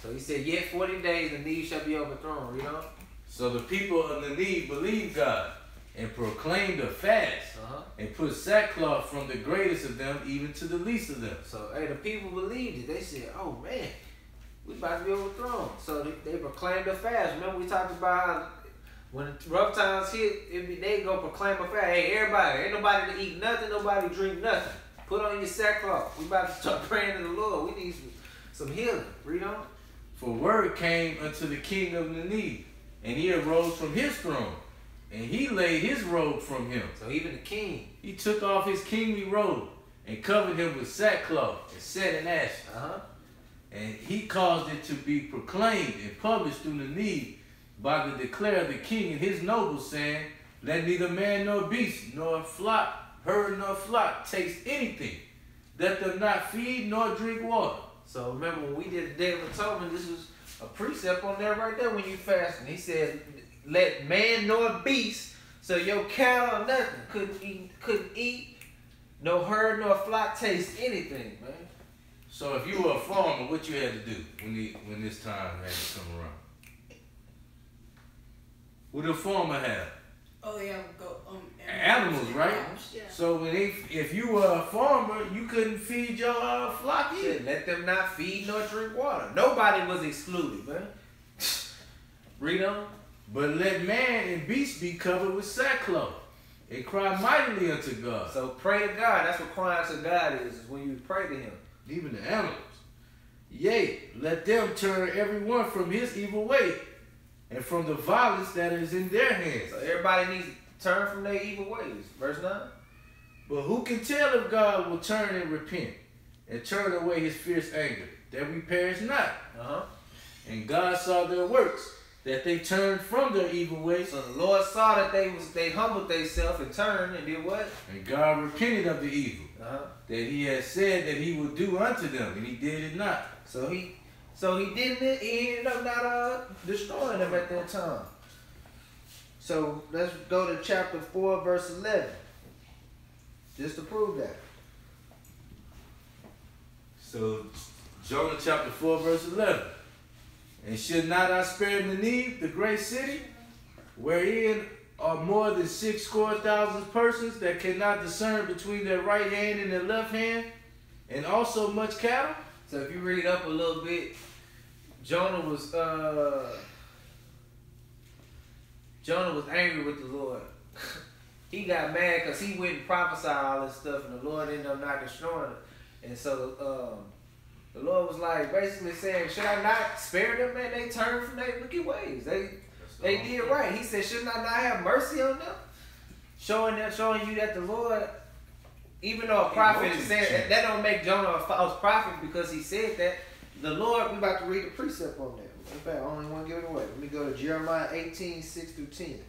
So he said, yet 40 days, the Nineveh shall be overthrown. You know? So the people of Nineveh believed God and proclaimed a fast and put sackcloth from the greatest of them even to the least of them. So, hey, the people believed it. They said, oh, man, we about to be overthrown. So they proclaimed a fast. Remember we talked about how when rough times hit, they go proclaim a fast. Hey, everybody, ain't nobody to eat nothing, nobody to drink nothing. Put on your sackcloth. We about to start praying to the Lord. We need some healing. Read on. For word came unto the king of Nineveh, and he arose from his throne, and he laid his robe from him. So even the king, he took off his kingly robe and covered him with sackcloth and set in ashes. And he caused it to be proclaimed and published through Nineveh by the declare of the king and his nobles, saying, Let neither man nor beast, nor flock, herd nor flock taste anything. Let them not feed nor drink water. So remember when we did the Day of Atonement, this was a precept on there right there when you fasting. He said, let man nor beast, so your cattle or nothing couldn't eat, no herd nor flock taste anything, man. So if you were a farmer, what you had to do when this time had to come around? What did a farmer have? Oh yeah, go Animals, right? Yeah. So if you were a farmer, you couldn't feed your flock either. Let them not feed nor drink water. Nobody was excluded, man. Read on. But let man and beast be covered with sackcloth and cry mightily unto God. So pray to God. That's what crying to God is when you pray to him. Even the animals. Yea, let them turn every one from his evil way and from the violence that is in their hands. So everybody needs to turn from their evil ways. Verse 9. But who can tell if God will turn and repent and turn away his fierce anger, that we perish not? And God saw their works, that they turned from their evil ways. So the Lord saw that they humbled themselves and turned and did what? And God repented of the evil that he had said that he would do unto them, and he did it not. So he ended up not destroying them at that time. So let's go to chapter 4, verse 11. Just to prove that. So Jonah chapter 4, verse 11. And should not I spare Nineveh, the great city, wherein are more than 60,000 persons that cannot discern between their right hand and their left hand, and also much cattle? So if you read up a little bit, Jonah was angry with the Lord. He got mad because he went and prophesied all this stuff, and the Lord ended up not destroying it. And so the Lord was like basically saying, should I not spare them, man? They turned from their wicked ways. They did right. He said, shouldn't I not have mercy on them? Showing you that the Lord, even though a prophet is saying that don't make Jonah a false prophet because he said that. The Lord, we about to read the precept on that. In fact, I only want to give it away. Let me go to Jeremiah 18, 6 through 10.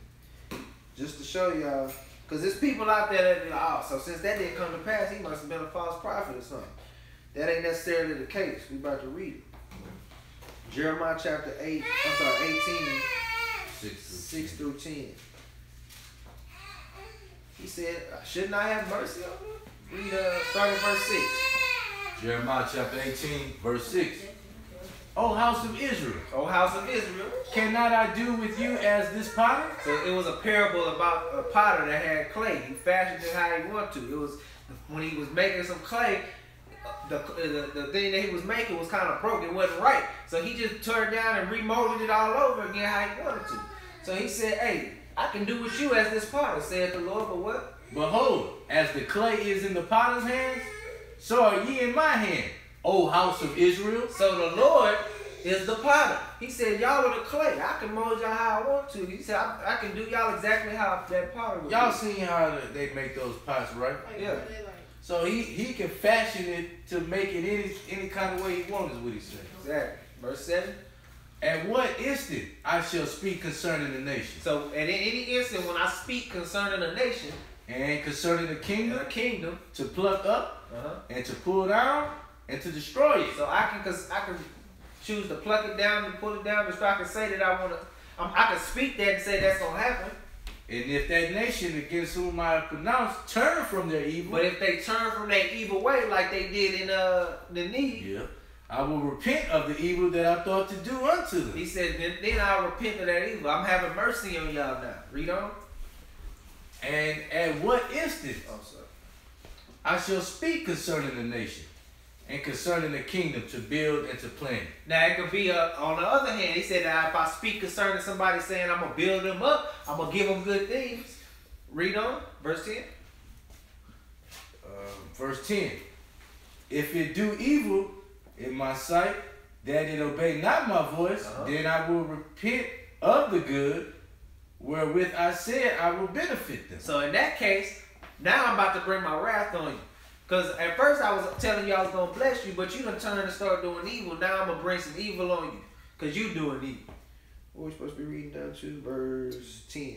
Just to show y'all. Because there's people out there that be like, oh, so since that didn't come to pass, he must have been a false prophet or something. That ain't necessarily the case. We about to read it. Jeremiah chapter 18, 6 through 10. He said, shouldn't I have mercy on them? Read, start at verse 6. Jeremiah chapter 18, verse 6. O house of Israel. O house of Israel. Cannot I do with you as this potter? So it was a parable about a potter that had clay. He fashioned it how he wanted to. It was when he was making some clay, the thing that he was making was kind of broken. It wasn't right. So he just turned down and remolded it all over again how he wanted to. So he said, hey, I can do with you as this potter, saith the Lord, but what? Behold, as the clay is in the potter's hands, so are ye in my hand, O house of Israel. So the Lord is the potter. He said, y'all are the clay. I can mold y'all how I want to. He said, I can do y'all exactly how that potter would Y'all do. seen how they make those pots, right? Yeah. So he can fashion it to make it any kind of way he wants, is what he said. Exactly. Verse 7. At what instant I shall speak concerning the nation. So at any instant when I speak concerning a nation and concerning the kingdom, and a kingdom, to pluck up and to pull down and to destroy it. So I can choose to pluck it down and pull it down, but I can say that I can speak that and say that's gonna happen. And if that nation against whom I pronounce turn from their evil, but if they turn from their evil way like they did in Nineveh, I will repent of the evil that I thought to do unto them. He said, then I'll repent of that evil. I'm having mercy on y'all now. Read on. And at what instant I shall speak concerning the nation and concerning the kingdom to build and to plant. Now it could be on the other hand, he said that if I speak concerning somebody saying I'm gonna build them up, I'm gonna give them good things. Read on, verse 10. Verse 10. If it do evil in my sight, that it obey not my voice, then I will repent of the good wherewith I said I will benefit them. So in that case, now I'm about to bring my wrath on you. Because at first I was telling you I was going to bless you, but you done turned and start doing evil. Now I'm going to bring some evil on you. Because you doing evil. What are we supposed to be reading down to? Verse 10.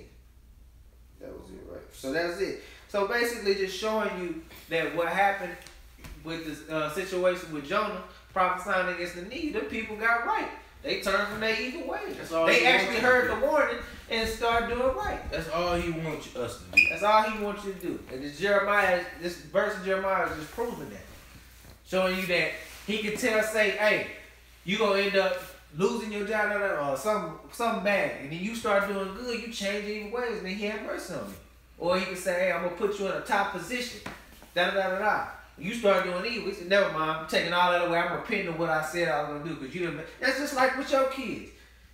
That was it, right? So that's it. So basically, just showing you that what happened with this situation with Jonah prophesying against the need, the people got right. They turned from their evil ways. They actually heard the warning and started doing right. That's all he wants us to do. That's all he wants you to do. And this verse of Jeremiah is just proving that. Showing you that he can say, hey, you gonna end up losing your job or something bad. And then you start doing good, you change your evil ways, and then he have mercy on you. Or he can say, hey, I'm gonna put you in a top position. You start doing evil, he said, never mind, I'm taking all that away, I'm repenting of what I said I was gonna do. Because you didn't. That's just like with your kids.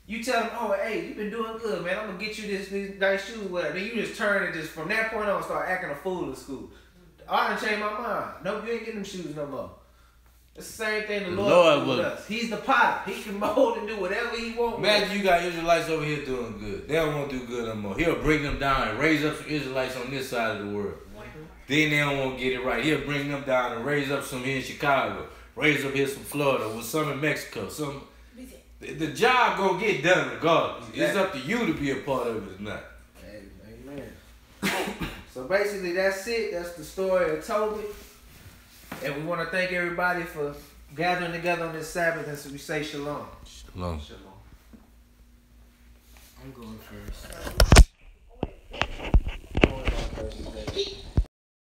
You tell them, oh, hey, you've been doing good, man. I'm gonna get you these nice shoes, whatever. Then you just turn and just from that point on start acting a fool in school. I done changed my mind. Nope, you ain't getting them shoes no more. It's the same thing the Lord with us. He's the potter. He can mold and do whatever he wants. Imagine you got Israelites over here doing good. They don't want to do good no more. He'll bring them down and raise up some Israelites on this side of the world. Then they don't want to get it right. He'll bring them down and raise up some here in Chicago. Raise up here some Florida with some in Mexico. The job gonna get done regardless. Exactly. It's up to you to be a part of it or not. Amen. So basically that's it. That's the story of Tobit. And we want to thank everybody for gathering together on this Sabbath, and so we say shalom. Shalom. I'm going first.